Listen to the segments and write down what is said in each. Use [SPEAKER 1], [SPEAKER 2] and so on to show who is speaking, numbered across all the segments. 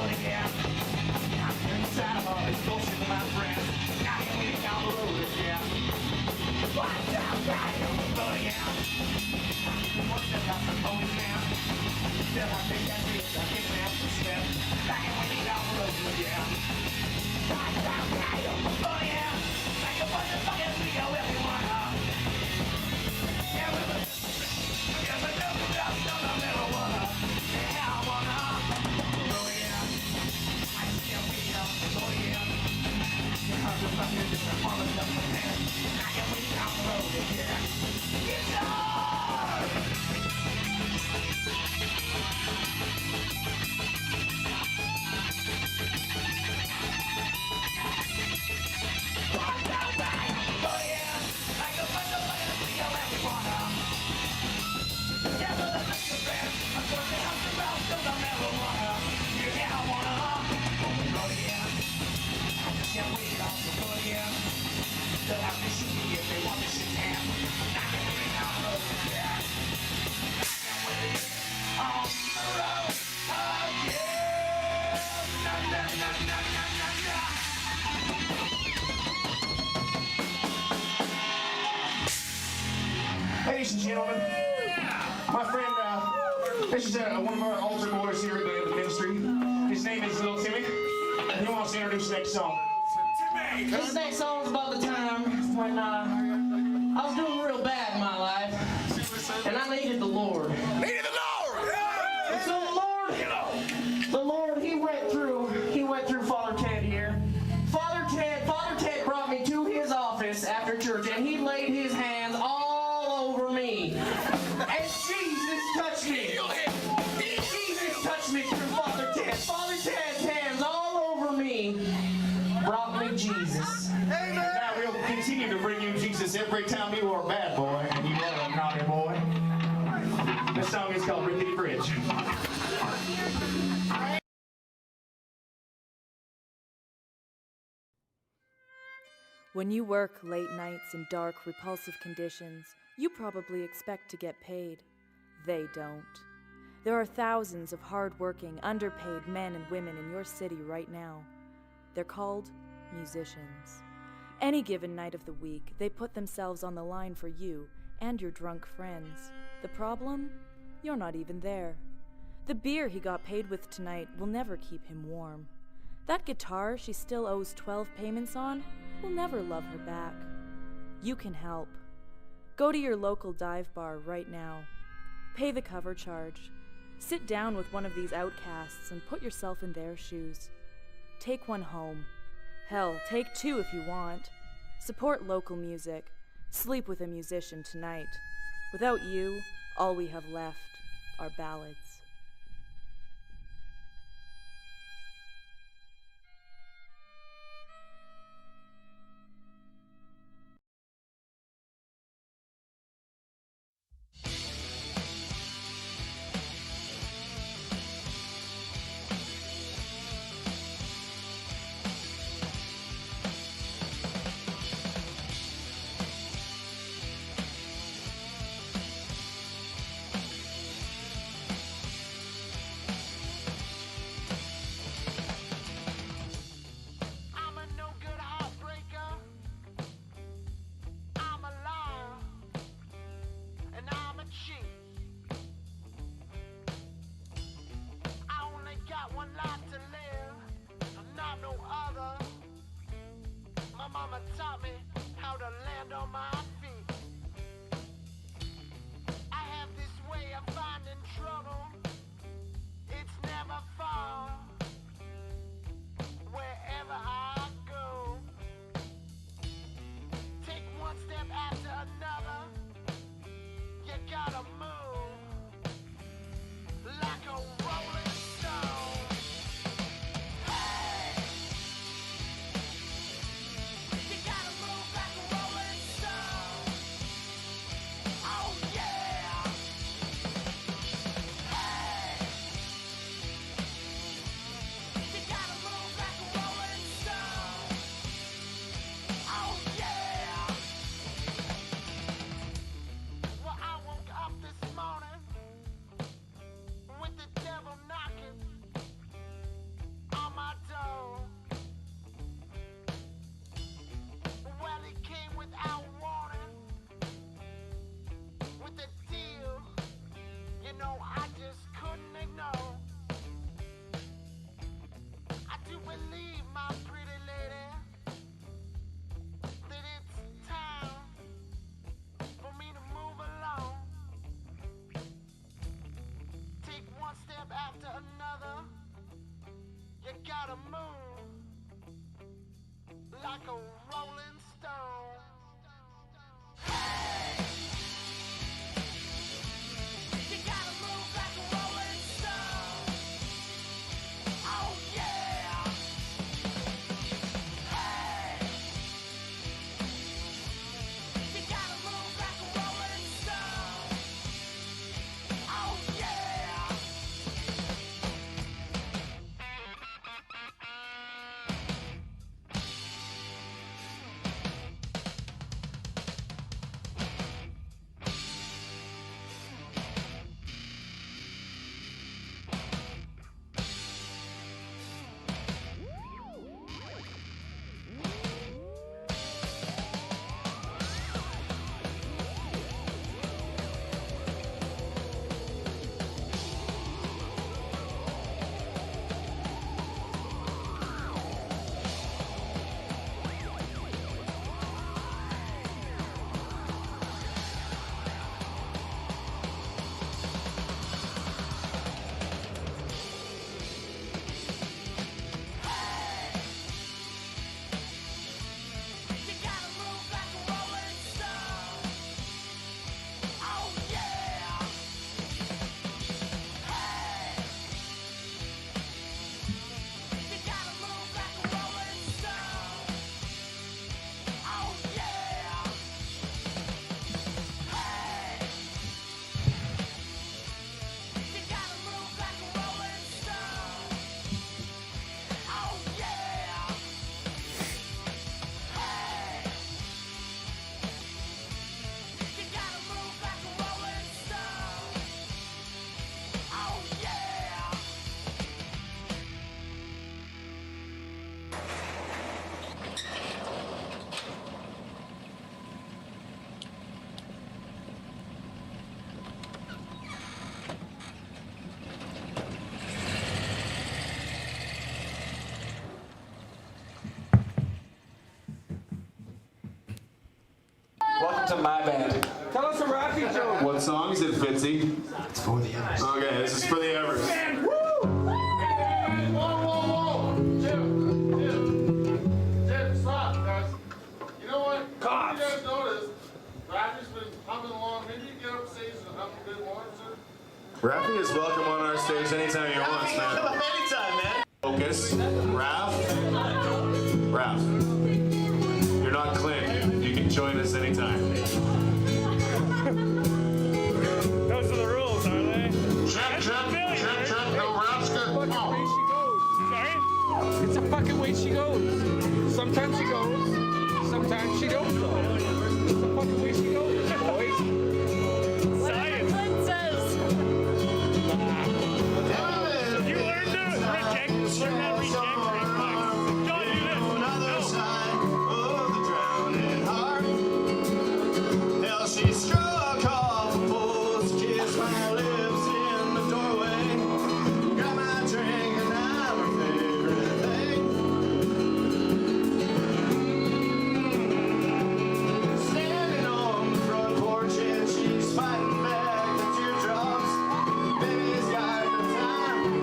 [SPEAKER 1] good again. I'm inside of all this bullshit with my friends. Now you're leaving down the road again. What's up, guy? You're good again. What's that got some bones now? Still I think that's it. I'm getting after the step. Now you're leaving down the road again. What's up, guy? You're good again. Now you're fucking video if you wanna. Yeah, we're the yeah, but no, just don't I never wanna. Yeah, I wanna. Go again. I still be up. Go again. I'm just fucking different on the stuff in hand. I can leave down the road again. Guitar! One down back. Go again. I can find the fucking video if you wanna. Yeah, but the best of friends. I'm going to help the round till I never wanna. Yeah, I wanna. Go again. I just can't wait off to go again. They'll have to shoot me if they want to shoot him. I can bring out the road again. I can wait on the road again. Na na na na na na na. Ladies and gentlemen, my friend, this is one of our altar boys here at the ministry. His name is Little Timmy, and he wants to introduce the next song.
[SPEAKER 2] This next song is about the time when I was doing real bad in my life, and I needed the Lord.
[SPEAKER 1] Needed the Lord!
[SPEAKER 2] And so the Lord, He went through Father Ted here. Father Ted brought me to his office after church, and he laid his hands all over me. And Jesus touched me. Jesus touched me through Father Ted. Father Ted's hands all over me brought me Jesus.
[SPEAKER 1] Amen. Now we'll continue to bring you Jesus every time you are a bad boy and you are a naughty boy. This song is called Rickety Bridge.
[SPEAKER 3] When you work late nights in dark, repulsive conditions, you probably expect to get paid. They don't. There are thousands of hard-working, underpaid men and women in your city right now. They're called musicians. Any given night of the week, they put themselves on the line for you and your drunk friends. The problem? You're not even there. The beer he got paid with tonight will never keep him warm. That guitar she still owes 12 payments on will never love her back. You can help. Go to your local dive bar right now. Pay the cover charge. Sit down with one of these outcasts and put yourself in their shoes. Take one home. Hell, take two if you want. Support local music. Sleep with a musician tonight. Without you, all we have left are ballads.
[SPEAKER 4] Mama taught me how to land on my feet. I have this way of finding trouble. It's never far. Wherever I go, take one step after another. You gotta move like a rolling stone. Hey! You gotta move like a rolling stone. Oh yeah! Hey!
[SPEAKER 2] my bad.
[SPEAKER 5] Tell us a rappy joke.
[SPEAKER 6] What song is it, Fitzy?
[SPEAKER 2] It's for the others.
[SPEAKER 6] Okay, this is for the Evers.
[SPEAKER 1] Whoa. Jim, stop, guys. You know what?
[SPEAKER 5] Cops.
[SPEAKER 1] You guys noticed, Roger's been humming along. Maybe you get up stage and hum a bit more, sir?
[SPEAKER 6] Raffy is welcome on our stage anytime he wants, man.
[SPEAKER 2] Anytime, man.
[SPEAKER 6] Focus. Raph. You're not Clint. You can join us anytime.
[SPEAKER 5] Those are the rules, are they?
[SPEAKER 1] Check. No, Raph's good.
[SPEAKER 5] Fucking way she goes. Sorry? It's the fucking way she goes. Sometimes she goes. Sometimes she don't go. It's the fucking way she goes, boys. Science. You learned to reject. Learn how to reject reflex. Don't do this. No.
[SPEAKER 7] She struck off a post, kissed my lips in the doorway. Got my drink and I'm her favorite thing. Standing on the front porch and she's fighting back the teardrops. Baby's got the time for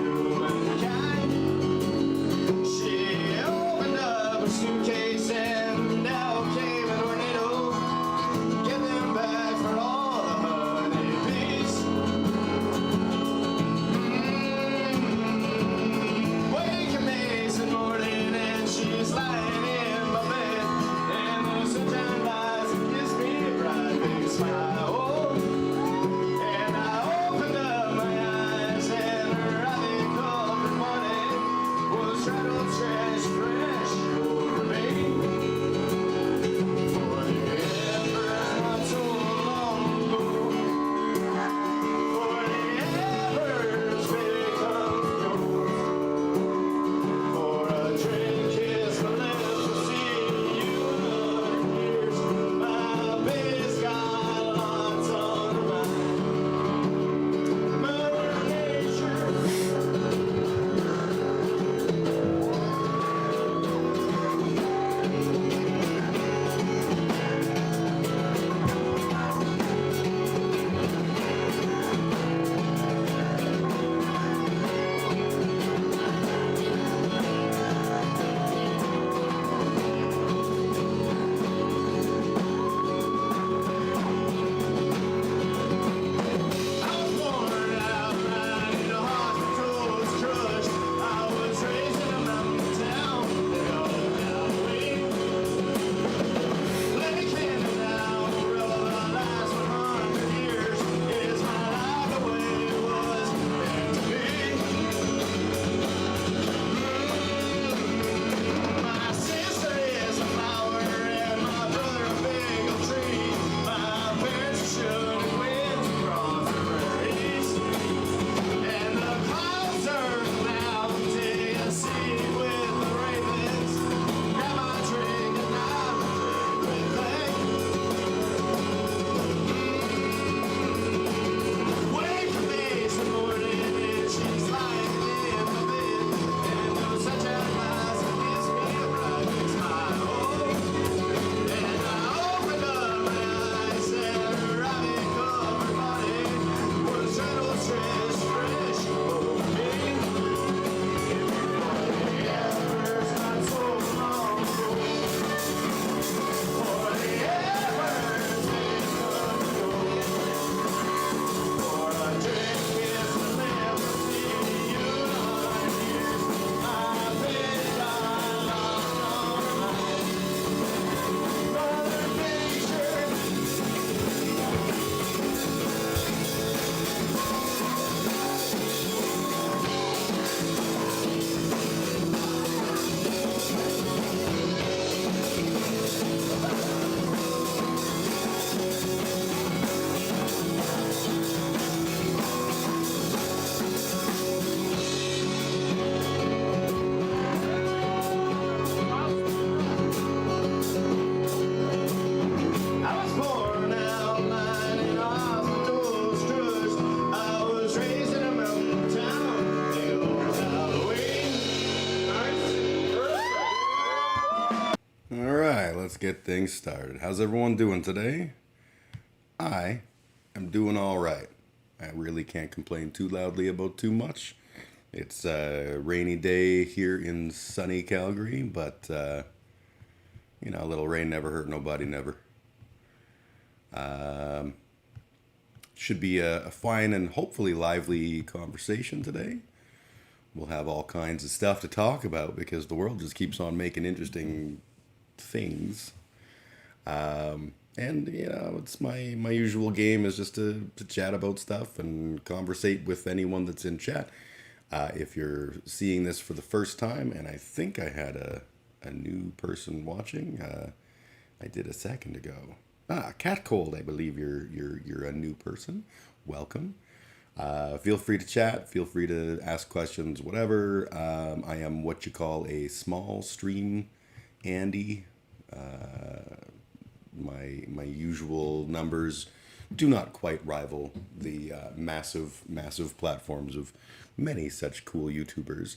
[SPEAKER 7] humankind. She opened up a suitcase and now came a tornado. Get them back for all the honeybees. Wake amazing morning and she's lying in my bed. And the sunshine lies and gives me a bright big smile. And I opened up my eyes and her ivy-covered morning was rattled fresh over me.
[SPEAKER 8] Let's get things started. How's everyone doing today? I am doing all right. I really can't complain too loudly about too much. It's a rainy day here in sunny Calgary, but a little rain never hurt nobody, never. Should be a fine and hopefully lively conversation today. We'll have all kinds of stuff to talk about because the world just keeps on making interesting things. And it's my usual game is just to chat about stuff and conversate with anyone that's in chat. If you're seeing this for the first time, and I think I had a new person watching, I did a second ago. Catcold, I believe you're a new person. Welcome. Feel free to chat. Feel free to ask questions, whatever. I am what you call a small stream Andy. My usual numbers do not quite rival the massive platforms of many such cool YouTubers.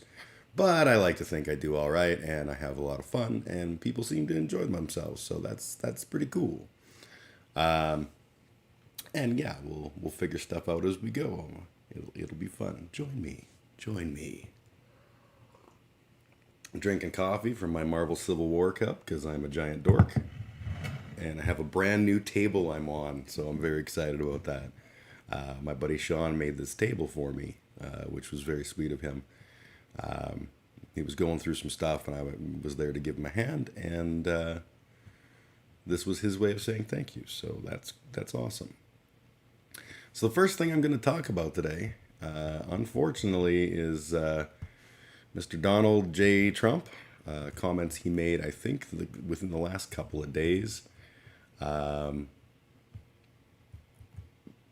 [SPEAKER 8] But I like to think I do all right, and I have a lot of fun, and people seem to enjoy themselves, so that's pretty cool. And yeah, we'll figure stuff out as we go. It'll be fun. Join me. I'm drinking coffee from my Marvel Civil War cup because I'm a giant dork. And I have a brand new table I'm on, so I'm very excited about that. My buddy Sean made this table for me, which was very sweet of him. He was going through some stuff, and I was there to give him a hand, and this was his way of saying thank you. So that's awesome. So the first thing I'm going to talk about today, unfortunately, is Mr. Donald J. Trump. Comments he made, I think, within the last couple of days.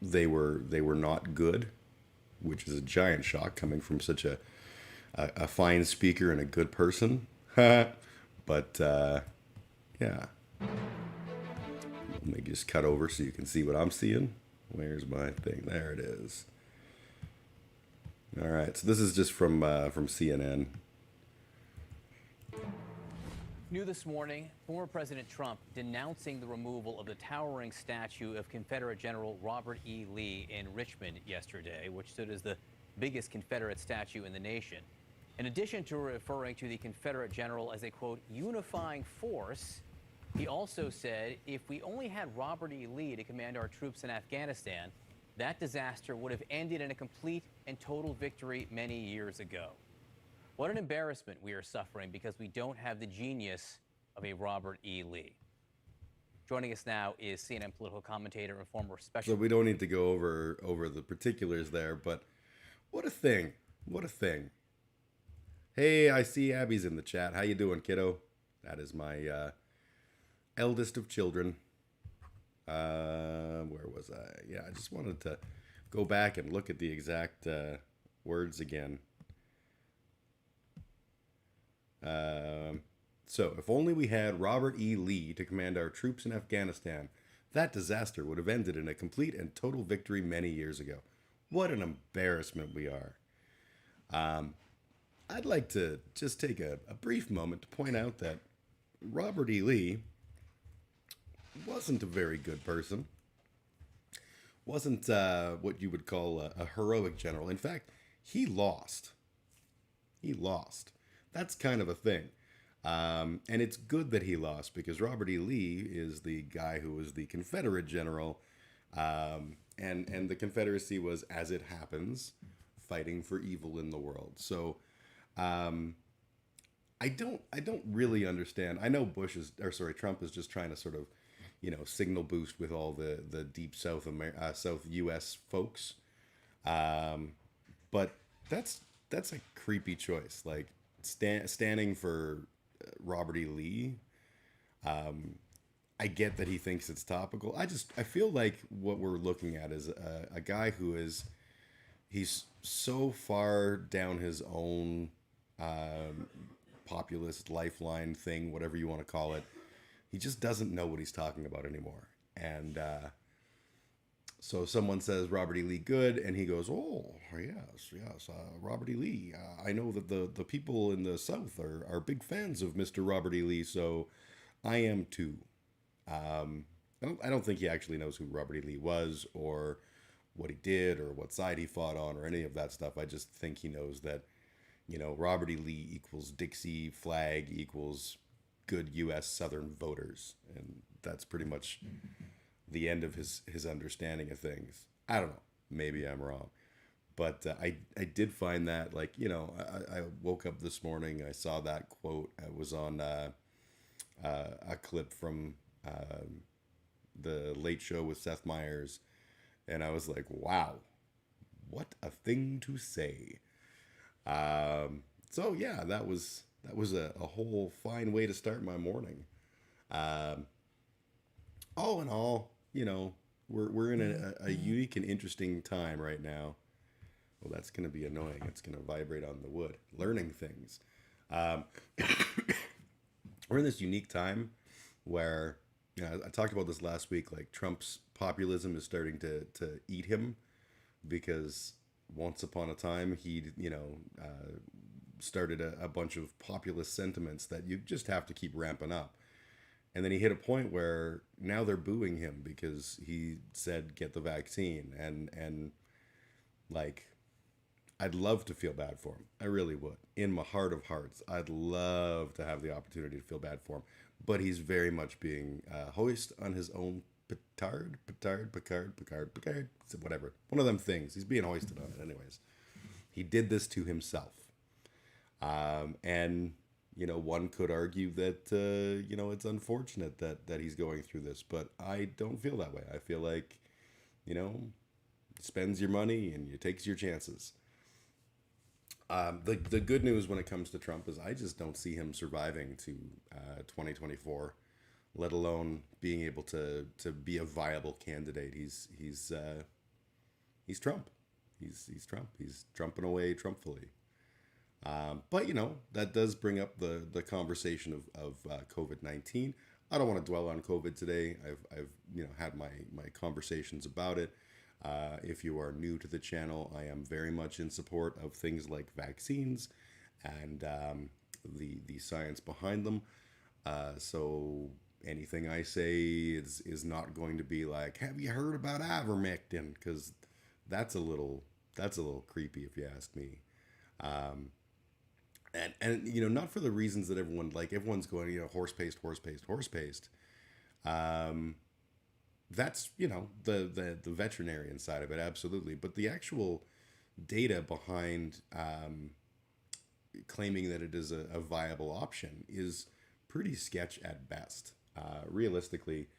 [SPEAKER 8] They were not good, which is a giant shock coming from such a fine speaker and a good person. But yeah, let me just cut over so you can see what I'm seeing. Where's my thing? There it is. All right, so this is just from CNN.
[SPEAKER 9] New this morning, former President Trump denouncing the removal of the towering statue of Confederate General Robert E. Lee in Richmond yesterday, which stood as the biggest Confederate statue in the nation. In addition to referring to the Confederate general as a, quote, unifying force, he also said if we only had Robert E. Lee to command our troops in Afghanistan, that disaster would have ended in a complete and total victory many years ago. What an embarrassment we are suffering because we don't have the genius of a Robert E. Lee. Joining us now is CNN political commentator and former special...
[SPEAKER 8] So we don't need to go over the particulars there, but what a thing. What a thing. Hey, I see Abby's in the chat. How you doing, kiddo? That is my eldest of children. Where was I? Yeah, I just wanted to go back and look at the exact words again. So, if only we had Robert E. Lee to command our troops in Afghanistan, that disaster would have ended in a complete and total victory many years ago. What an embarrassment we are. I'd like to just take a brief moment to point out that Robert E. Lee wasn't a very good person. Wasn't what you would call a heroic general. In fact, he lost. He lost. That's kind of a thing. And it's good that he lost because Robert E. Lee is the guy who was the Confederate general. And the Confederacy was, as it happens, fighting for evil in the world. So I don't really understand. I know Trump is just trying to sort of, signal boost with all the deep South U.S. folks. But that's a creepy choice. Like standing for Robert E. Lee. I get that he thinks it's topical. I feel like what we're looking at is a guy he's so far down his own populist lifeline thing, whatever you want to call it. He just doesn't know what he's talking about anymore. And so someone says Robert E. Lee good, and he goes, oh, yes, Robert E. Lee. I know that the people in the South are big fans of Mr. Robert E. Lee, so I am too. I don't think he actually knows who Robert E. Lee was or what he did or what side he fought on or any of that stuff. I just think he knows that, Robert E. Lee equals Dixie flag equals good U.S. Southern voters, and that's pretty much the end of his understanding of things. I don't know. Maybe I'm wrong. But I did find that, like, I woke up this morning, I saw that quote. It was on a clip from the Late Show with Seth Meyers, and I was like, wow, what a thing to say. So yeah, that was a whole fine way to start my morning. All in all, we're in a unique and interesting time right now. Well, that's going to be annoying. It's going to vibrate on the wood. Learning things. We're in this unique time where, I talked about this last week, like Trump's populism is starting to eat him, because once upon a time he, started a bunch of populist sentiments that you just have to keep ramping up. And then he hit a point where now they're booing him because he said, get the vaccine. And like, I'd love to feel bad for him. I really would. In my heart of hearts, I'd love to have the opportunity to feel bad for him. But he's very much being hoist on his own petard, whatever. One of them things. He's being hoisted on it anyways. He did this to himself. And, one could argue that, it's unfortunate that he's going through this. But I don't feel that way. I feel like, spends your money and you takes your chances. The good news when it comes to Trump is I just don't see him surviving to 2024, let alone being able to be a viable candidate. He's Trump. He's Trump. He's trumping away Trumpfully. But that does bring up the conversation of COVID-19. I don't want to dwell on COVID today. I've had my conversations about it. If you are new to the channel, I am very much in support of things like vaccines and the science behind them. So anything I say is not going to be like, have you heard about ivermectin? Because that's a little creepy if you ask me. And not for the reasons that everyone's going, horse paste. That's, the veterinarian side of it, absolutely. But the actual data behind claiming that it is a viable option is pretty sketch at best. Realistically,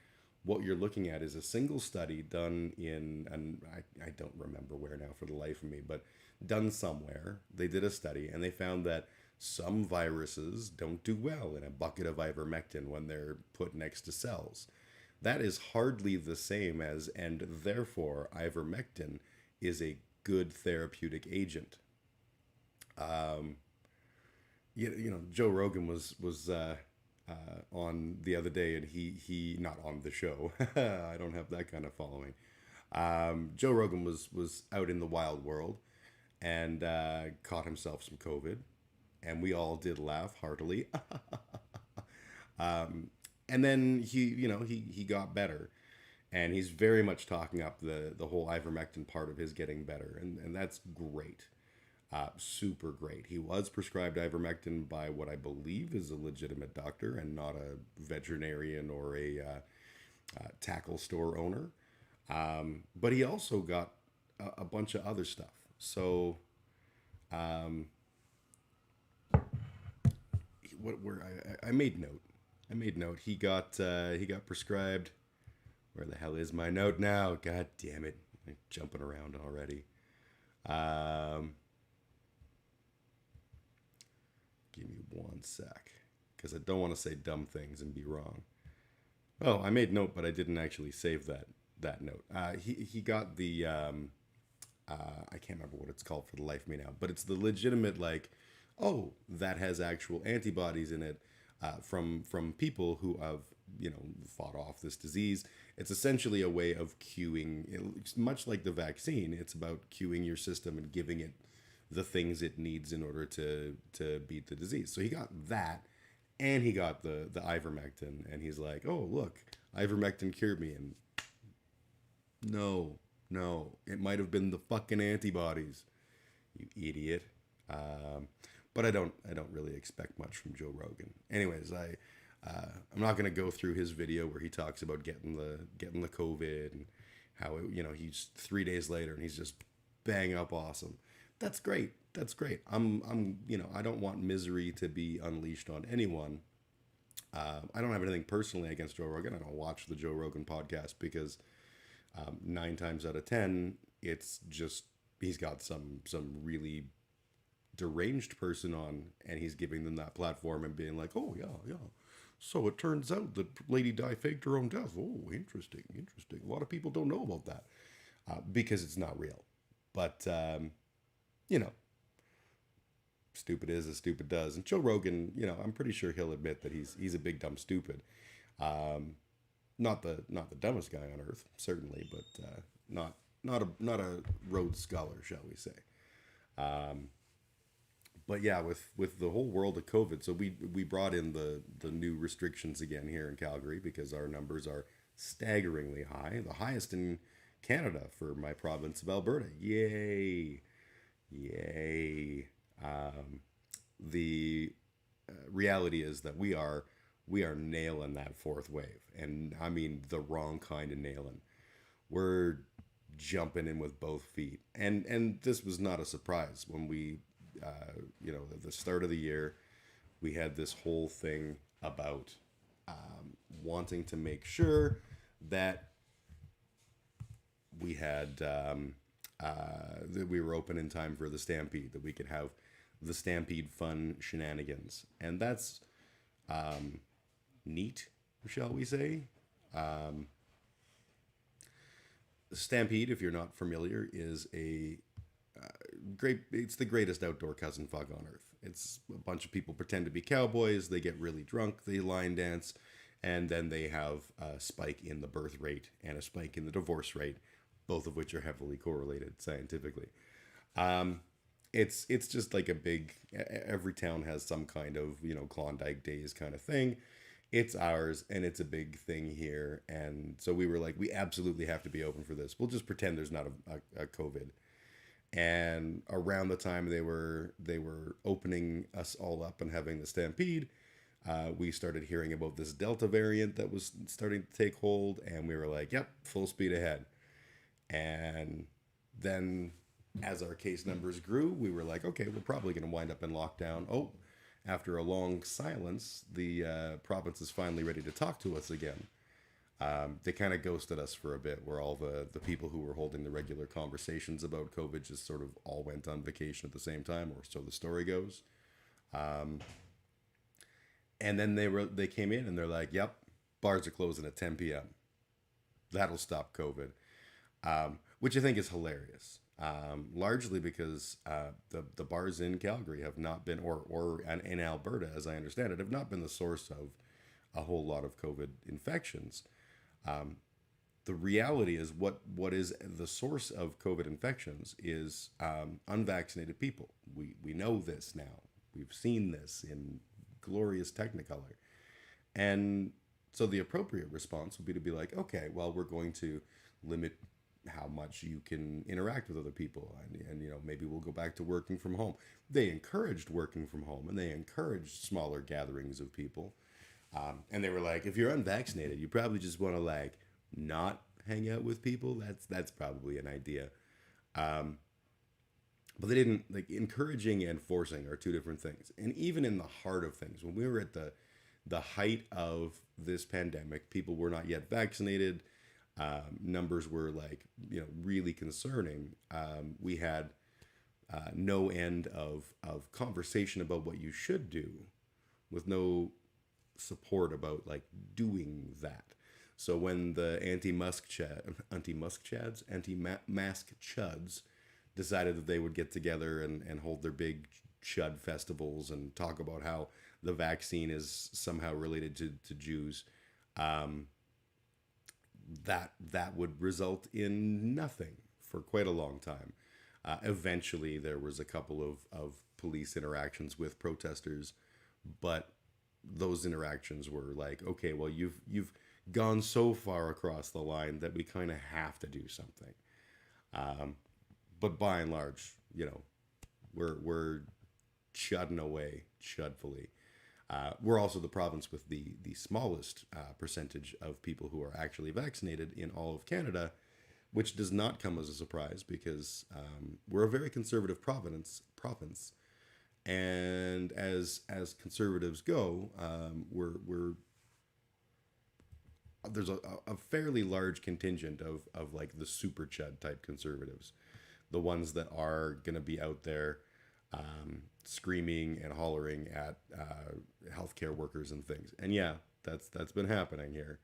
[SPEAKER 8] what you're looking at is a single study done in, and I don't remember where now for the life of me, but done somewhere. They did a study and they found that some viruses don't do well in a bucket of ivermectin when they're put next to cells. That is hardly the same as, and therefore ivermectin is a good therapeutic agent. Joe Rogan was on the other day, and he not on the show. I don't have that kind of following. Joe Rogan was out in the wild world and caught himself some COVID, and we all did laugh heartily. And then he got better, and he's very much talking up the whole ivermectin part of his getting better, and that's great, super great. He was prescribed ivermectin by what I believe is a legitimate doctor and not a veterinarian or a tackle store owner, but he also got a bunch of other stuff. So, I made note. He got prescribed. Where the hell is my note now? God damn it! I'm jumping around already. Give me one sec, because I don't want to say dumb things and be wrong. Oh, I made note, but I didn't actually save that note. He got the I can't remember what it's called for the life of me now, but it's the legitimate, like, oh, that has actual antibodies in it. From people who have, fought off this disease. It's essentially a way of cueing, it's much like the vaccine. It's about cueing your system and giving it the things it needs in order to beat the disease. So he got that, and he got the ivermectin, and he's like, oh, look, ivermectin cured me, and no, it might have been the fucking antibodies, you idiot. But I don't really expect much from Joe Rogan. Anyways, I'm not gonna go through his video where he talks about getting the COVID and how he's 3 days later and he's just bang up awesome. That's great. I'm I don't want misery to be unleashed on anyone. I don't have anything personally against Joe Rogan. I don't watch the Joe Rogan podcast because 9 times out of 10, it's just he's got some really deranged person on, and he's giving them that platform and being like, oh yeah. So it turns out that Lady Di faked her own death. Oh, interesting. A lot of people don't know about that because it's not real. But stupid is as stupid does. And Joe Rogan, I'm pretty sure he'll admit that he's a big dumb stupid. Not the dumbest guy on earth, certainly, but not a Rhodes Scholar, shall we say. But yeah, with the whole world of COVID, so we brought in the new restrictions again here in Calgary because our numbers are staggeringly high, the highest in Canada for my province of Alberta. Yay! The reality is that we are nailing that fourth wave, and I mean the wrong kind of nailing. We're jumping in with both feet, and this was not a surprise when we. At the start of the year, we had this whole thing about wanting to make sure that we had that we were open in time for the Stampede, that we could have the Stampede fun shenanigans, and that's neat, shall we say. Stampede, if you're not familiar, is it's the greatest outdoor cousin fuck on earth. It's a bunch of people pretend to be cowboys, they get really drunk, they line dance, and then they have a spike in the birth rate and a spike in the divorce rate, both of which are heavily correlated scientifically. It's just like a big, every town has some kind of, Klondike Days kind of thing. It's ours, and it's a big thing here, and so we were like, we absolutely have to be open for this. We'll just pretend there's not a COVID. And around the time they were opening us all up and having the Stampede, we started hearing about this Delta variant that was starting to take hold, and we were like, yep, full speed ahead. And then as our case numbers grew, we were like, okay, we're probably going to wind up in lockdown. Oh, after a long silence, the province is finally ready to talk to us again. They kind of ghosted us for a bit, where all the people who were holding the regular conversations about COVID just sort of all went on vacation at the same time, or so the story goes. And then they came in and they're like, yep, bars are closing at 10 p.m. That'll stop COVID, which I think is hilarious. Largely because the bars in Calgary have not been, or in Alberta, as I understand it, have not been the source of a whole lot of COVID infections. The reality is what is the source of COVID infections is unvaccinated people. We know this now. We've seen this in glorious Technicolor. And so the appropriate response would be to be like, okay, well, we're going to limit how much you can interact with other people, and maybe we'll go back to working from home. They encouraged working from home, and they encouraged smaller gatherings of people. And they were like, if you're unvaccinated, you probably just want to not hang out with people. That's probably an idea. But they didn't, encouraging and forcing are two different things. And even in the heart of things, when we were at the height of this pandemic, people were not yet vaccinated. Numbers were really concerning. We had no end of conversation about what you should do, with no support about doing that. So when the anti-mask chuds decided that they would get together and hold their big chud festivals and talk about how the vaccine is somehow related to Jews, that would result in nothing for quite a long time. Eventually, there was a couple of police interactions with protesters, but those interactions were like, okay, well, you've gone so far across the line that we kind of have to do something. But by and large, you know, we're chudding away chudfully. We're also the province with the smallest percentage of people who are actually vaccinated in all of Canada, which does not come as a surprise because we're a very conservative province. And as conservatives go, there's a fairly large contingent of like the super chud type conservatives, the ones that are going to be out there screaming and hollering at healthcare workers and things. And yeah, that's been happening here.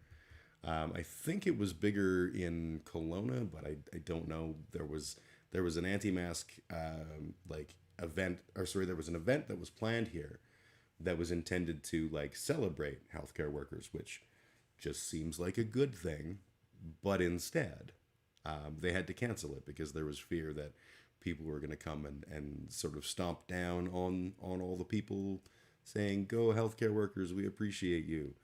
[SPEAKER 8] I think it was bigger in Kelowna, but I don't know. There was an anti-mask like event, or sorry, there was an event that was planned here that was intended to like celebrate healthcare workers, which just seems like a good thing, but instead they had to cancel it because there was fear that people were going to come and sort of stomp down on all the people saying, "Go healthcare workers, we appreciate you."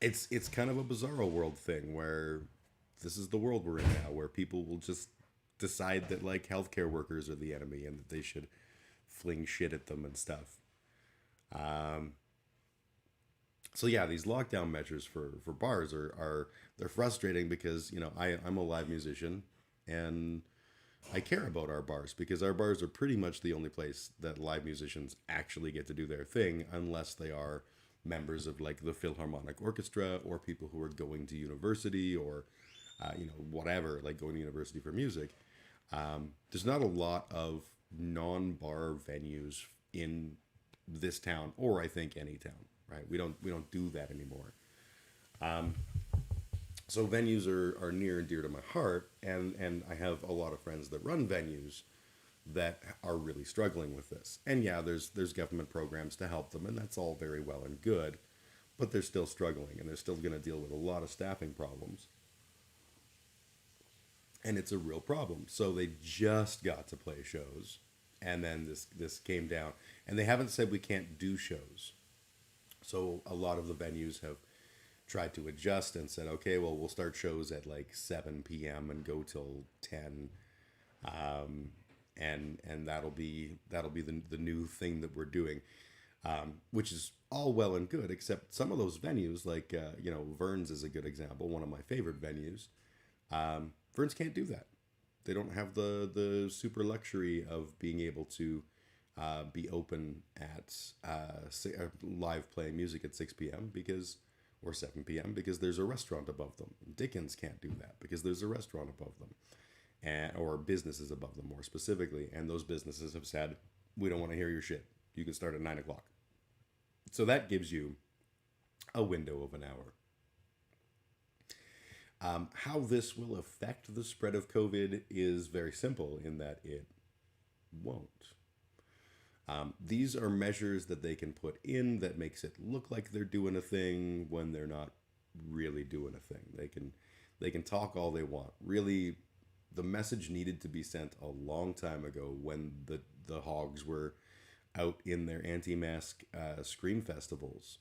[SPEAKER 8] It's kind of a bizarro world thing where this is the world we're in now, where people will just decide that like healthcare workers are the enemy and that they should fling shit at them and stuff. So yeah, these lockdown measures for bars they're frustrating because, you know, I'm a live musician and I care about our bars because our bars are pretty much the only place that live musicians actually get to do their thing unless they are members of like the Philharmonic Orchestra or people who are going to university or, you know, whatever, like going to university for music. There's not a lot of non-bar venues in this town, or I think any town, right? We don't do that anymore. So venues are near and dear to my heart, and I have a lot of friends that run venues that are really struggling with this. And yeah, there's government programs to help them, and that's all very well and good, but they're still struggling, and they're still going to deal with a lot of staffing problems. And it's a real problem. So they just got to play shows, and then this came down, and they haven't said we can't do shows. So a lot of the venues have tried to adjust and said, okay, well, we'll start shows at like 7 p.m. and go till 10. And that'll be the new thing that we're doing, which is all well and good, except some of those venues, like, you know, Vern's is a good example, one of my favorite venues. Vern's can't do that. They don't have the super luxury of being able to be open at live playing music at 6 p.m. or 7 p.m. because there's a restaurant above them. Dickens can't do that because there's a restaurant above them, or businesses above them more specifically. And those businesses have said, we don't want to hear your shit. You can start at 9 o'clock. So that gives you a window of an hour. How this will affect the spread of COVID is very simple in that it won't. These are measures that they can put in that makes it look like they're doing a thing when they're not really doing a thing. They can talk all they want. Really, the message needed to be sent a long time ago when the hogs were out in their anti-mask scream festivals.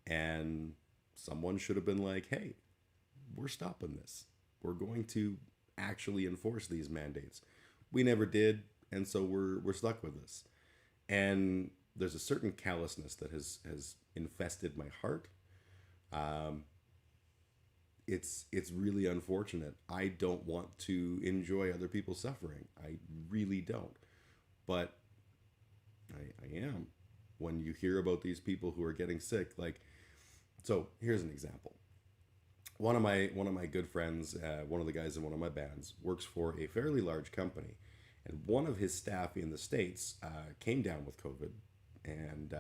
[SPEAKER 8] And someone should have been like, hey, we're stopping this. We're going to actually enforce these mandates. We never did, and so we're stuck with this. And there's a certain callousness that has infested my heart. It's really unfortunate. I don't want to enjoy other people's suffering. I really don't. But I am. When you hear about these people who are getting sick, like, so here's an example. One of my good friends, one of the guys in one of my bands, works for a fairly large company. And one of his staff in the States came down with COVID and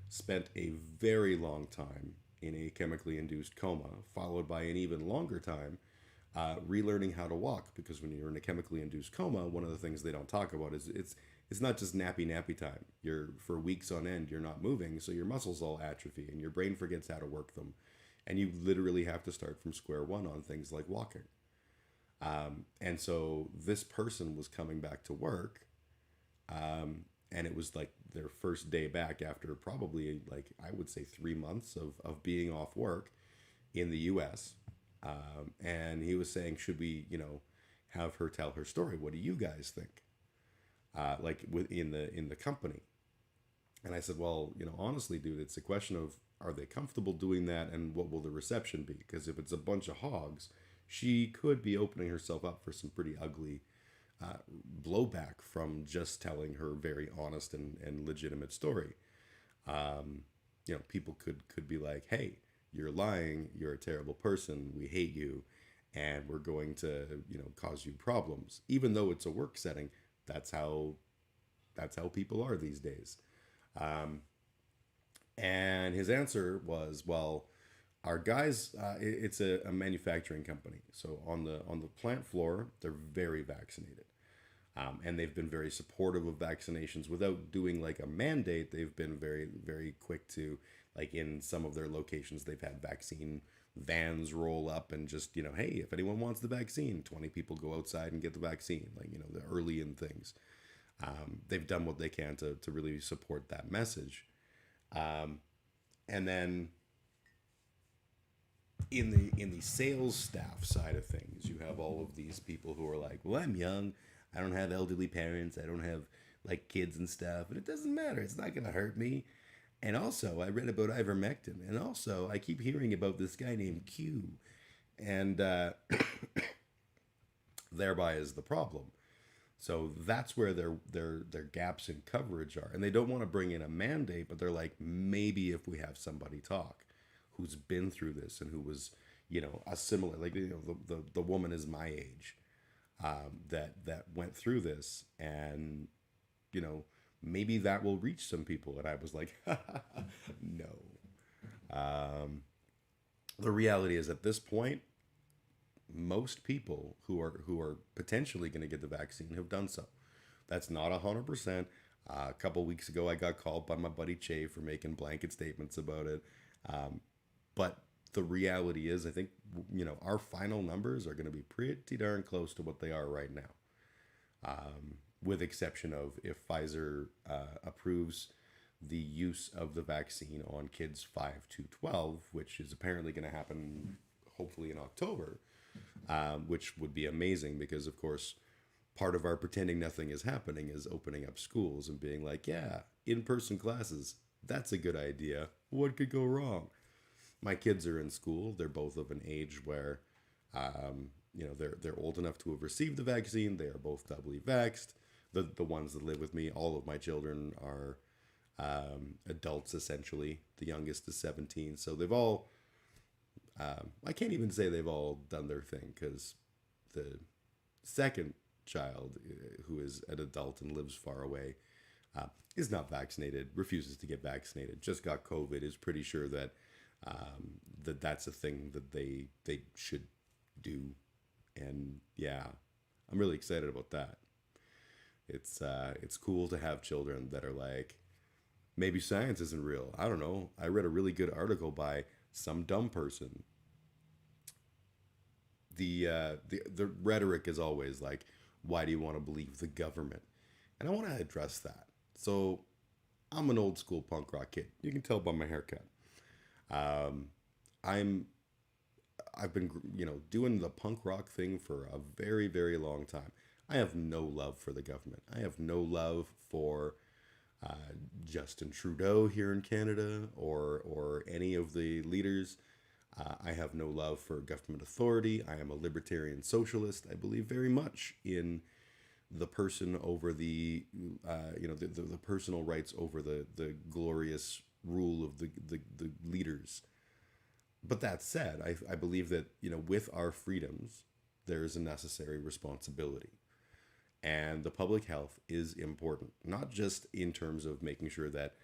[SPEAKER 8] spent a very long time in a chemically induced coma, followed by an even longer time relearning how to walk. Because when you're in a chemically induced coma, one of the things they don't talk about is it's not just nappy time. You're for weeks on end, you're not moving, so your muscles all atrophy and your brain forgets how to work them. And you literally have to start from square one on things like walking. And so this person was coming back to work and it was like their first day back after probably, like, I would say 3 months of being off work in the US. And he was saying, should we, have her tell her story? What do you guys think? Like within the company. And I said, well, honestly, dude, it's a question of, are they comfortable doing that, and what will the reception be? Because if it's a bunch of hogs, she could be opening herself up for some pretty ugly blowback from just telling her very honest and legitimate story. People could be like, hey, you're lying, you're a terrible person, we hate you, and we're going to, cause you problems. Even though it's a work setting, that's how people are these days. And his answer was, well, our guys, it's a manufacturing company. So on the plant floor, they're very vaccinated. And they've been very supportive of vaccinations without doing like a mandate. They've been very, very quick to, like, in some of their locations, they've had vaccine vans roll up and just, hey, if anyone wants the vaccine, 20 people go outside and get the vaccine, like, the early in things. They've done what they can to really support that message. And then in the sales staff side of things, you have all of these people who are like, well, I'm young, I don't have elderly parents, I don't have like kids and stuff, and it doesn't matter, it's not gonna hurt me. And also, I read about ivermectin, and also I keep hearing about this guy named Q, and thereby is the problem. So that's where their gaps in coverage are, and they don't want to bring in a mandate, but they're like, maybe if we have somebody talk who's been through this and who was, a similar, like, the woman is my age, that went through this, and maybe that will reach some people. And I was like, no. The reality is, at this point, most people who are potentially going to get the vaccine have done so. That's not 100%. A couple weeks ago, I got called by my buddy Che for making blanket statements about it. But the reality is, I think, our final numbers are going to be pretty darn close to what they are right now. With exception of if Pfizer approves the use of the vaccine on kids 5 to 12, which is apparently going to happen hopefully in October, which would be amazing because, of course, part of our pretending nothing is happening is opening up schools and being like, yeah, in-person classes, that's a good idea. What could go wrong? My kids are in school. They're both of an age where, they're old enough to have received the vaccine. They are both doubly vaxxed. The ones that live with me, all of my children are adults, essentially. The youngest is 17. So they've all, I can't even say they've all done their thing, because the second child, who is an adult and lives far away, is not vaccinated, refuses to get vaccinated, just got COVID, is pretty sure that that's a thing that they should do. And yeah, I'm really excited about that. It's cool to have children that are like, maybe science isn't real. I don't know. I read a really good article by some dumb person. The rhetoric is always like, why do you want to believe the government? And I want to address that. So I'm an old school punk rock kid. You can tell by my haircut. I've been, doing the punk rock thing for a very, very long time. I have no love for the government. I have no love for Justin Trudeau here in Canada or any of the leaders. I have no love for government authority. I am a libertarian socialist. I believe very much in the person over the personal rights over the glorious rule of the leaders. But that said, I believe that, with our freedoms, there is a necessary responsibility. And the public health is important, not just in terms of making sure that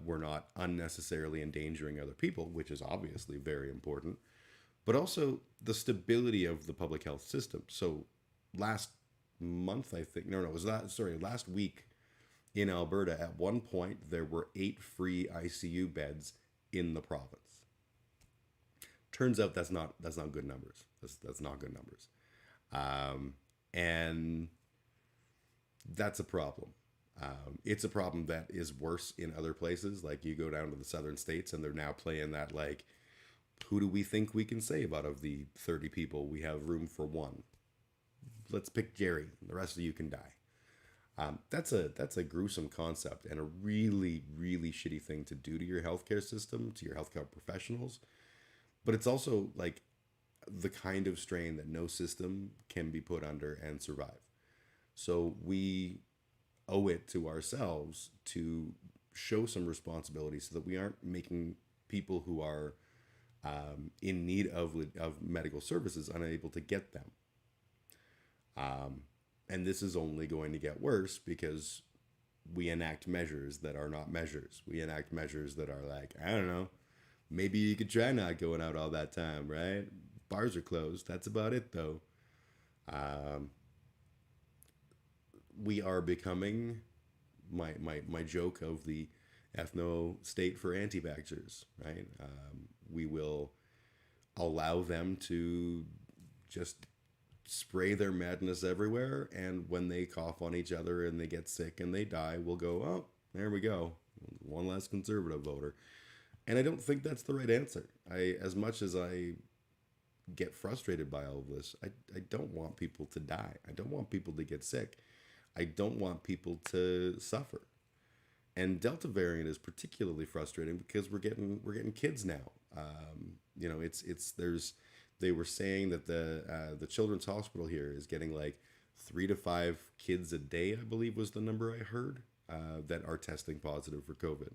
[SPEAKER 8] we're not unnecessarily endangering other people, which is obviously very important, but also the stability of the public health system. So last week in Alberta, at one point, there were 8 free ICU beds in the province. Turns out that's not good numbers. That's not good numbers. And that's a problem. It's a problem that is worse in other places. Like you go down to the southern states and they're now playing that like, who do we think we can save out of the 30 people? We have room for one. Let's pick Jerry. The rest of you can die. That's a gruesome concept and a really, really shitty thing to do to your healthcare system, to your healthcare professionals. But it's also like the kind of strain that no system can be put under and survive. So we owe it to ourselves to show some responsibility so that we aren't making people who are in need of medical services unable to get them. And this is only going to get worse because we enact measures that are not measures. We enact measures that are like, I don't know, maybe you could try not going out all that time, right? Bars are closed. That's about it, though. We are becoming my joke of the ethno state for anti-vaxxers, right? We will allow them to just spray their madness everywhere, and when they cough on each other and they get sick and they die, we'll go, oh, there we go, one less conservative voter. And I don't think that's the right answer. As much as I get frustrated by all of this, I don't want people to die. I don't want people to get sick. I don't want people to suffer. And Delta variant is particularly frustrating because we're getting kids now. They were saying that the Children's Hospital here is getting like 3 to 5 kids a day, I believe was the number I heard, that are testing positive for COVID.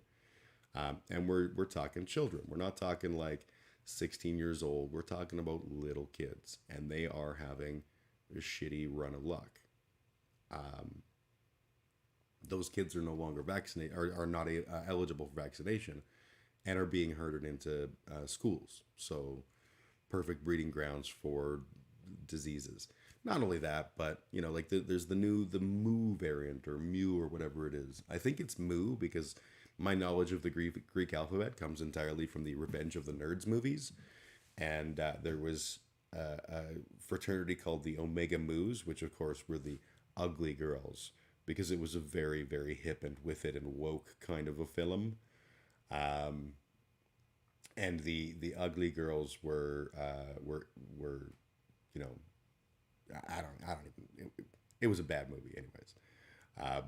[SPEAKER 8] And we're talking children. We're not talking like 16 years old. We're talking about little kids, and they are having a shitty run of luck. Those kids are no longer vaccinated, are not eligible for vaccination, and are being herded into schools. So perfect breeding grounds for diseases. Not only that, but like there's the Mu variant or Mu or whatever it is. I think it's Mu because my knowledge of the Greek alphabet comes entirely from the Revenge of the Nerds movies, and there was a fraternity called the Omega Mu's, which of course were the ugly girls because it was a very, very hip and with it and woke kind of a film. And the ugly girls were I don't even. It was a bad movie, anyways.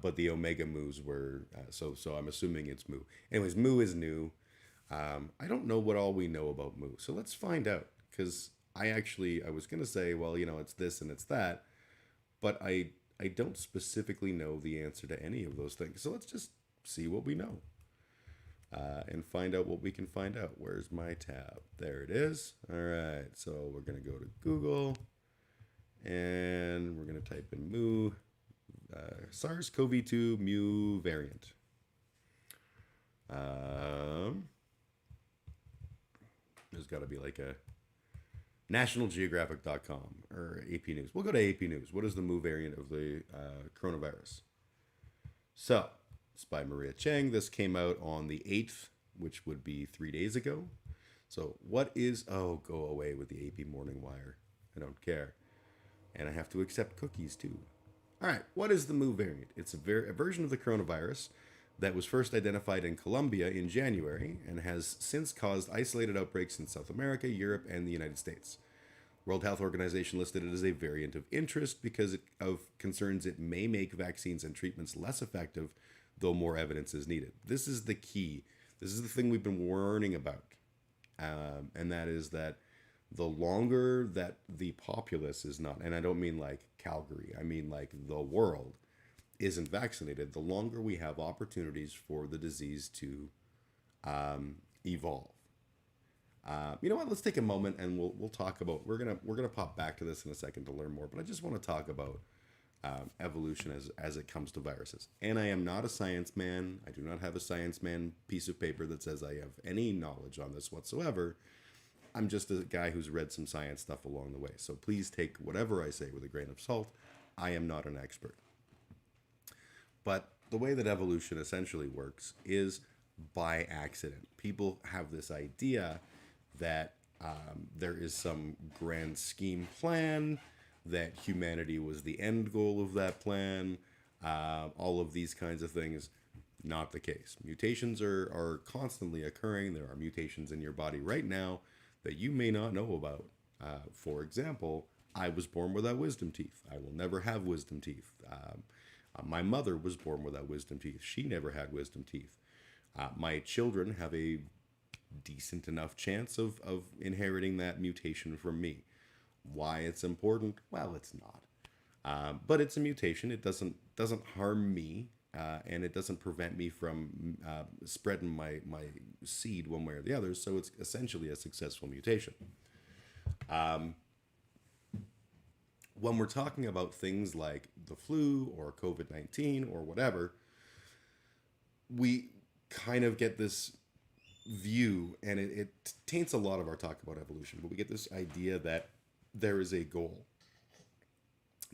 [SPEAKER 8] But the Omega Mu's were so I'm assuming it's Mu. Anyways, Mu is new. I don't know what all we know about Mu, so let's find out. Because I was gonna say, well, it's this and it's that, but I don't specifically know the answer to any of those things. So let's just see what we know. And find out what we can find out. Where's my tab? There it is. All right, so we're going to go to Google, and we're going to type in Mu, SARS-CoV-2 Mu variant. There's got to be like a nationalgeographic.com or AP News. We'll go to AP News. What is the Mu variant of the coronavirus? So, it's by Maria Cheng. This came out on the 8th, which would be 3 days ago. So what is... Oh, go away with the AP Morning Wire. I don't care. And I have to accept cookies, too. All right, what is the Mu variant? It's a version of the coronavirus that was first identified in Colombia in January and has since caused isolated outbreaks in South America, Europe, and the United States. World Health Organization listed it as a variant of interest because of concerns it may make vaccines and treatments less effective, though more evidence is needed. This is the key. This is the thing we've been warning about. And that is that the longer that the populace is not, and I don't mean like Calgary, I mean like the world, isn't vaccinated, the longer we have opportunities for the disease to evolve. You know what? Let's take a moment and we'll talk about. We're gonna pop back to this in a second to learn more, but I just want to talk about evolution as it comes to viruses. And I am not a science man. I do not have a science man piece of paper that says I have any knowledge on this whatsoever. I'm just a guy who's read some science stuff along the way. So please take whatever I say with a grain of salt. I am not an expert. But the way that evolution essentially works is by accident. People have this idea that there is some grand scheme plan, that humanity was the end goal of that plan, all of these kinds of things. Not the case. Mutations are constantly occurring. There are mutations in your body right now that you may not know about. For example, I was born without wisdom teeth. I will never have wisdom teeth. My mother was born without wisdom teeth. She never had wisdom teeth. My children have a decent enough chance of inheriting that mutation from me. Why it's important? Well, it's not. But it's a mutation. It doesn't harm me, and it doesn't prevent me from spreading my seed one way or the other. So it's essentially a successful mutation. When we're talking about things like the flu or COVID-19 or whatever, we kind of get this view, and it taints a lot of our talk about evolution, but we get this idea that there is a goal,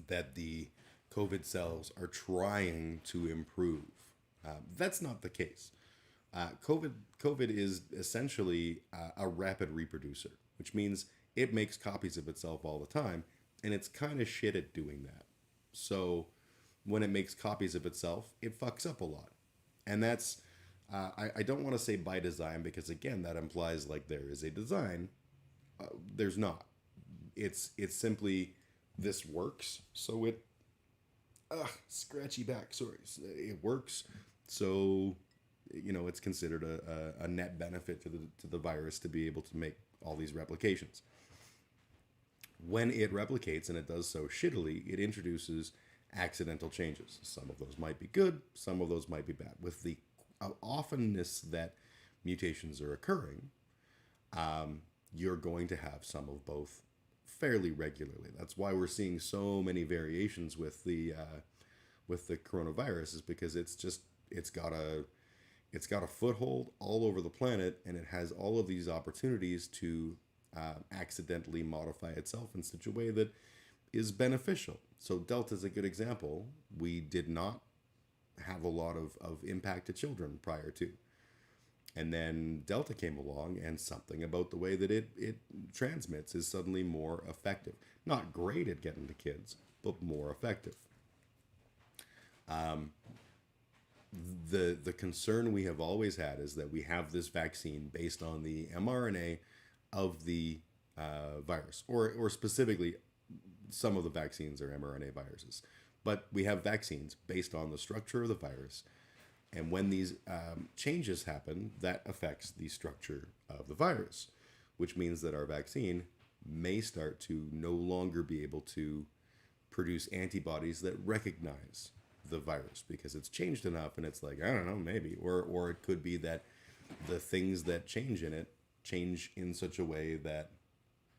[SPEAKER 8] that the COVID cells are trying to improve. That's not the case. COVID is essentially a rapid reproducer, which means it makes copies of itself all the time, and it's kind of shit at doing that. So when it makes copies of itself, it fucks up a lot. And that's, I don't want to say by design, because again, that implies like there is a design. There's not. It's simply, this works, so it, scratchy back, sorry. It works, so, you know, it's considered a net benefit to the virus to be able to make all these replications. When it replicates, and it does so shittily, it introduces accidental changes. Some of those might be good, some of those might be bad. With the offenness that mutations are occurring, you're going to have some of both fairly regularly. That's why we're seeing so many variations with the coronavirus, is because it's got a foothold all over the planet, and it has all of these opportunities to accidentally modify itself in such a way that is beneficial. So Delta is a good example. We did not have a lot of impact to children prior to. And then Delta came along, and something about the way that it transmits is suddenly more effective. Not great at getting to kids, but more effective. The concern we have always had is that we have this vaccine based on the mRNA of the virus, or specifically, some of the vaccines are mRNA viruses. But we have vaccines based on the structure of the virus, and when these changes happen, that affects the structure of the virus, which means that our vaccine may start to no longer be able to produce antibodies that recognize the virus, because it's changed enough, and it's like, I don't know, maybe. Or it could be that the things that change in it change in such a way that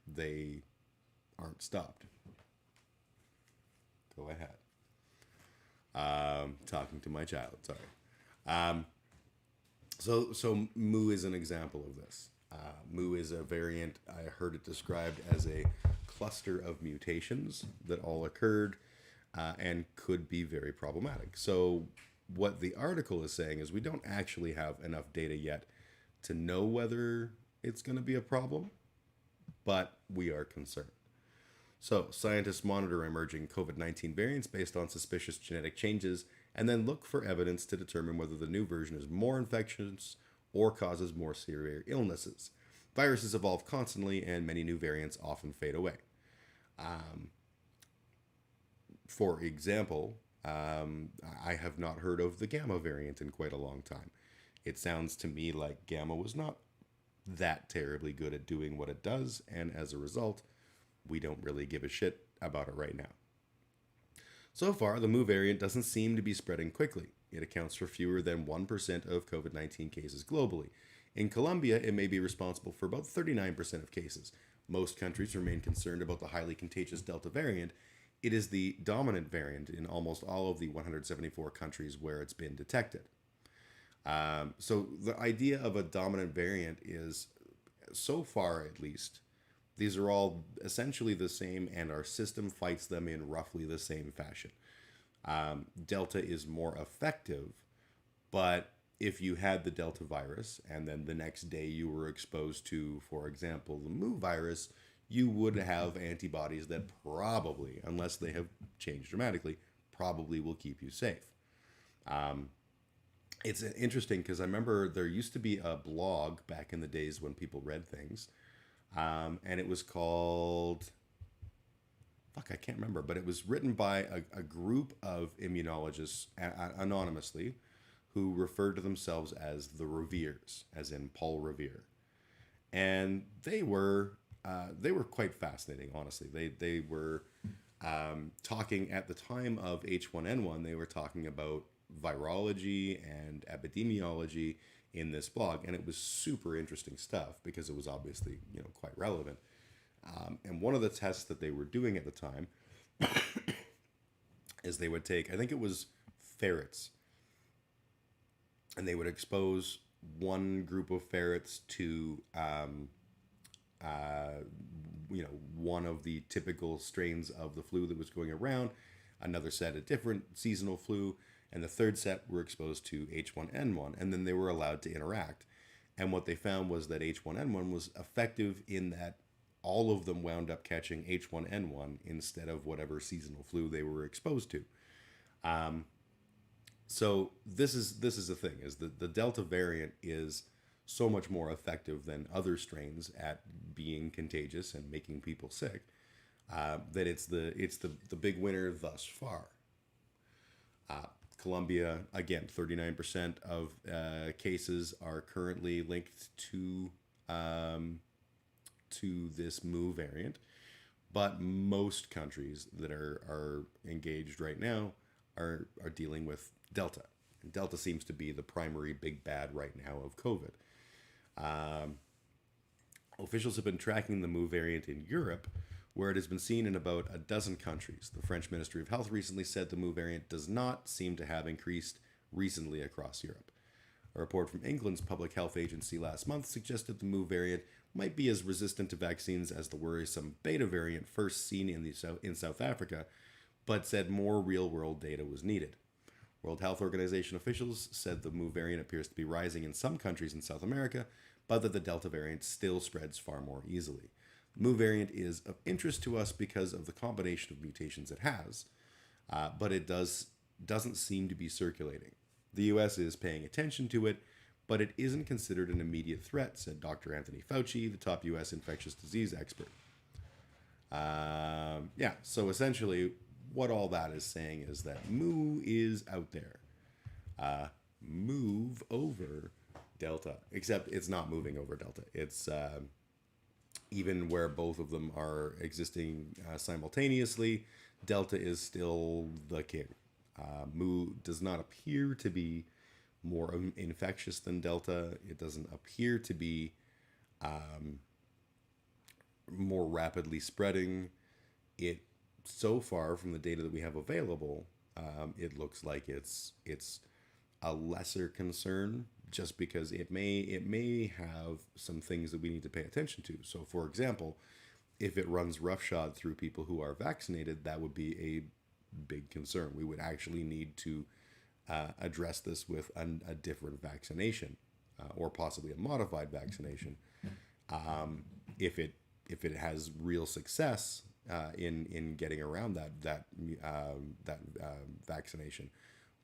[SPEAKER 8] they aren't stopped. Go ahead. Talking to my child, sorry. So Mu is an example of this. Mu is a variant. I heard it described as a cluster of mutations that all occurred and could be very problematic. So what the article is saying is we don't actually have enough data yet to know whether it's going to be a problem, but we are concerned. So scientists monitor emerging COVID-19 variants based on suspicious genetic changes, and then look for evidence to determine whether the new version is more infectious or causes more severe illnesses. Viruses evolve constantly, and many new variants often fade away. For example, I have not heard of the Gamma variant in quite a long time. It sounds to me like Gamma was not that terribly good at doing what it does, and as a result, we don't really give a shit about it right now. So far, the Mu variant doesn't seem to be spreading quickly. It accounts for fewer than 1% of COVID-19 cases globally. In Colombia, it may be responsible for about 39% of cases. Most countries remain concerned about the highly contagious Delta variant. It is the dominant variant in almost all of the 174 countries where it's been detected. So the idea of a dominant variant is, so far at least, these are all essentially the same, and our system fights them in roughly the same fashion. Delta is more effective, but if you had the Delta virus and then the next day you were exposed to, for example, the Mu virus, you would have antibodies that probably, unless they have changed dramatically, probably will keep you safe. It's interesting because I remember there used to be a blog back in the days when people read things, and it was called, fuck, I can't remember, but it was written by a group of immunologists anonymously who referred to themselves as the Reveres, as in Paul Revere. And they were quite fascinating, honestly. They were talking at the time of H1N1. They were talking about virology and epidemiology in this blog, and it was super interesting stuff because it was obviously quite relevant. And one of the tests that they were doing at the time is they would take, I think it was ferrets, and they would expose one group of ferrets to one of the typical strains of the flu that was going around, another set a different seasonal flu, and the third set were exposed to H1N1, and then they were allowed to interact. And what they found was that H1N1 was effective in that all of them wound up catching H1N1 instead of whatever seasonal flu they were exposed to. So this is the thing, is that the Delta variant is so much more effective than other strains at being contagious and making people sick, that it's the big winner thus far. Colombia, again, 39% of cases are currently linked to this Mu variant, but most countries that are engaged right now are dealing with Delta. And Delta seems to be the primary big bad right now of COVID. Officials have been tracking the Mu variant in Europe, where it has been seen in about a dozen countries. The French Ministry of Health recently said the Mu variant does not seem to have increased recently across Europe. A report from England's Public Health Agency last month suggested the Mu variant might be as resistant to vaccines as the worrisome Beta variant first seen in South Africa, but said more real-world data was needed. World Health Organization officials said the Mu variant appears to be rising in some countries in South America, but that the Delta variant still spreads far more easily. The Mu variant is of interest to us because of the combination of mutations it has, but it doesn't seem to be circulating. The US is paying attention to it, but it isn't considered an immediate threat, said Dr. Anthony Fauci, the top US infectious disease expert. So essentially, what all that is saying is that Mu is out there. Move over Delta. Except it's not moving over Delta. It's even where both of them are existing simultaneously, Delta is still the king. Mu does not appear to be more infectious than Delta. It doesn't appear to be more rapidly spreading. It, so far from the data that we have available, it looks like it's a lesser concern, just because it may have some things that we need to pay attention to. So, for example, if it runs roughshod through people who are vaccinated, that would be a big concern. We would actually need to address this with a different vaccination, or possibly a modified vaccination, if it has real success in getting around that vaccination.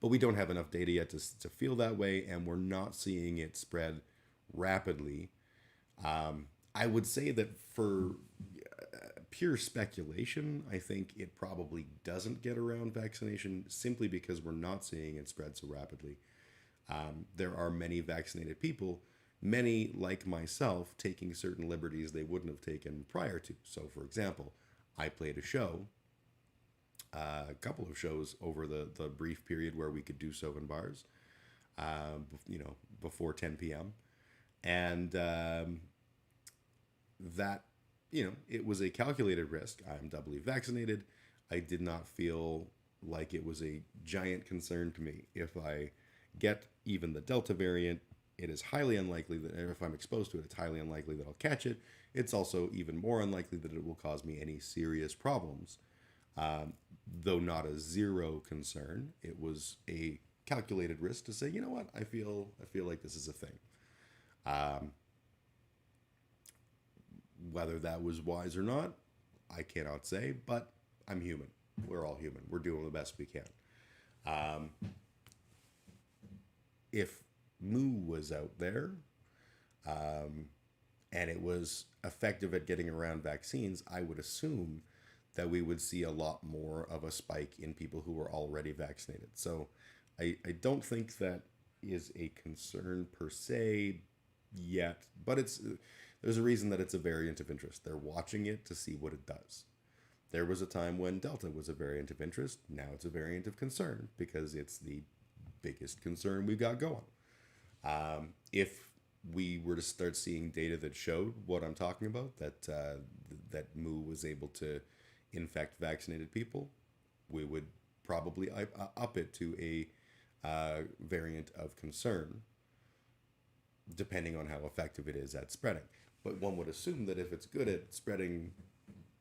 [SPEAKER 8] But we don't have enough data yet to feel that way, and we're not seeing it spread rapidly. I would say that for pure speculation, I think it probably doesn't get around vaccination simply because we're not seeing it spread so rapidly. There are many vaccinated people, many like myself, taking certain liberties they wouldn't have taken prior to. So, for example, I played a show, a couple of shows over the brief period where we could do so in bars, before 10 p.m. And that, it was a calculated risk. I'm doubly vaccinated. I did not feel like it was a giant concern to me. If I get even the Delta variant, it is highly unlikely that if I'm exposed to it, it's highly unlikely that I'll catch it. It's also even more unlikely that it will cause me any serious problems. Though not a zero concern, it was a calculated risk to say, you know what, I feel like this is a thing. Whether that was wise or not, I cannot say, but I'm human. We're all human. We're doing the best we can. If Moo was out there and it was effective at getting around vaccines, I would assume that we would see a lot more of a spike in people who were already vaccinated. So I don't think that is a concern per se yet, but there's a reason that it's a variant of interest. They're watching it to see what it does. There was a time when Delta was a variant of interest. Now it's a variant of concern because it's the biggest concern we've got going. If we were to start seeing data that showed what I'm talking about, that Moo was able to infect vaccinated people, we would probably up it to a variant of concern, depending on how effective it is at spreading. But one would assume that if it's good at spreading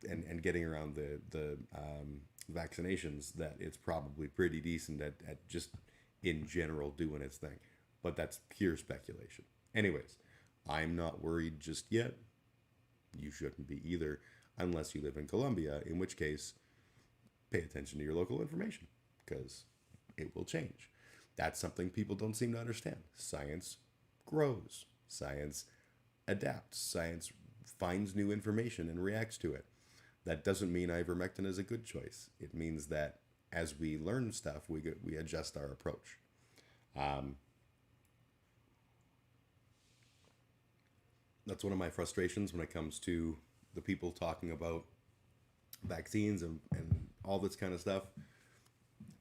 [SPEAKER 8] and getting around the vaccinations, that it's probably pretty decent at just in general doing its thing. But that's pure speculation. Anyways, I'm not worried just yet. You shouldn't be either, unless you live in Colombia, in which case, pay attention to your local information, because it will change. That's something people don't seem to understand. Science grows. Science adapts. Science finds new information and reacts to it. That doesn't mean ivermectin is a good choice. It means that as we learn stuff, we adjust our approach. That's one of my frustrations when it comes to the people talking about vaccines and all this kind of stuff.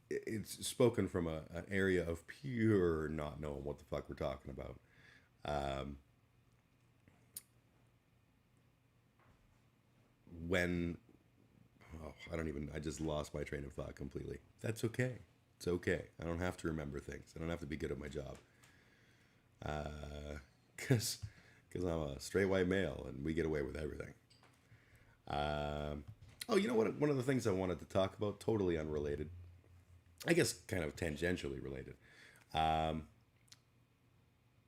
[SPEAKER 8] It's spoken from an area of pure not knowing what the fuck we're talking about. I just lost my train of thought completely. That's okay. It's okay. I don't have to remember things. I don't have to be good at my job. Because I'm a straight white male and we get away with everything. You know what? One of the things I wanted to talk about, totally unrelated, I guess kind of tangentially related.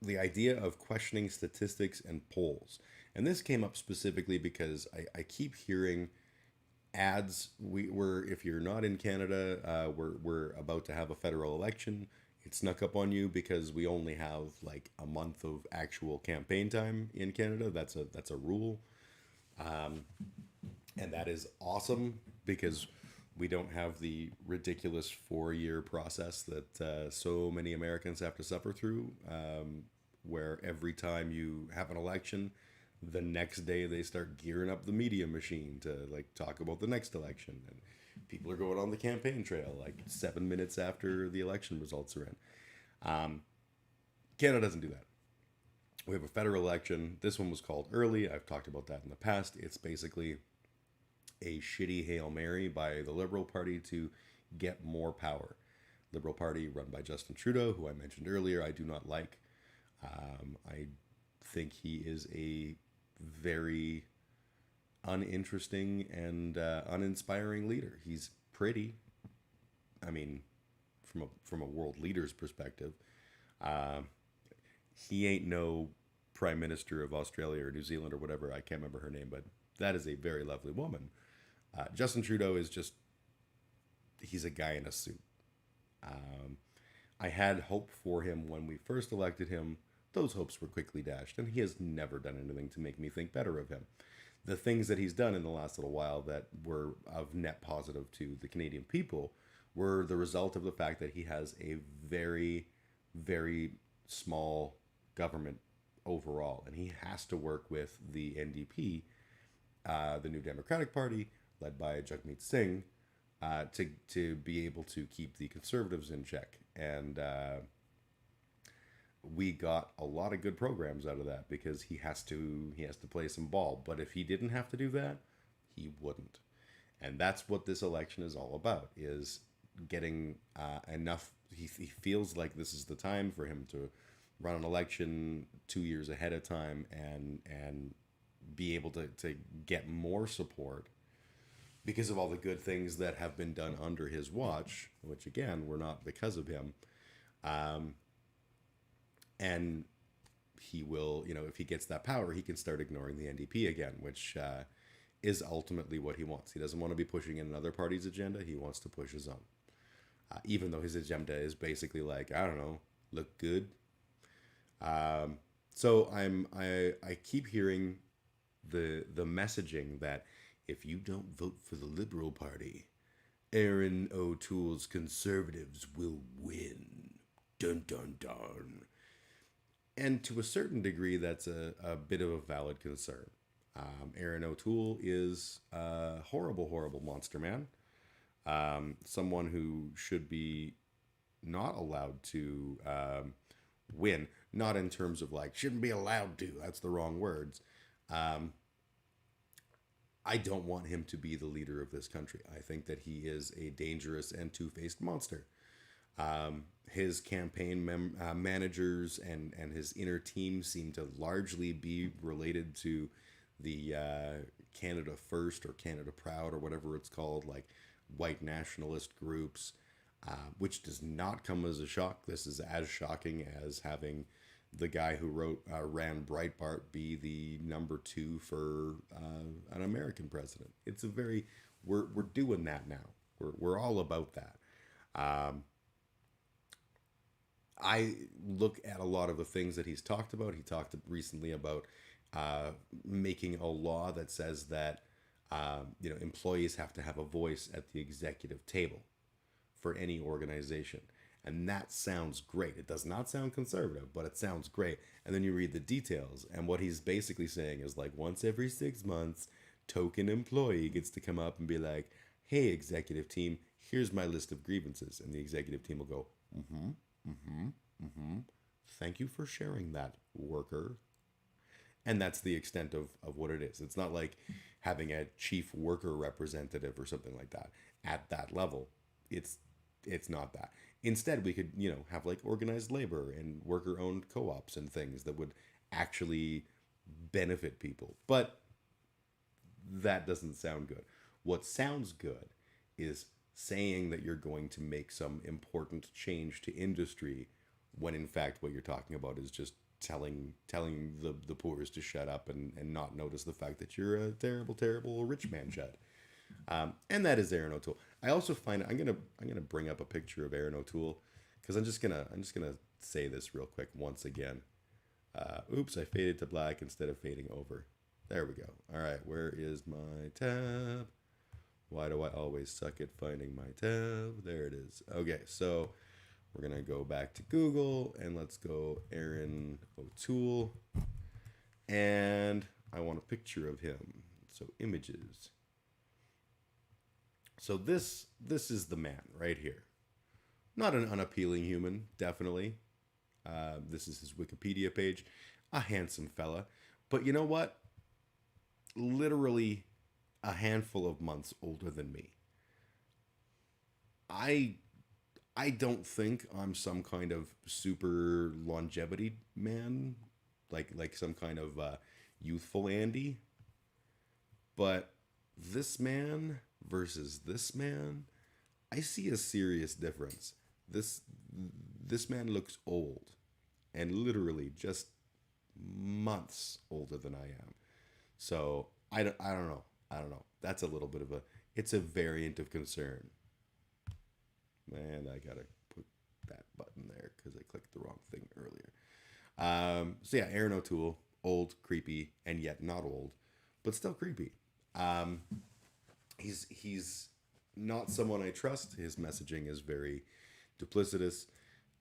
[SPEAKER 8] The idea of questioning statistics and polls. And this came up specifically because I keep hearing ads. If you're not in Canada, we're about to have a federal election. It snuck up on you because we only have like a month of actual campaign time in Canada. That's a rule. And that is awesome because we don't have the ridiculous 4-year process that so many Americans have to suffer through, where every time you have an election, the next day they start gearing up the media machine to like talk about the next election, and people are going on the campaign trail like 7 minutes after the election results are in. Canada doesn't do that. We have a federal election. This one was called early. I've talked about that in the past. It's basically a shitty Hail Mary by the Liberal Party to get more power. Liberal Party run by Justin Trudeau, who I mentioned earlier, I do not like. I think he is a very uninteresting and uninspiring leader. He's pretty. I mean, from a world leader's perspective, he ain't no Prime Minister of Australia or New Zealand or whatever. I can't remember her name, but that is a very lovely woman. Justin Trudeau is just, he's a guy in a suit. I had hope for him when we first elected him. Those hopes were quickly dashed, and he has never done anything to make me think better of him. The things that he's done in the last little while that were of net positive to the Canadian people were the result of the fact that he has a very, very small government overall, and he has to work with the NDP, the New Democratic Party, led by Jagmeet Singh, to be able to keep the Conservatives in check. And we got a lot of good programs out of that because he has to play some ball. But if he didn't have to do that, he wouldn't. And that's what this election is all about, is getting enough. He feels like this is the time for him to run an election 2 years ahead of time and be able to get more support because of all the good things that have been done under his watch, which again were not because of him. And he will, if he gets that power, he can start ignoring the NDP again, which is ultimately what he wants. He doesn't want to be pushing in another party's agenda. He wants to push his own. even though his agenda is basically like, I don't know, look good. So I keep hearing the messaging that if you don't vote for the Liberal Party, Aaron O'Toole's Conservatives will win. Dun dun dun. And to a certain degree, that's a bit of a valid concern. Aaron O'Toole is a horrible, horrible monster man. Someone who should be not allowed to win. Not in terms of like, shouldn't be allowed to. That's the wrong words. I don't want him to be the leader of this country. I think that he is a dangerous and two-faced monster. His campaign managers and his inner team seem to largely be related to the Canada First or Canada Proud or whatever it's called, like white nationalist groups, which does not come as a shock. This is as shocking as having the guy who ran Breitbart be the number 2 for an American president. It's a very, we're doing that now. We're all about that. I look at a lot of the things that he's talked about. He talked recently about making a law that says that employees have to have a voice at the executive table for any organization. And that sounds great. It does not sound conservative, but it sounds great. And then you read the details, and what he's basically saying is like once every 6 months, token employee gets to come up and be like, hey, executive team, here's my list of grievances. And the executive team will go, thank you for sharing that, worker. And that's the extent of what it is. It's not like having a chief worker representative or something like that. At that level, it's not that. Instead, we could, have like organized labor and worker-owned co-ops and things that would actually benefit people. But that doesn't sound good. What sounds good is saying that you're going to make some important change to industry when in fact what you're talking about is just telling the poorest to shut up and not notice the fact that you're a terrible, terrible rich man shut. And that is Aaron O'Toole. I also find I'm gonna bring up a picture of Aaron O'Toole because I'm just gonna say this real quick once again. Oops, I faded to black instead of fading over. There we go. All right, where is my tab? Why do I always suck at finding my tab? There it is. Okay, so we're gonna go back to Google and let's go Aaron O'Toole, and I want a picture of him. So images. So this is the man right here. Not an unappealing human, definitely. This is his Wikipedia page. A handsome fella. But you know what? Literally a handful of months older than me. I don't think I'm some kind of super longevity man, like some kind of youthful Andy. But this man versus this man, I see a serious difference. This man looks old, and literally just months older than I am. So I don't know. That's a little bit of it's a variant of concern. Man, I gotta put that button there because I clicked the wrong thing earlier. So yeah, Aaron O'Toole, old, creepy, and yet not old, but still creepy. He's not someone I trust. His messaging is very duplicitous,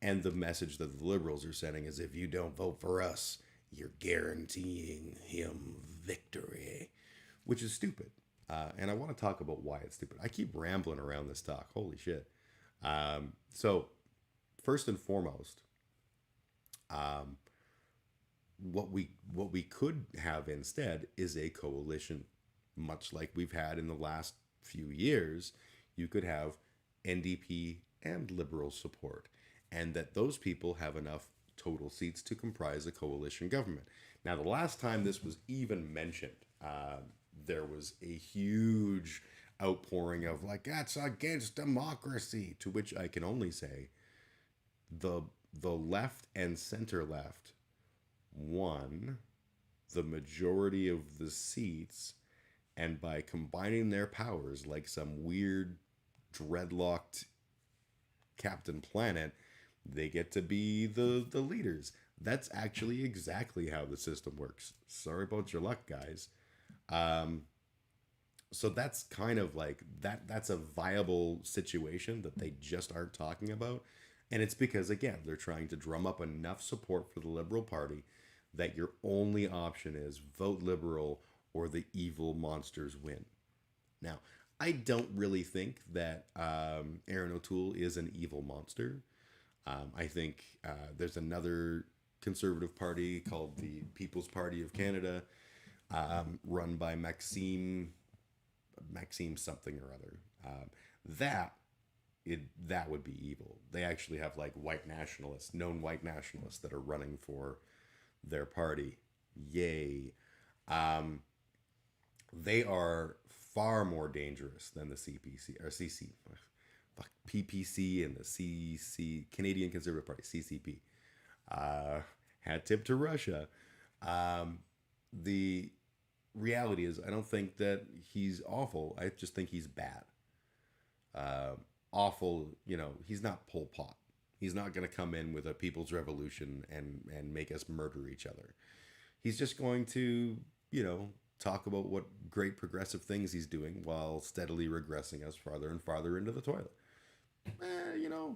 [SPEAKER 8] and the message that the liberals are sending is if you don't vote for us, you're guaranteeing him victory, which is stupid. And I want to talk about why it's stupid. I keep rambling around this talk. Holy shit. So first and foremost, what we could have instead is a coalition, much like we've had in the last few years. You could have NDP and Liberal support, and that those people have enough total seats to comprise a coalition government. Now, the last time this was even mentioned, there was a huge outpouring of like, that's against democracy, to which I can only say the left and center left won the majority of the seats, and by combining their powers like some weird dreadlocked Captain Planet, they get to be the leaders. That's actually exactly how the system works. Sorry about your luck, guys. So that's kind of like that's a viable situation that they just aren't talking about. And it's because, again, they're trying to drum up enough support for the Liberal Party that your only option is vote Liberal or the evil monsters win. Now, I don't really think that Aaron O'Toole is an evil monster. I think there's another Conservative Party called the People's Party of Canada, run by Maxime something or other. That would be evil. They actually have like known white nationalists that are running for their party. Yay. They are far more dangerous than the CPC or PPC and the CC, Canadian Conservative Party, CCP. Hat tip to Russia. The reality is, I don't think that he's awful. I just think he's bad. Awful, he's not Pol Pot. He's not going to come in with a people's revolution and make us murder each other. He's just going to, talk about what great progressive things he's doing while steadily regressing us farther and farther into the toilet.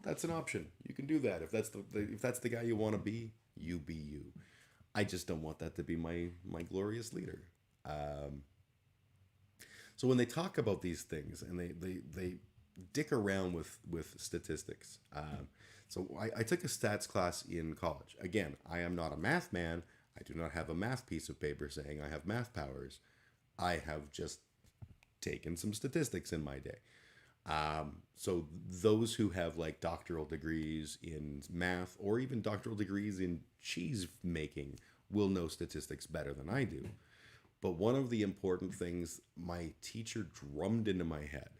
[SPEAKER 8] That's an option. You can do that. If that's the guy you want to be, you be you. I just don't want that to be my glorious leader. So when they talk about these things and they dick around with statistics. So I took a stats class in college. Again, I am not a math man. I do not have a math piece of paper saying I have math powers. I have just taken some statistics in my day. So those who have like doctoral degrees in math or even doctoral degrees in cheese making will know statistics better than I do. But one of the important things my teacher drummed into my head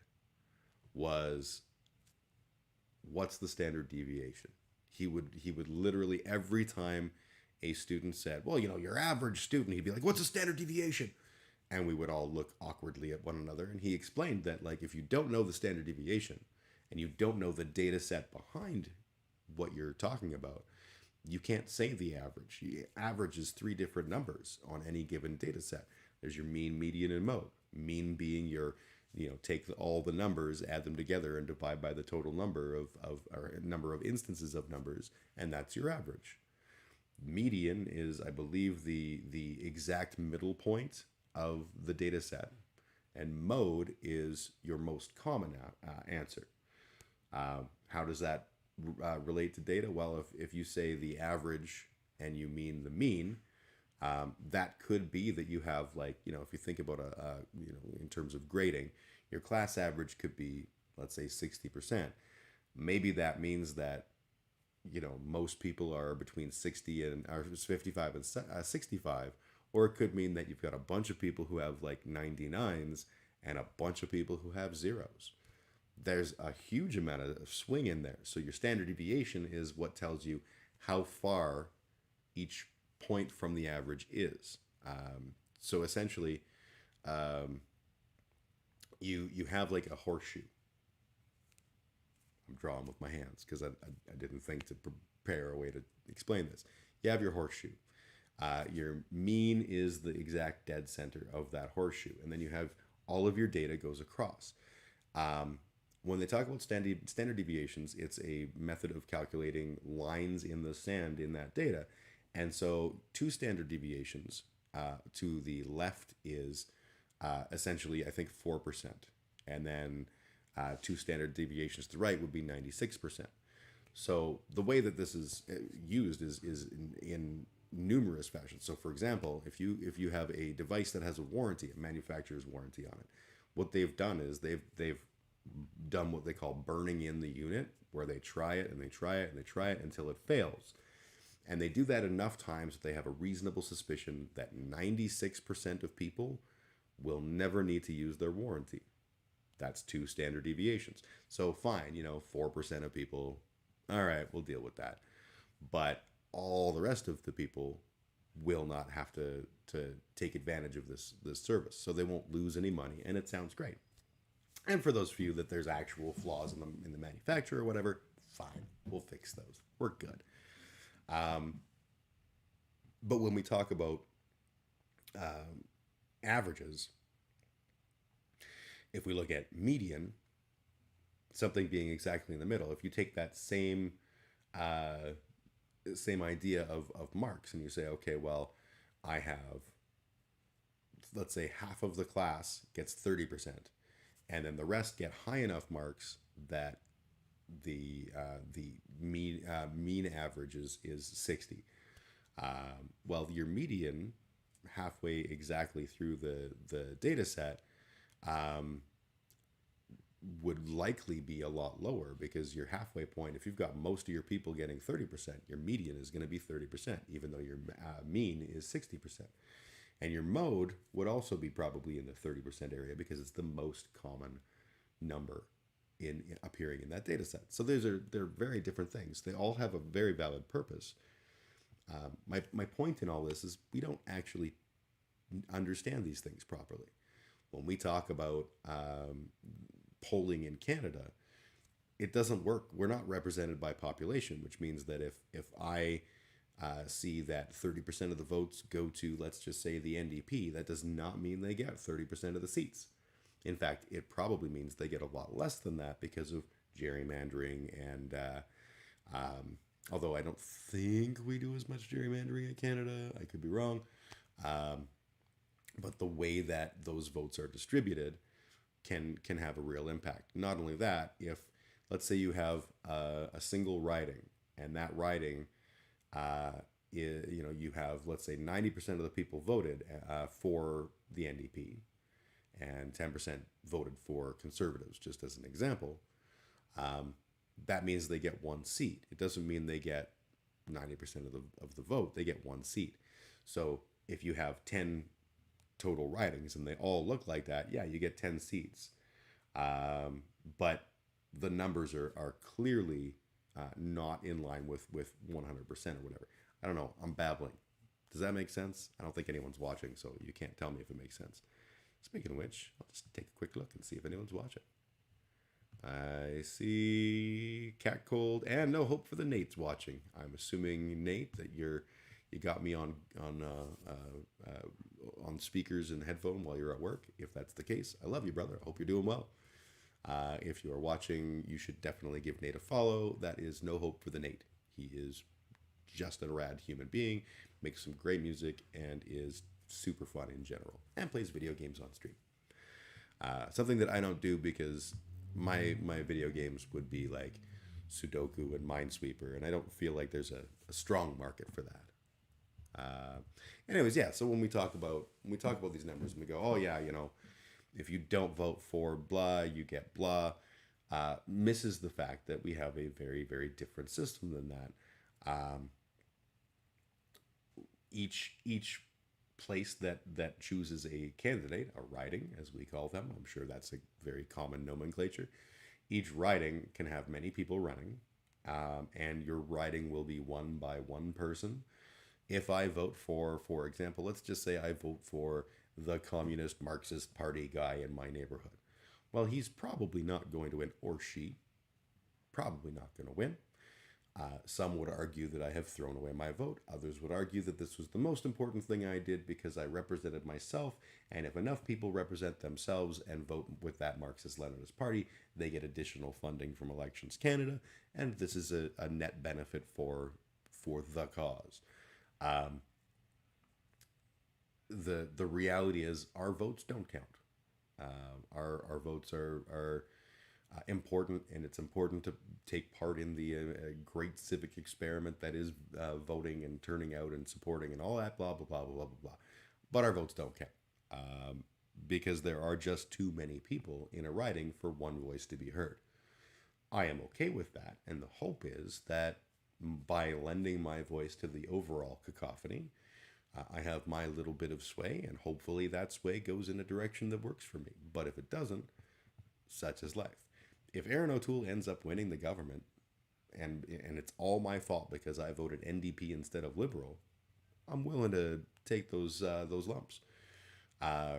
[SPEAKER 8] was, what's the standard deviation? He would literally, every time a student said, well, your average student, he'd be like, what's the standard deviation? And we would all look awkwardly at one another. And he explained that, like, if you don't know the standard deviation and you don't know the data set behind what you're talking about, you can't say the average. Average is 3 different numbers on any given data set. There's your mean, median, and mode. Mean being your, take all the numbers, add them together, and divide by the total number or number of instances of numbers, and that's your average. Median is, I believe, the exact middle point of the data set, and mode is your most common answer. How does that relate to data? Well, if you say the average and you mean the mean, that could be that you have, like, if you think about in terms of grading, your class average could be, let's say, 60%. Maybe that means that most people are between 55 and 65, or it could mean that you've got a bunch of people who have like 99s and a bunch of people who have zeros. There's a huge amount of swing in there. So your standard deviation is what tells you how far each point from the average is. So essentially, you have like a horseshoe. I'm drawing with my hands because I didn't think to prepare a way to explain this. You have your horseshoe. Your mean is the exact dead center of that horseshoe. And then you have all of your data goes across. When they talk about standard deviations, it's a method of calculating lines in the sand in that data. And so 2 standard deviations to the left is essentially, I think, 4%. And then 2 standard deviations to the right would be 96%. So the way that this is used is in numerous fashions. So for example, if you have a device that has a warranty, a manufacturer's warranty on it, what they've done is they've done what they call burning in the unit, where they try it and they try it and they try it until it fails. And they do that enough times that they have a reasonable suspicion that 96% of people will never need to use their warranty. That's 2 standard deviations. So fine, 4% of people, all right, we'll deal with that. But all the rest of the people will not have to take advantage of this service. So they won't lose any money, and it sounds great. And for those few that there's actual flaws in the manufacturer or whatever, fine. We'll fix those. We're good. But when we talk about averages, if we look at median, something being exactly in the middle, if you take that same idea of marks and you say, okay, well, I have, let's say half of the class gets 30%, and then the rest get high enough marks that the mean average is 60. Well, your median, halfway exactly through the data set, would likely be a lot lower, because your halfway point, if you've got most of your people getting 30%, your median is going to be 30%, even though your mean is 60%. And your mode would also be probably in the 30% area, because it's the most common number in appearing in that data set. So they're very different things. They all have a very valid purpose. My point in all this is we don't actually understand these things properly. When we talk about polling in Canada, it doesn't work. We're not represented by population, which means that if I see that 30% of the votes go to, let's just say, the NDP, that does not mean they get 30% of the seats. In fact, it probably means they get a lot less than that because of gerrymandering and although I don't think we do as much gerrymandering in Canada, I could be wrong. But the way that those votes are distributed can have a real impact. Not only that, if let's say you have a single riding, and that riding, you have, let's say, 90% of the people voted for the NDP, and 10% voted for Conservatives, just as an example. That means they get one seat. It doesn't mean they get 90% of the vote. They get one seat. So if you have 10 total ridings and they all look like that, yeah, you get 10 seats. But the numbers are clearly not in line with 100% or whatever. I don't know. I'm babbling. Does that make sense? I don't think anyone's watching, so you can't tell me if it makes sense. Speaking of which, I'll just take a quick look and see if anyone's watching. I see Cat Cold and No Hope for the Nate's watching. I'm assuming, Nate, that you got me on speakers and headphone while you're at work. If that's the case, I love you, brother. I hope you're doing well. If you are watching, you should definitely give Nate a follow. That is No Hope for the Nate. He is just a rad human being, makes some great music, and is super fun in general, and plays video games on stream. Something that I don't do, because my video games would be like Sudoku and Minesweeper, and I don't feel like there's a strong market for that. Anyways, yeah. So when we talk about these numbers, and we go, oh yeah, if you don't vote for blah, you get blah, misses the fact that we have a very, very different system than that. Each place that chooses a candidate, a riding, as we call them, I'm sure that's a very common nomenclature. Each riding can have many people running, and your riding will be won by one person. If I vote for example, let's just say I vote for the Communist Marxist Party guy in my neighborhood. Well, he's probably not going to win, or she, probably not going to win. Some would argue that I have thrown away my vote. Others would argue that this was the most important thing I did because I represented myself, and if enough people represent themselves and vote with that Marxist-Leninist party, they get additional funding from Elections Canada, and this is a net benefit for the cause. The reality is our votes don't count. Our votes are important, and it's important to take part in the great civic experiment that is voting and turning out and supporting and all that blah blah blah blah blah blah. But our votes don't count because there are just too many people in a riding for one voice to be heard. I am okay with that, and the hope is that by lending my voice to the overall cacophony, I have my little bit of sway, and hopefully that sway goes in a direction that works for me. But if it doesn't, such is life. If Aaron O'Toole ends up winning the government, and it's all my fault because I voted NDP instead of Liberal, I'm willing to take those lumps.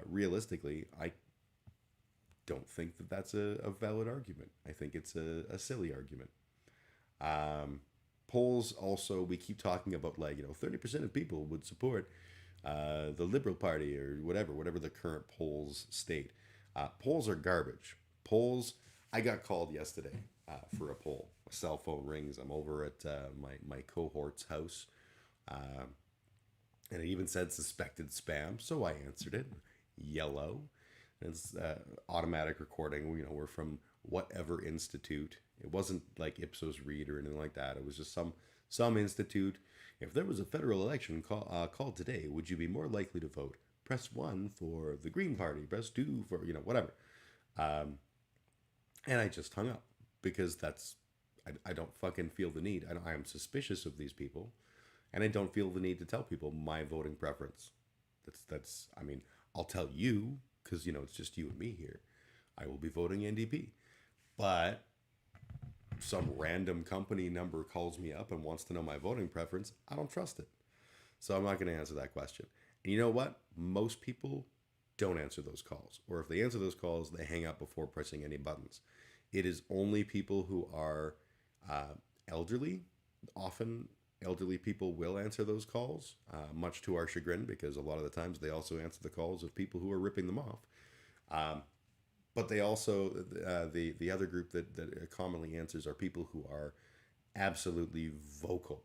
[SPEAKER 8] Realistically, I don't think that that's a valid argument. I think it's a silly argument. Polls also, we keep talking about 30% of people would support the Liberal Party or whatever the current polls state. Polls are garbage. Polls, I got called yesterday for a poll. My cell phone rings. I'm over at my cohort's house. And it even said suspected spam, so I answered it. Yellow. And it's automatic recording. We're from whatever institute. It wasn't like Ipsos Reid or anything like that. It was just some institute. If there was a federal election called today, would you be more likely to vote? Press 1 for the Green Party. Press 2 for, whatever. And I just hung up because I don't fucking feel the need. I am suspicious of these people. And I don't feel the need to tell people my voting preference. I'll tell you, because, it's just you and me here. I will be voting NDP. But some random company number calls me up and wants to know my voting preference. I don't trust it. So I'm not going to answer that question. And you know what? Most people don't answer those calls. Or if they answer those calls, they hang up before pressing any buttons. It is only people who are elderly. Often elderly people will answer those calls, much to our chagrin, because a lot of the times they also answer the calls of people who are ripping them off. But they also, the other group that commonly answers are people who are absolutely vocal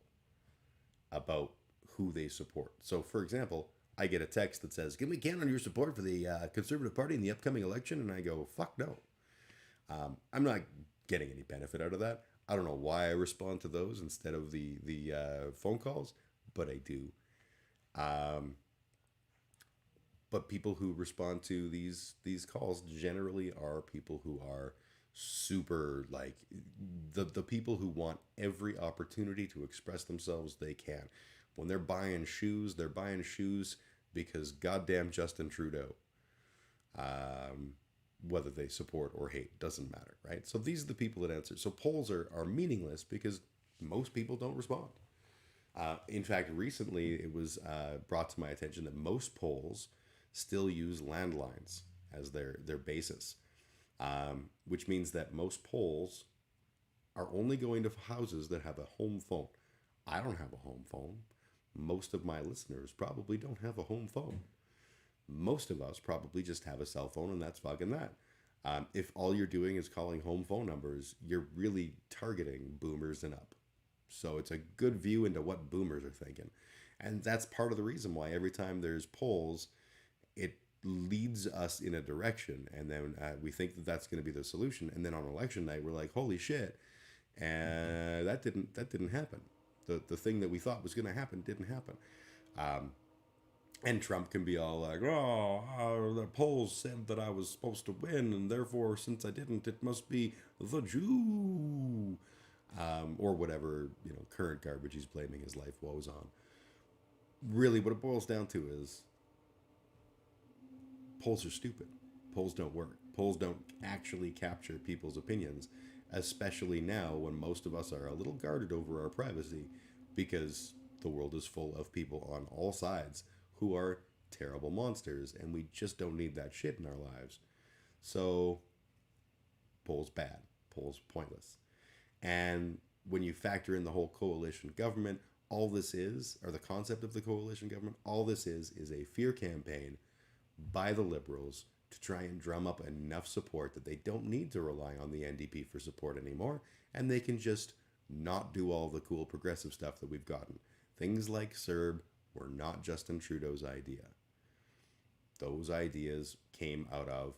[SPEAKER 8] about who they support. So, for example, I get a text that says, "Can we count on your support for the Conservative Party in the upcoming election?" And I go, "Fuck no." I'm not getting any benefit out of that. I don't know why I respond to those instead of the phone calls, but I do. But people who respond to these calls generally are people who are super, the people who want every opportunity to express themselves they can. When they're buying shoes because goddamn Justin Trudeau. Whether they support or hate, doesn't matter, right? So these are the people that answer. So polls are meaningless because most people don't respond. In fact, recently it was brought to my attention that most polls still use landlines as their basis, which means that most polls are only going to houses that have a home phone. I don't have a home phone. Most of my listeners probably don't have a home phone. Most of us probably just have a cell phone, and that's fucking that. If all you're doing is calling home phone numbers, you're really targeting boomers and up. So it's a good view into what boomers are thinking. And that's part of the reason why every time there's polls, it leads us in a direction. And then we think that that's going to be the solution. And then on election night, we're like, holy shit. And that didn't happen. The thing that we thought was going to happen didn't happen. And Trump can be all like, the polls said that I was supposed to win, and therefore, since I didn't, it must be the Jew. Or whatever, current garbage he's blaming his life woes on. Really, what it boils down to is polls are stupid. Polls don't work. Polls don't actually capture people's opinions, especially now when most of us are a little guarded over our privacy because the world is full of people on all sides who are terrible monsters, and we just don't need that shit in our lives. So, polls bad. Polls pointless. And when you factor in the whole coalition government, all this is, or the concept of the coalition government, all this is a fear campaign by the Liberals to try and drum up enough support that they don't need to rely on the NDP for support anymore, and they can just not do all the cool progressive stuff that we've gotten. Things like CERB were not Justin Trudeau's idea. Those ideas came out of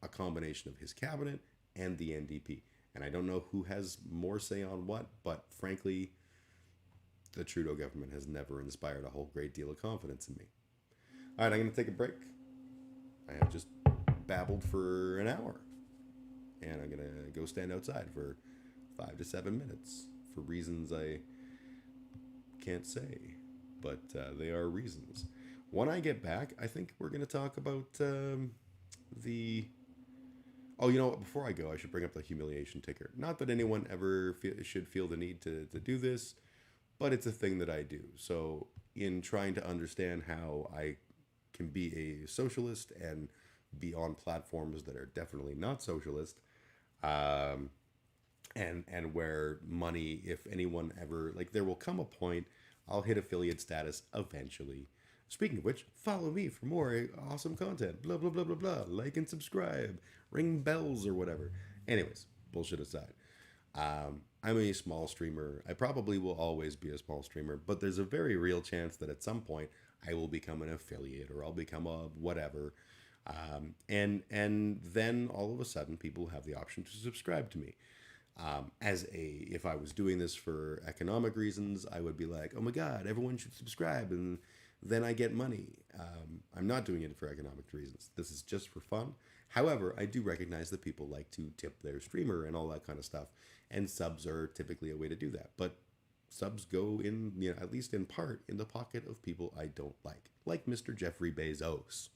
[SPEAKER 8] a combination of his cabinet and the NDP. And I don't know who has more say on what, but frankly, the Trudeau government has never inspired a whole great deal of confidence in me. All right, I'm going to take a break. I have just babbled for an hour. And I'm going to go stand outside for 5 to 7 minutes for reasons I can't say. But they are reasons. When I get back, I think we're going to talk about the... Oh, you know what? Before I go, I should bring up the humiliation ticker. Not that anyone ever should feel the need to do this, but it's a thing that I do. So in trying to understand how I can be a socialist and be on platforms that are definitely not socialist, I and where money, if anyone ever, like, there will come a point I'll hit affiliate status eventually. Speaking of which, follow me for more awesome content. Blah, blah, blah, blah, blah. Like and subscribe. Ring bells or whatever. Anyways, bullshit aside. I'm a small streamer. I probably will always be a small streamer, but there's a very real chance that at some point I will become an affiliate or I'll become a whatever. And then all of a sudden people have the option to subscribe to me. If I was doing this for economic reasons, I would be like, oh my God, everyone should subscribe. And then I get money. I'm not doing it for economic reasons. This is just for fun. However, I do recognize that people like to tip their streamer and all that kind of stuff. And subs are typically a way to do that. But subs go in, at least in part, in the pocket of people I don't like Mr. Jeffrey Bezos.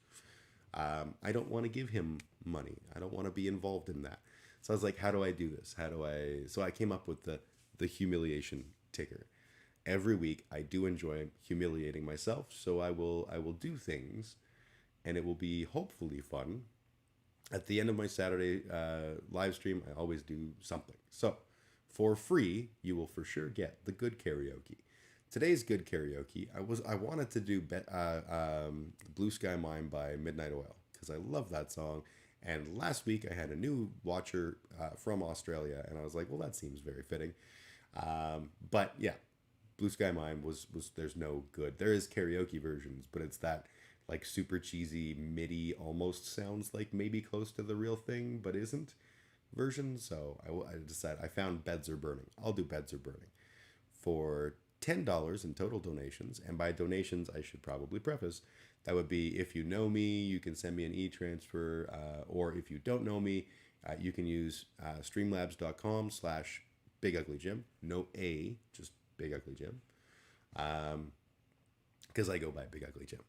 [SPEAKER 8] I don't want to give him money. I don't want to be involved in that. So I was like, how do I do this? So I came up with the humiliation ticker. Every week I do enjoy humiliating myself. So I will do things and it will be hopefully fun. At the end of my Saturday live stream, I always do something. So for free, you will for sure get the good karaoke. Today's good karaoke, I wanted to do Blue Sky Mine by Midnight Oil because I love that song. And last week I had a new watcher from Australia, and I was like, well, that seems very fitting. But yeah, Blue Sky Mine was there's no good. There is karaoke versions, but it's that like super cheesy MIDI, almost sounds like maybe close to the real thing, but isn't version. So I decided, I found Beds Are Burning. I'll do Beds Are Burning for $10 in total donations. And by donations, I should probably preface, that would be if you know me, you can send me an e-transfer, or if you don't know me, you can use streamlabs.com/BigUglyJim. No A, just Big Ugly Jim. Because I go by Big Ugly Jim.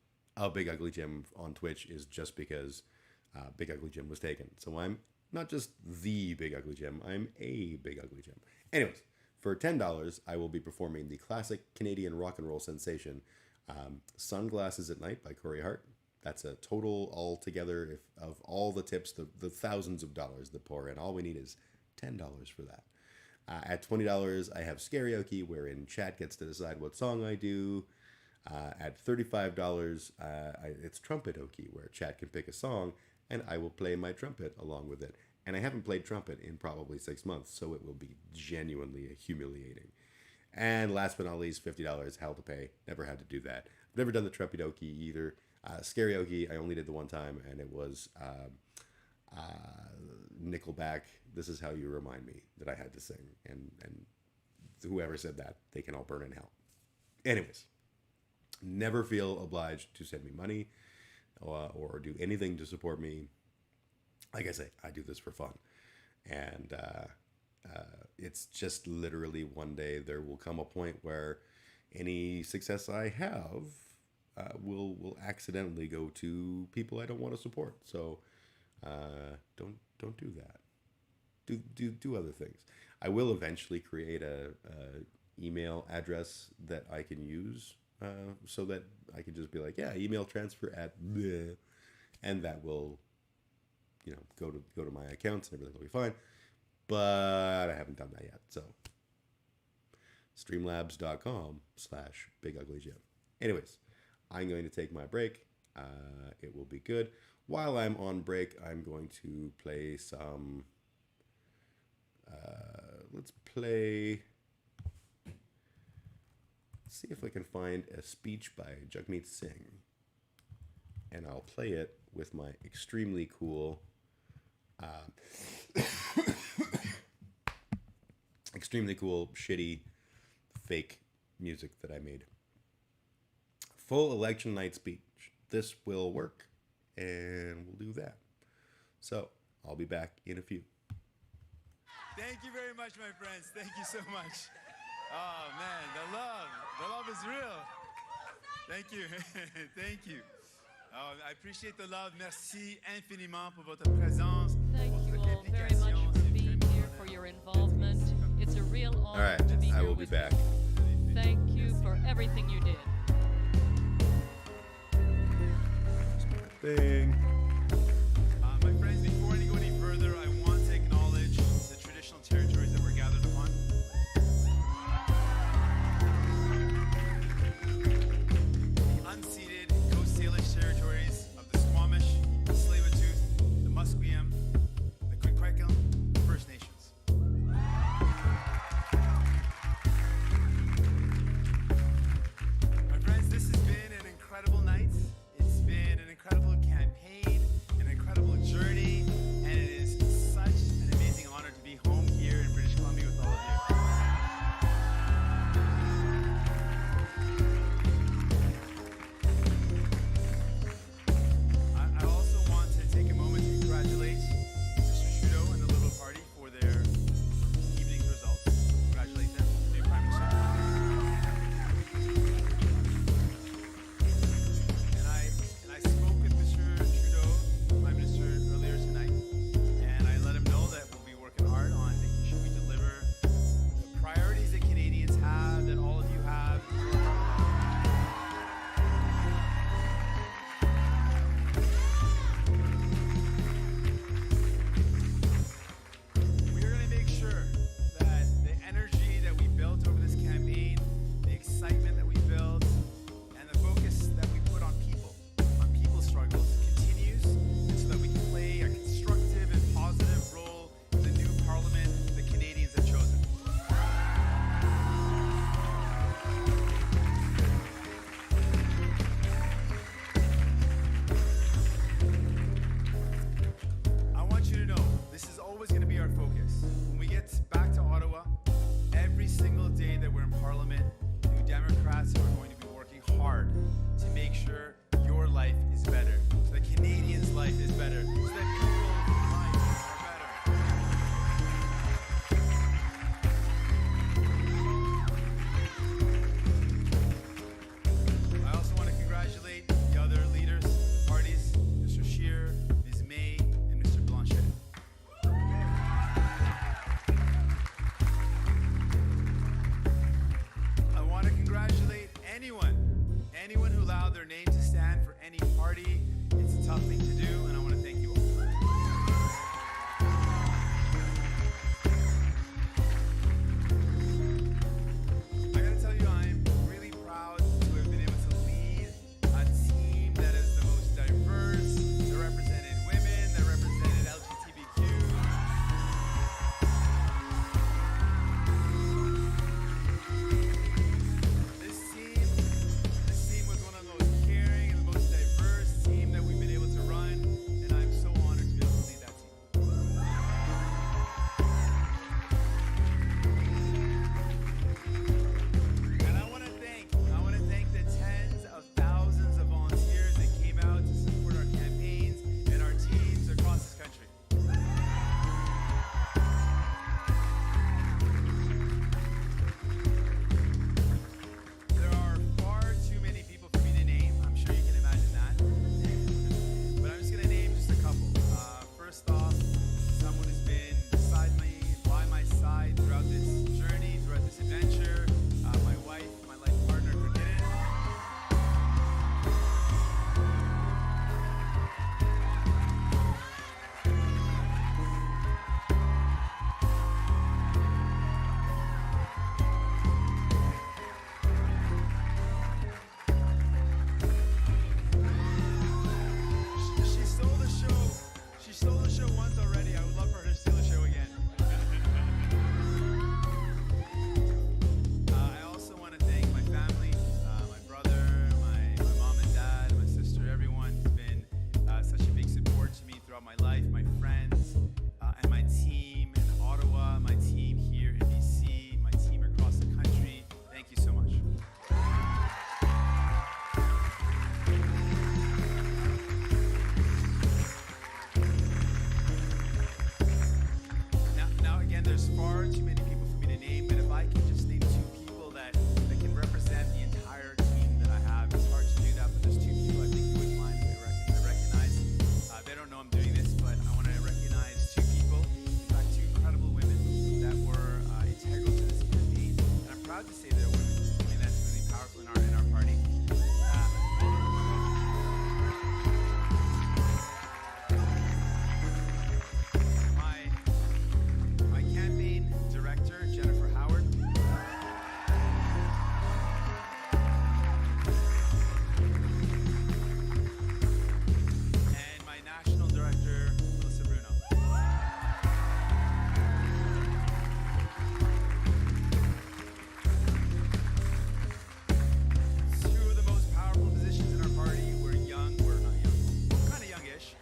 [SPEAKER 8] Big Ugly Jim on Twitch is just because Big Ugly Jim was taken. So I'm not just the Big Ugly Jim, I'm a Big Ugly Jim. Anyways, for $10, I will be performing the classic Canadian rock and roll sensation, Sunglasses at Night by Corey Hart. That's a total altogether, of all the tips, the thousands of dollars that pour in, all we need is $10 for that. At $20, I have Scarioke, wherein chat gets to decide what song I do. At $35, it's Trumpet-oke, where chat can pick a song, and I will play my trumpet along with it. And I haven't played trumpet in probably 6 months, so it will be genuinely humiliating. And last but not least, $50, hell to pay. Never had to do that. I've never done the Trumpet-oke either. Scarioke, I only did the one time, and it was Nickelback, This Is How You Remind Me, that I had to sing. And whoever said that, they can all burn in hell. Anyways, never feel obliged to send me money or do anything to support me. Like I say, I do this for fun. And it's just literally one day there will come a point where any success I have will accidentally go to people I don't want to support. So don't do that. Do other things. I will eventually create a email address that I can use so that I can just be like, yeah, email transfer at bleh, and that will, go to my accounts and everything will be fine. But I haven't done that yet. So streamlabs.com/BigUglyJim. Anyways, I'm going to take my break. It will be good. While I'm on break, I'm going to play some. Let's see if I can find a speech by Jagmeet Singh. And I'll play it with my extremely cool, shitty, fake music that I made. Full election night speech. This will work, and we'll do that. So, I'll be back in a few.
[SPEAKER 10] Thank you very much, my friends. Thank you so much. Oh, man, the love is real. Thank you. Thank you. I appreciate the love. Merci infiniment pour votre présence.
[SPEAKER 11] Thank you all very much for being here, for your involvement. It's a real honor
[SPEAKER 8] All right,
[SPEAKER 11] to be here
[SPEAKER 8] I will be
[SPEAKER 11] with
[SPEAKER 8] back.
[SPEAKER 11] you. Thank you for everything you did.
[SPEAKER 8] Thing.
[SPEAKER 10] My friends, before I go any further, I want to acknowledge the traditional territories that we're gathered far too many people for me to name, but if I can just name two people that can represent the entire team that I have, it's hard to do that, but there's two people I think you would find that I recognize. They don't know I'm doing this, but I want to recognize two people, in fact, two incredible women that were integral to this campaign, and I'm proud to say they're women. I mean, that's really powerful in our party. My campaign director, Jennifer Howard. And my national director, Melissa Bruno. Two of the most powerful positions in our party were young, we're not young, kind of youngish.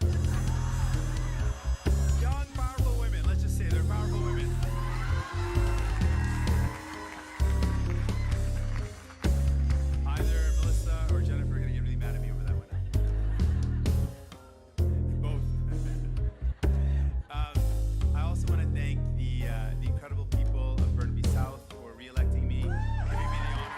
[SPEAKER 10] Young, powerful women, let's just say they're powerful women. Either Melissa or Jennifer are going to get really mad at me over that one. Both. I also want to thank the incredible people of Burnaby South for re-electing me, giving me the honor.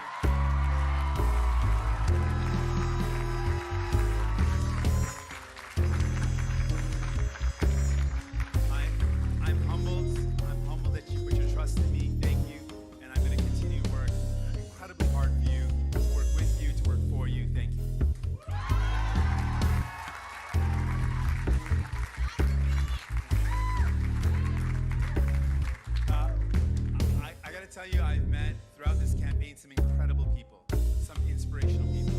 [SPEAKER 10] I'm humbled that you put your trust in me. Thank you. And I'm going to continue to work incredibly hard for you, to work with you, to work for you. Thank you. I got to tell you, I've met throughout this campaign some incredible people, some inspirational people,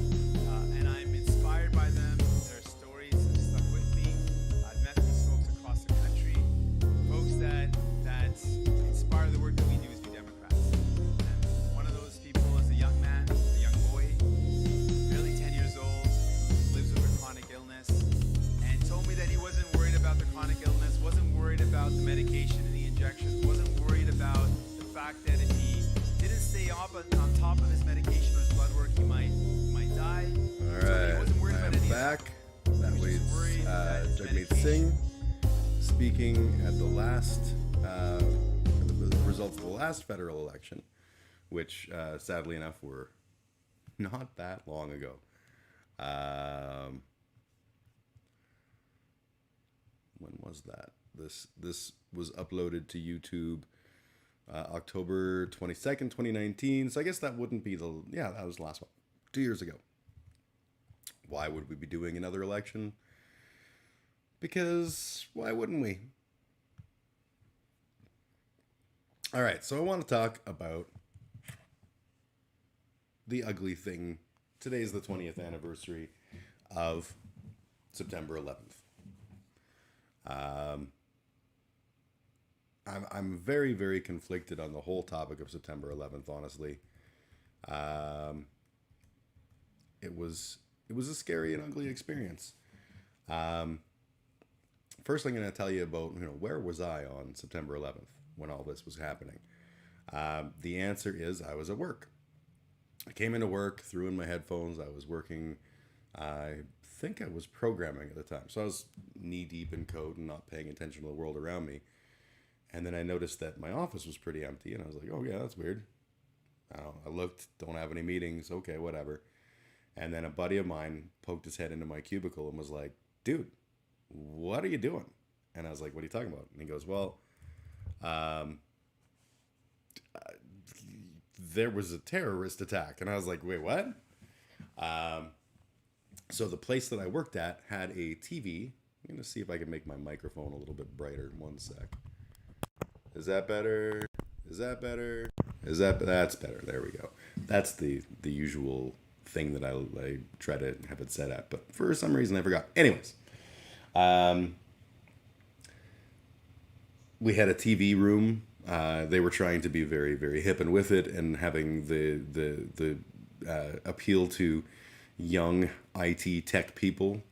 [SPEAKER 10] and I'm inspired by them. Their stories have stuck with me. I've met these folks across the country, folks that inspire the work that we do as we Democrats. And one of those people is a young man, a young boy, barely 10 years old, who lives with a chronic illness, and told me that he wasn't worried about the chronic illness, wasn't worried about the medication and the injections, wasn't worried about the fact that if he didn't stay on top of his medication or his blood work, he might die.
[SPEAKER 8] All
[SPEAKER 10] So he
[SPEAKER 8] right,
[SPEAKER 10] wasn't worried
[SPEAKER 8] I
[SPEAKER 10] about
[SPEAKER 8] am
[SPEAKER 10] any of
[SPEAKER 8] back.
[SPEAKER 10] He
[SPEAKER 8] That
[SPEAKER 10] was
[SPEAKER 8] was
[SPEAKER 10] just worried that his
[SPEAKER 8] Jagmeet
[SPEAKER 10] medication-
[SPEAKER 8] Singh speaking at the last the results of the last federal election, which sadly enough were not that long ago. When was that? This was uploaded to YouTube October 22nd, 2019. So I guess that wouldn't be that was the last one. 2 years ago. Why would we be doing another election? Because why wouldn't we? All right, so I want to talk about the ugly thing. Today's the 20th anniversary of September 11th. I'm very, very conflicted on the whole topic of September 11th, honestly. It was a scary and ugly experience. First, I'm going to tell you about, where was I on September 11th when all this was happening? The answer is I was at work. I came into work, threw in my headphones. I was working. I think I was programming at the time. So I was knee deep in code and not paying attention to the world around me. And then I noticed that my office was pretty empty. And I was like, oh, yeah, that's weird. I looked, don't have any meetings. Okay, whatever. And then a buddy of mine poked his head into my cubicle and was like, dude, what are you doing? And I was like, what are you talking about? And he goes, well, there was a terrorist attack. And I was like, wait, what? So the place that I worked at had a TV. I'm going to see if I can make my microphone a little bit brighter. One sec. Is that better? Is that better? That's better. There we go. That's the usual thing that I try to have it set at. But for some reason I forgot. Anyways. We had a TV room. They were trying to be very, very hip and with it, and having the appeal to young IT tech people.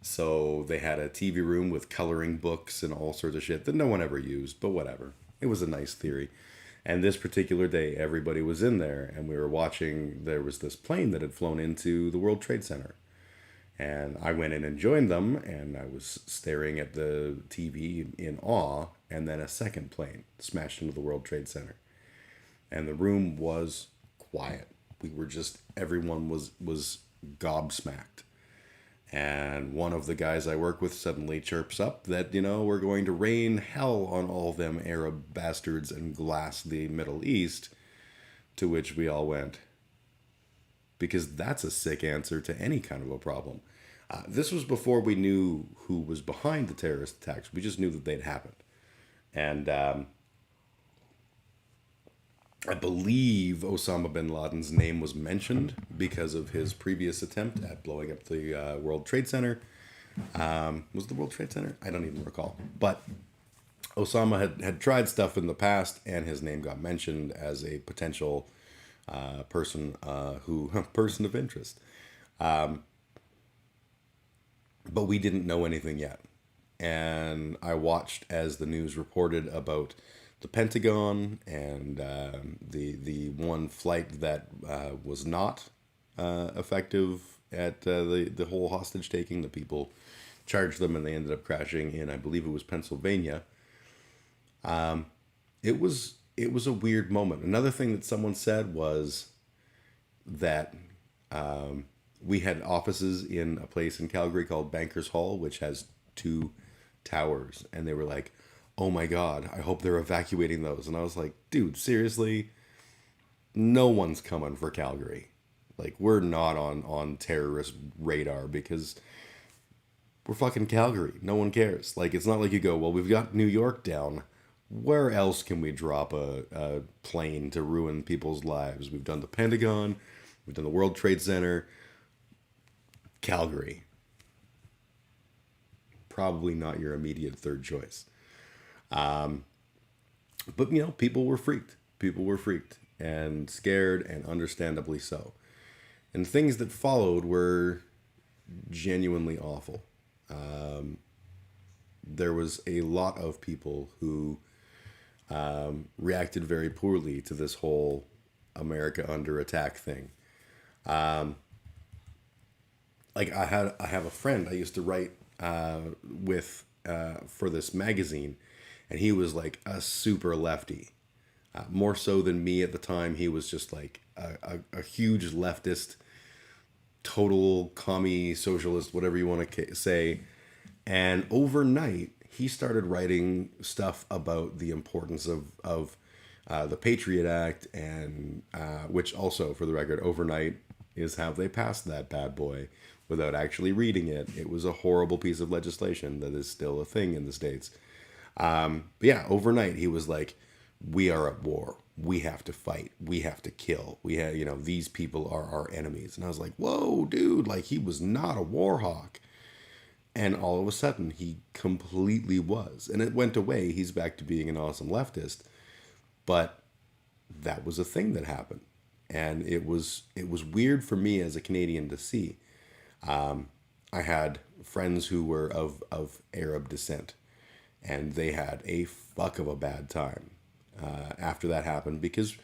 [SPEAKER 8] So they had a TV room with coloring books and all sorts of shit that no one ever used, but whatever. It was a nice theory. And this particular day, everybody was in there, and we were watching. There was this plane that had flown into the World Trade Center. And I went in and joined them, and I was staring at the TV in awe, and then a second plane smashed into the World Trade Center. And the room was quiet. We were just, everyone was gobsmacked. And one of the guys I work with suddenly chirps up that, we're going to rain hell on all them Arab bastards and glass the Middle East, to which we all went, because that's a sick answer to any kind of a problem. This was before we knew who was behind the terrorist attacks. We just knew that they'd happened. And I believe Osama bin Laden's name was mentioned because of his previous attempt at blowing up the World Trade Center. Was it the World Trade Center? I don't even recall. But Osama had tried stuff in the past, and his name got mentioned as a potential person of interest. But we didn't know anything yet. And I watched as the news reported about the Pentagon and the one flight that was not effective at the whole hostage taking. The people charged them and they ended up crashing in, I believe it was Pennsylvania. It was a weird moment. Another thing that someone said was that we had offices in a place in Calgary called Bankers Hall, which has 2 towers. And they were like, oh my God, I hope they're evacuating those. And I was like, dude, seriously? No one's coming for Calgary. Like, we're not on terrorist radar because we're fucking Calgary. No one cares. Like, it's not like you go, well, we've got New York down. Where else can we drop a plane to ruin people's lives? We've done the Pentagon. We've done the World Trade Center. Calgary. Probably not your immediate third choice. But, people were freaked. People were freaked and scared, and understandably so. And things that followed were genuinely awful. There was a lot of people who reacted very poorly to this whole America under attack thing. Like I have a friend I used to write with for this magazine, and he was like a super lefty, more so than me at the time. He was just like a huge leftist, total commie socialist, whatever you want to say. And overnight, he started writing stuff about the importance of the Patriot Act, and which also, for the record, overnight is how they passed that bad boy without actually reading it. It was a horrible piece of legislation that is still a thing in the States. But yeah, overnight he was like, we are at war. We have to fight. We have to kill. We have, these people are our enemies. And I was like, whoa, dude, like he was not a war hawk. And all of a sudden he completely was. And it went away. He's back to being an awesome leftist. But that was a thing that happened. And it was weird for me as a Canadian to see. I had friends who were of Arab descent, and they had a fuck of a bad time after that happened, because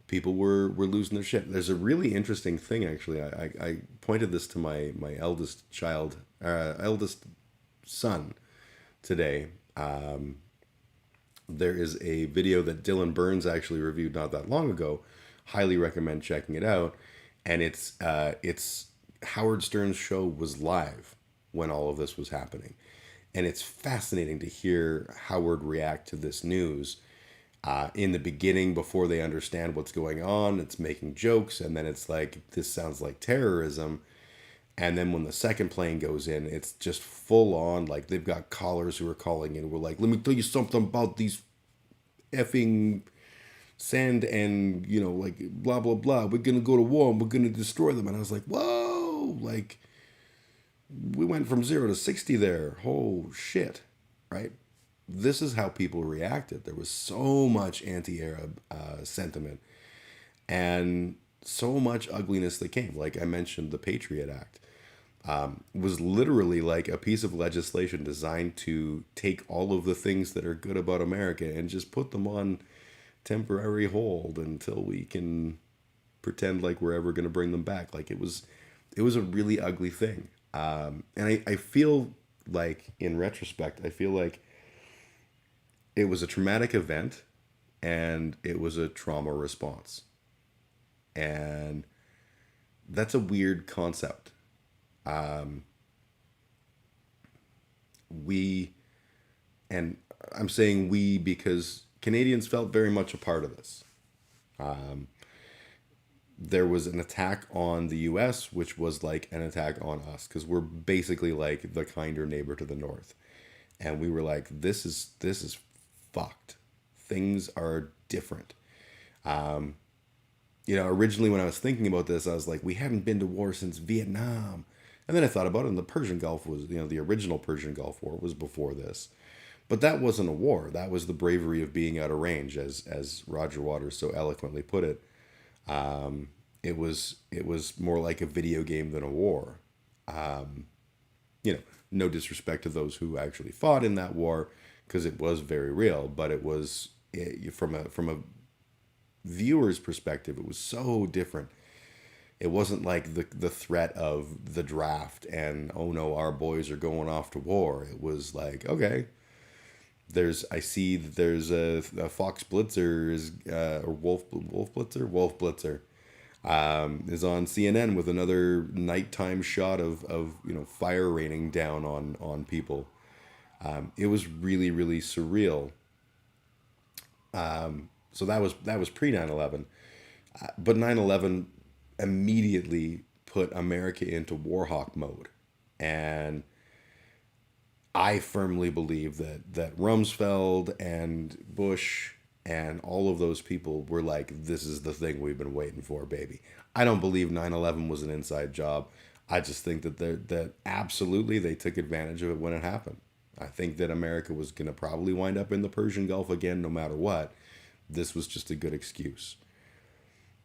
[SPEAKER 8] people were losing their shit. There's a really interesting thing, actually. I pointed this to my eldest son today. There is a video that Dylan Burns actually reviewed not that long ago. Highly recommend checking it out. And it's Howard Stern's show was live when all of this was happening. And it's fascinating to hear Howard react to this news. In the beginning, before they understand what's going on, it's making jokes, and then it's like, this sounds like terrorism. And then when the second plane goes in, it's just full on, like they've got callers who are calling in. We're like, let me tell you something about these effing sand and, like blah, blah, blah. We're going to go to war and we're going to destroy them. And I was like, whoa, like we went from 0 to 60 there. Oh shit. Right. This is how people reacted. There was so much anti-Arab sentiment and so much ugliness that came. Like I mentioned, the Patriot Act was literally like a piece of legislation designed to take all of the things that are good about America and just put them on temporary hold until we can pretend like we're ever going to bring them back. Like it was a really ugly thing. And I feel like, in retrospect, I feel like it was a traumatic event and it was a trauma response. And that's a weird concept. And I'm saying we because Canadians felt very much a part of this. There was an attack on the US, which was like an attack on us because we're basically like the kinder neighbor to the north. And we were like, this is fucked. Things are different. Originally when I was thinking about this, I was like, we hadn't been to war since Vietnam. And then I thought about it, and the Persian Gulf was, the original Persian Gulf War was before this. But that wasn't a war. That was the bravery of being out of range, as Roger Waters so eloquently put it. It was more like a video game than a war. No disrespect to those who actually fought in that war, because it was very real. But it was from a viewer's perspective, it was so different. It wasn't like the threat of the draft and, oh no, our boys are going off to war. It was like, okay, I see that there's a Fox Blitzer or Wolf Blitzer is on CNN with another nighttime shot of fire raining down on people. It was really, really surreal. So that was pre 9/11, but 9/11 immediately put America into war hawk mode, and I firmly believe that Rumsfeld and Bush and all of those people were like, this is the thing we've been waiting for, baby. I don't believe 9/11 was an inside job. I just think that absolutely they took advantage of it when it happened. I think that America was going to probably wind up in the Persian Gulf again, no matter what. This was just a good excuse.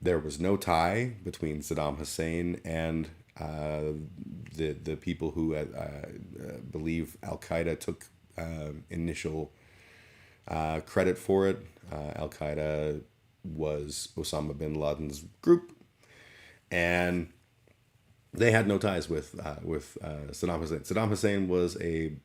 [SPEAKER 8] There was no tie between Saddam Hussein and the people who believe Al Qaeda took initial credit for it. Al Qaeda was Osama bin Laden's group, and they had no ties with Saddam Hussein. Saddam Hussein was it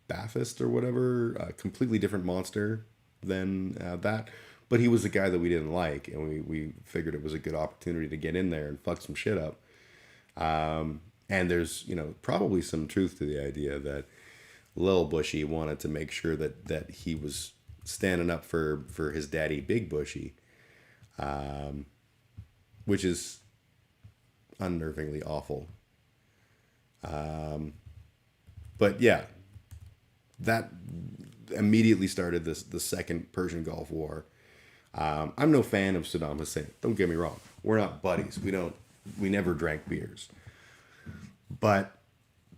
[SPEAKER 8] Ba'athist or whatever, a completely different monster than that. But he was the guy that we didn't like, and we figured it was a good opportunity to get in there and fuck some shit up. And there's, probably some truth to the idea that Lil Bushy wanted to make sure that he was standing up for his daddy, Big Bushy, which is unnervingly awful. But yeah, that immediately started the second Persian Gulf War. I'm no fan of Saddam Hussein. Don't get me wrong. We're not buddies. We never drank beers. But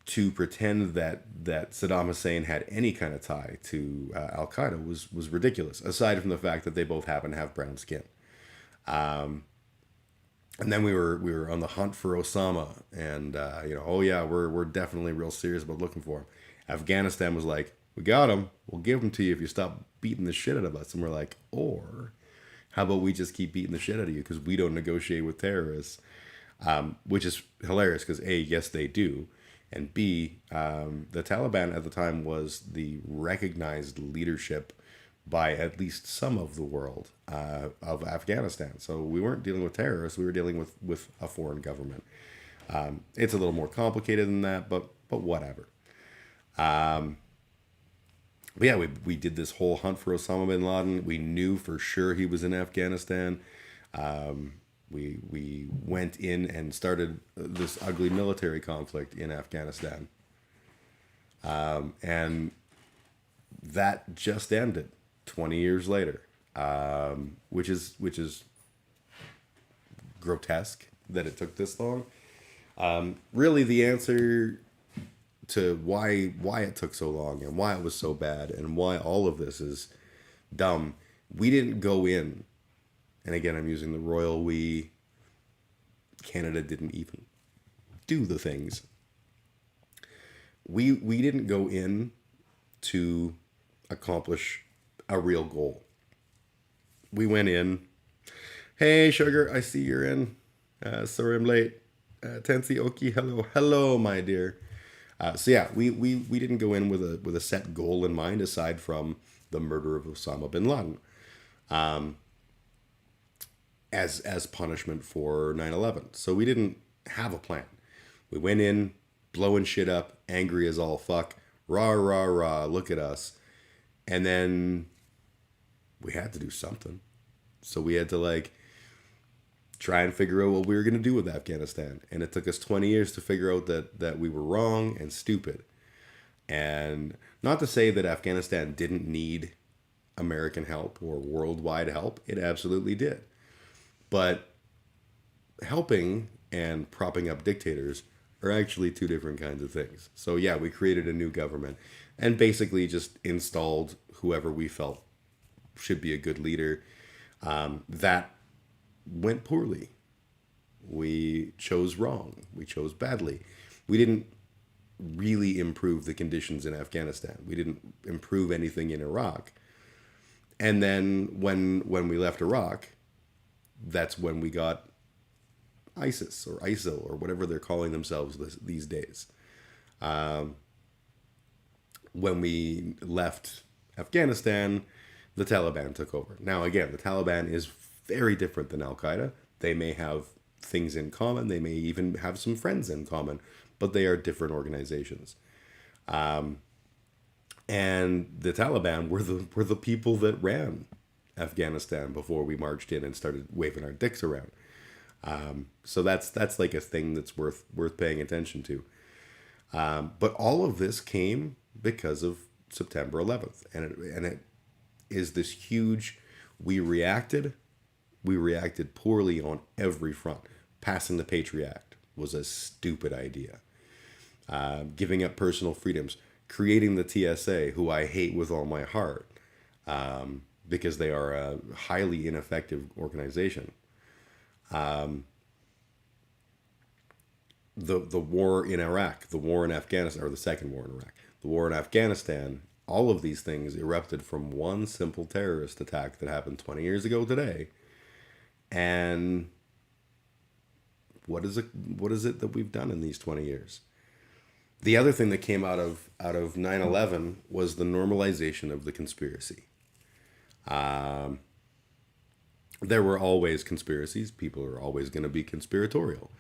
[SPEAKER 8] to pretend that Saddam Hussein had any kind of tie to Al Qaeda was ridiculous. Aside from the fact that they both happen to have brown skin. And then we were on the hunt for Osama, and oh yeah, we're definitely real serious about looking for him. Afghanistan was like, we got him. We'll give him to you if you stop beating the shit out of us. And we're like, or how about we just keep beating the shit out of you because we don't negotiate with terrorists, which is hilarious because A, yes, they do. And B, the Taliban at the time was the recognized leadership by at least some of the world of Afghanistan. So we weren't dealing with terrorists. We were dealing with a foreign government. It's a little more complicated than that, but whatever. But yeah, we did this whole hunt for Osama bin Laden. We knew for sure he was in Afghanistan. We went in and started this ugly military conflict in Afghanistan. And that just ended 20 years later, which is grotesque that it took this long. Really, the answer to why it took so long and why it was so bad and why all of this is dumb. We didn't go in, and again, I'm using the royal we. Canada didn't even do the things. We didn't go in to accomplish a real goal. We went in, hey sugar, I see you're in. Sorry I'm late. Tensioki, hello, my dear. So yeah, we didn't go in with a set goal in mind aside from the murder of Osama bin Laden, as punishment for 9/11. So we didn't have a plan. We went in blowing shit up, angry as all fuck, rah rah rah. Look at us, and then we had to do something. So we had to like try and figure out what we were going to do with Afghanistan. And it took us 20 years to figure out that we were wrong and stupid. And not to say that Afghanistan didn't need American help or worldwide help. It absolutely did. But helping and propping up dictators are actually two different kinds of things. So yeah, we created a new government and basically just installed whoever we felt should be a good leader. That went poorly. We chose wrong. We chose badly. We didn't really improve the conditions in Afghanistan. We didn't improve anything in Iraq. And then when we left Iraq, that's when we got ISIS or ISIL or whatever they're calling themselves these days. When we left Afghanistan, the Taliban took over. Now, again, the Taliban is very different than Al-Qaeda. They may have things in common. They may even have some friends in common, but they are different organizations. And the Taliban were the people that ran Afghanistan before we marched in and started waving our dicks around. So that's like a thing that's worth paying attention to. But all of this came because of September 11th, and it is this huge. We reacted poorly on every front. Passing the Patriot Act was a stupid idea. Giving up personal freedoms, creating the TSA, who I hate with all my heart, because they are a highly ineffective organization. The war in Iraq, the war in Afghanistan, or the second war in Iraq, the war in Afghanistan, all of these things erupted from one simple terrorist attack that happened 20 years ago today. And what is it that we've done in these 20 years? The other thing that came out of 9/11 was the normalization of the conspiracy. There were always conspiracies. People are always going to be conspiratorial.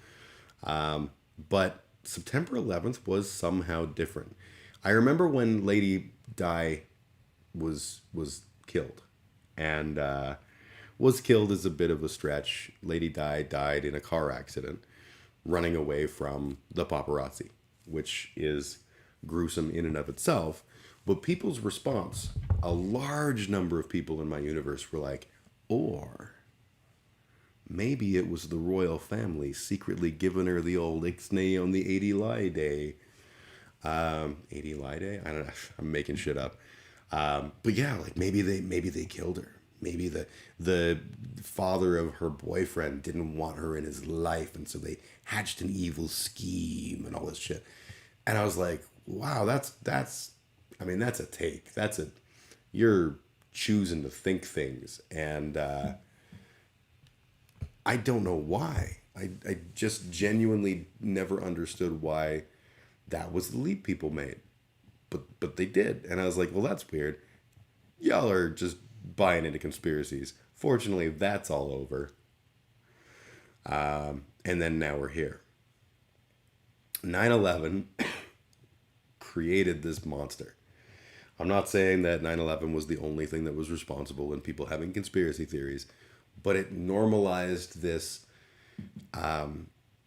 [SPEAKER 8] But September 11th was somehow different. I remember when Lady Di was killed. And was killed is a bit of a stretch. Lady Di died in a car accident running away from the paparazzi, which is gruesome in and of itself. But people's response, a large number of people in my universe were like, or maybe it was the royal family secretly giving her the old ixnay on the 80 lie day. 80 lie day? I don't know. I'm making shit up. But yeah, like maybe they killed her. Maybe the father of her boyfriend didn't want her in his life, and so they hatched an evil scheme and all this shit. And I was like, wow, that's a take. You're choosing to think things. And I don't know why. I just genuinely never understood why that was the leap people made. But they did. And I was like, well, that's weird. Y'all are just buying into conspiracies. Fortunately, that's all over. And then now we're here. 9/11 created this monster. I'm not saying that 9/11 was the only thing that was responsible in people having conspiracy theories, but it normalized this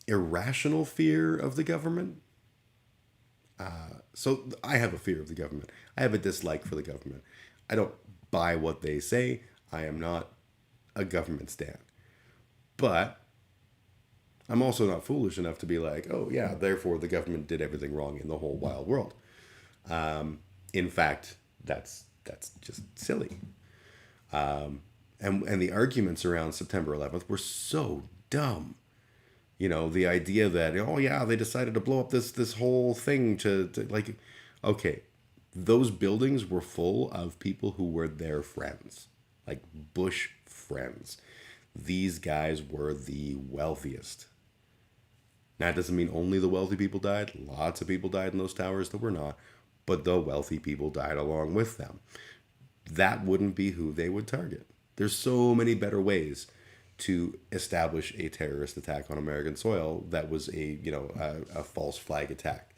[SPEAKER 8] irrational fear of the government. So I have a fear of the government. I have a dislike for the government. I don't buy what they say. I am not a government stan. But I'm also not foolish enough to be like, oh yeah, therefore the government did everything wrong in the whole wild world. In fact, that's just silly. And the arguments around September 11th were so dumb. You know, the idea that, oh yeah, they decided to blow up this whole thing to like, okay, those buildings were full of people who were their friends, like Bush friends. These guys were the wealthiest. Now, that doesn't mean only the wealthy people died. Lots of people died in those towers that were not, but the wealthy people died along with them. That wouldn't be who they would target. There's so many better ways to establish a terrorist attack on American soil that was a false flag attack.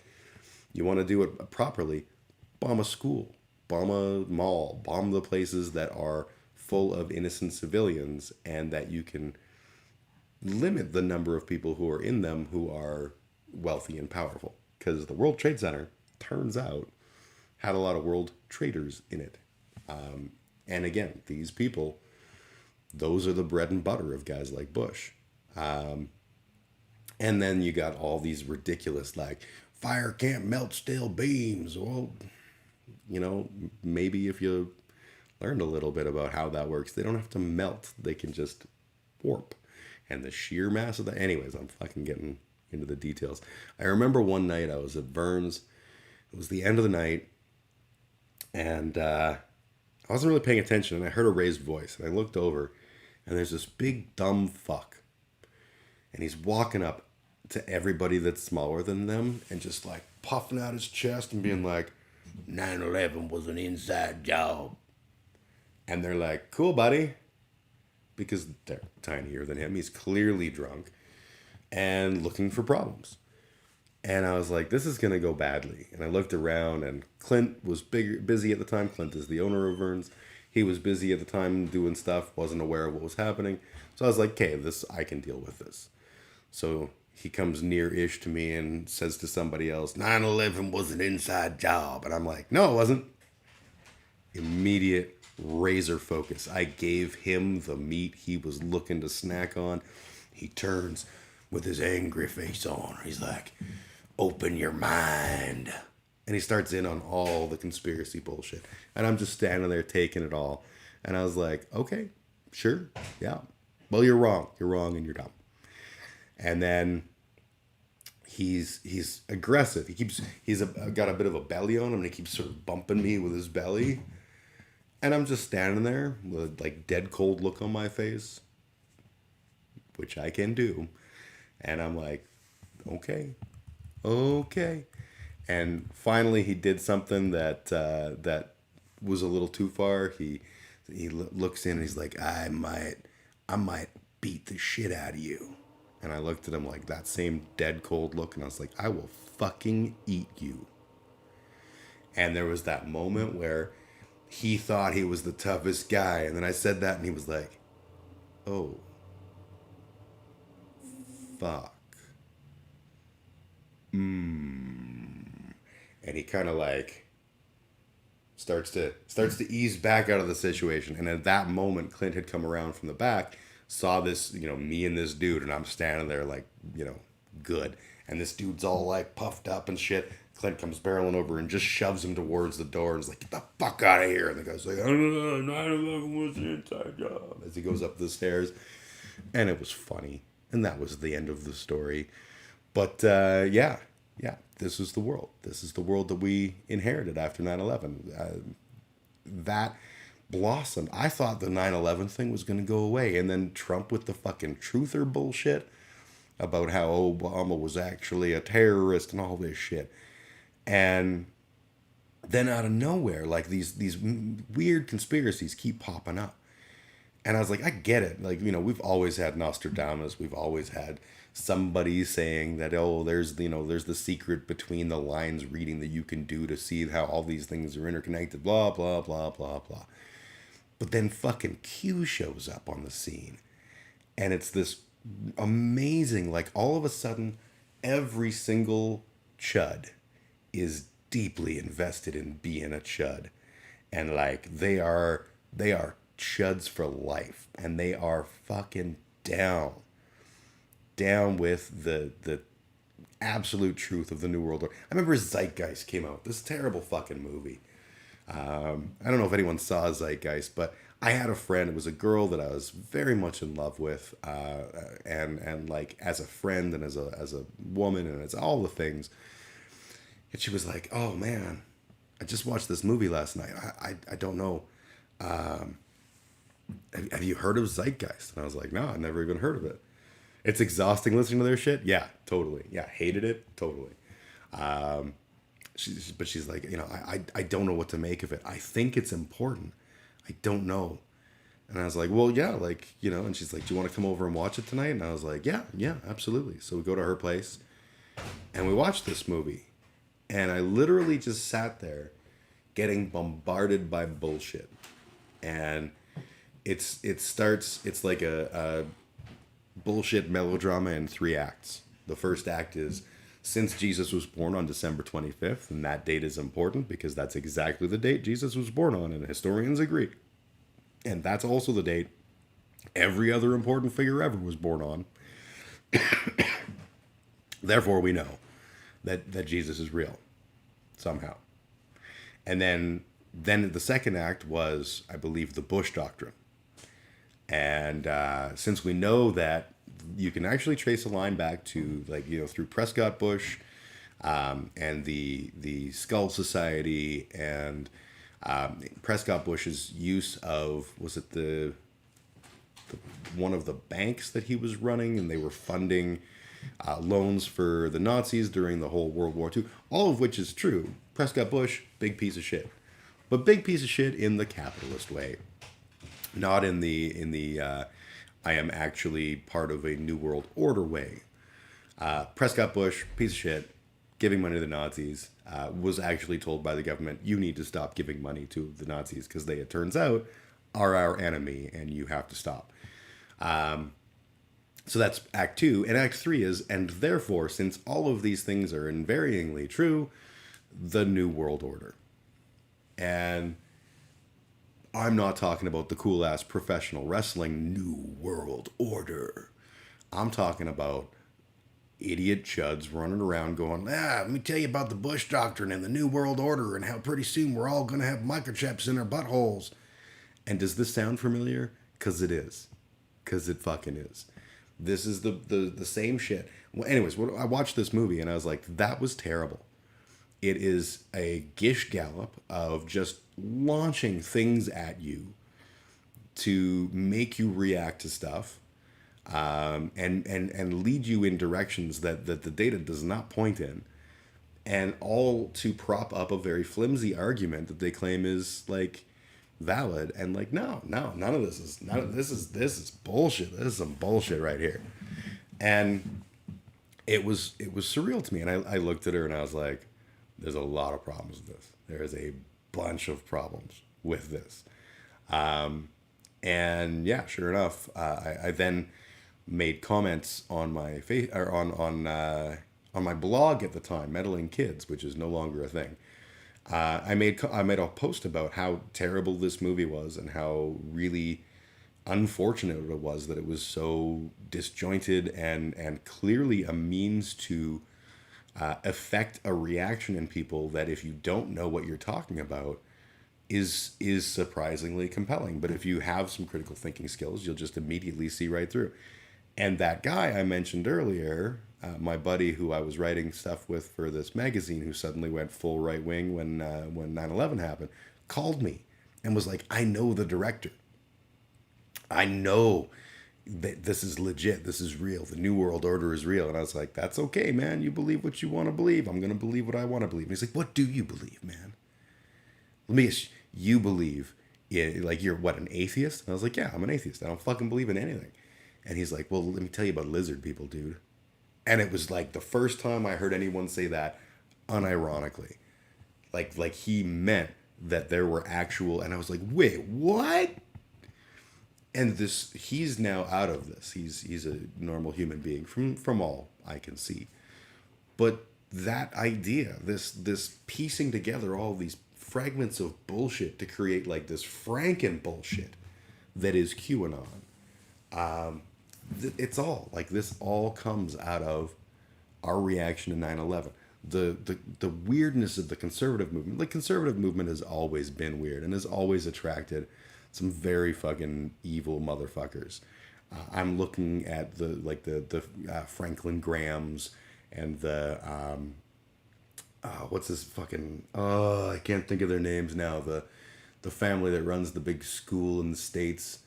[SPEAKER 8] You want to do it properly, bomb a school, bomb a mall, bomb the places that are full of innocent civilians, and that you can limit the number of people who are in them who are wealthy and powerful. Because the World Trade Center, turns out, had a lot of world traders in it. And again, these people, those are the bread and butter of guys like Bush. And then you got all these ridiculous, like, fire can't melt steel beams. Well, maybe if you learned a little bit about how that works, they don't have to melt. They can just warp. And the sheer mass of that. Anyways, I'm fucking getting into the details. I remember one night I was at Vern's. It was the end of the night. And I wasn't really paying attention. And I heard a raised voice. And I looked over. And there's this big dumb fuck. And he's walking up to everybody that's smaller than them. And just like puffing out his chest and being like, 9/11 was an inside job. And they're like, cool, buddy. Because they're tinier than him. He's clearly drunk and looking for problems. And I was like, this is going to go badly. And I looked around, and Clint was busy at the time. Clint is the owner of Vern's. He was busy at the time doing stuff, wasn't aware of what was happening. So I was like, okay, I can deal with this. So he comes near-ish to me and says to somebody else, 9/11 was an inside job. And I'm like, no, it wasn't. Immediate razor focus. I gave him the meat he was looking to snack on. He turns with his angry face on. He's like, open your mind. And he starts in on all the conspiracy bullshit. And I'm just standing there taking it all. And I was like, okay, sure, yeah. Well, you're wrong. You're wrong and you're dumb. And then he's aggressive. He's got a bit of a belly on him, and he keeps sort of bumping me with his belly. And I'm just standing there with like dead cold look on my face, which I can do. And I'm like, okay. And finally he did something that was a little too far. He looks in and he's like, I might beat the shit out of you. And I looked at him like that same dead cold look, and I was like, I will fucking eat you. And there was that moment where he thought he was the toughest guy. And then I said that, and he was like, oh, fuck. And he kind of like starts to ease back out of the situation. And at that moment, Clint had come around from the back, saw this, me and this dude, and I'm standing there like, good. And this dude's all like puffed up and shit. Clint comes barreling over and just shoves him towards the door and is like, get the fuck out of here. And the guy's like, 9/11 was an inside job, as he goes up the stairs. And it was funny. And that was the end of the story. But yeah, this is the world. This is the world that we inherited after 9/11. That blossomed. I thought the 9/11 thing was going to go away. And then Trump with the fucking truther bullshit about how Obama was actually a terrorist and all this shit. And then out of nowhere, like these weird conspiracies keep popping up. And I was like, I get it. Like, we've always had Nostradamus. We've always had somebody saying that, there's the secret between the lines reading that you can do to see how all these things are interconnected, blah, blah, blah, blah, blah. But then fucking Q shows up on the scene. And it's this amazing, like all of a sudden, every single chud is deeply invested in being a chud, and like they are chuds for life, and they are fucking down with the absolute truth of the New World Order. I remember Zeitgeist came out, this terrible fucking movie. I don't know if anyone saw Zeitgeist, but I had a friend. It was a girl that I was very much in love with, and like as a friend and as a woman and as all the things. And she was like, oh man, I just watched this movie last night. I don't know. Have you heard of Zeitgeist? And I was like, no, I've never even heard of it. It's exhausting listening to their shit. Yeah, totally. Yeah, hated it. Totally. But she's like, I don't know what to make of it. I think it's important. I don't know. And I was like, well, yeah, and she's like, do you want to come over and watch it tonight? And I was like, yeah, absolutely. So we go to her place and we watched this movie. And I literally just sat there getting bombarded by bullshit. And it's like a bullshit melodrama in 3 acts. The first act is since Jesus was born on December 25th, and that date is important because that's exactly the date Jesus was born on, and historians agree. And that's also the date every other important figure ever was born on. Therefore, we know that Jesus is real somehow. And then the second act was, I believe, the Bush Doctrine. And since we know that you can actually trace a line back to, through Prescott Bush and the Skull Society and Prescott Bush's use of, was it the one of the banks that he was running, and they were funding loans for the Nazis during the whole World War II, all of which is true. Prescott Bush, big piece of shit. But big piece of shit in the capitalist way. Not in the I am actually part of a New World Order way. Prescott Bush, piece of shit, giving money to the Nazis, was actually told by the government, you need to stop giving money to the Nazis because they, it turns out, are our enemy and you have to stop. So that's Act 2. And Act 3 is, and therefore, since all of these things are invariably true, the New World Order. And I'm not talking about the cool-ass professional wrestling New World Order. I'm talking about idiot chuds running around going, let me tell you about the Bush Doctrine and the New World Order and how pretty soon we're all going to have microchips in our buttholes. And does this sound familiar? Because it is. Because it fucking is. This is the same shit. Well, anyways, I watched this movie and I was like, that was terrible. It is a gish gallop of just launching things at you to make you react to stuff, and lead you in directions that the data does not point in, and all to prop up a very flimsy argument that they claim is valid. And no, none of this is bullshit. This is some bullshit right here. And it was surreal to me. And I looked at her and I was like, there's a lot of problems with this. There is a bunch of problems with this. And yeah, sure enough, I then made comments on my on my blog at the time, Meddling Kids, which is no longer a thing. I made a post about how terrible this movie was and how really unfortunate it was that it was so disjointed and clearly a means to affect a reaction in people that, if you don't know what you're talking about, is surprisingly compelling. But if you have some critical thinking skills, you'll just immediately see right through. And that guy I mentioned earlier, my buddy who I was writing stuff with for this magazine, who suddenly went full right wing when 9/11 happened, called me and was like, I know the director. I know that this is legit. This is real. The New World Order is real. And I was like, that's okay, man. You believe what you want to believe. I'm going to believe what I want to believe. And he's like, what do you believe, man? Let me guess, you believe in, you're what, an atheist? And I was like, yeah, I'm an atheist. I don't fucking believe in anything. And he's like, well, let me tell you about lizard people, dude. And it was the first time I heard anyone say that unironically. Like he meant that there were actual, and I was like, wait, what? And he's now out of this. He's a normal human being from all I can see. But that idea, this piecing together all these fragments of bullshit to create this Franken bullshit that is QAnon. It's all this all comes out of our reaction to 9/11. The weirdness of the conservative movement. The conservative movement has always been weird and has always attracted some very fucking evil motherfuckers. I'm looking at the Franklin Grahams and the what's this fucking I can't think of their names now. The family that runs the big school in the States.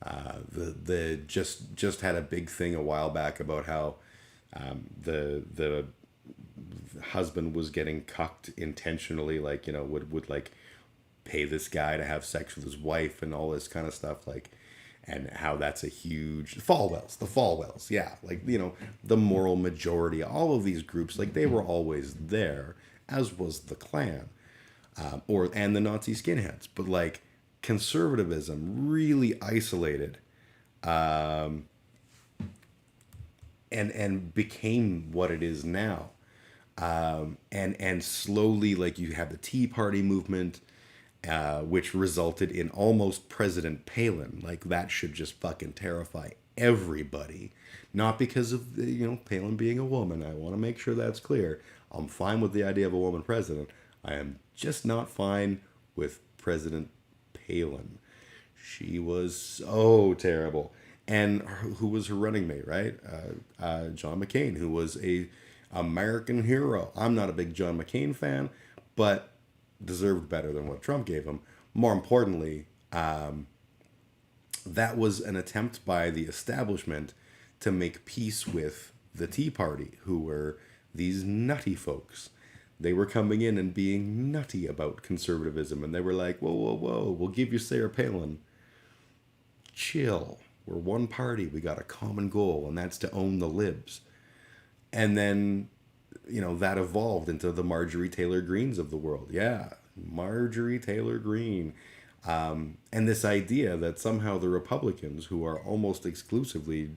[SPEAKER 8] The just had a big thing a while back about how the husband was getting cucked intentionally, like, you know, would like pay this guy to have sex with his wife and all this kind of stuff, like, and how that's a huge the Falwells, yeah, like, you know, the moral majority, all of these groups, like, they were always there, as was the Klan, and the Nazi skinheads, but like conservatism really isolated, and became what it is now. And slowly, like, you have the Tea Party movement, which resulted in almost President Palin. Like, that should just fucking terrify everybody. Not because of, you know, Palin being a woman. I want to make sure that's clear. I'm fine with the idea of a woman president. I am just not fine with President Palin. She was so terrible. And who was her running mate, right? John McCain, who was a American hero. I'm not a big John McCain fan, but deserved better than what Trump gave him. More importantly, that was an attempt by the establishment to make peace with the Tea Party, who were these nutty folks. They were coming in and being nutty about conservatism, and they were like, whoa, whoa, whoa, we'll give you Sarah Palin. Chill. We're one party. We got a common goal, and that's to own the libs. And then, you know, that evolved into the Marjorie Taylor Greens of the world. Yeah, Marjorie Taylor Greene. And this idea that somehow the Republicans, who are almost exclusively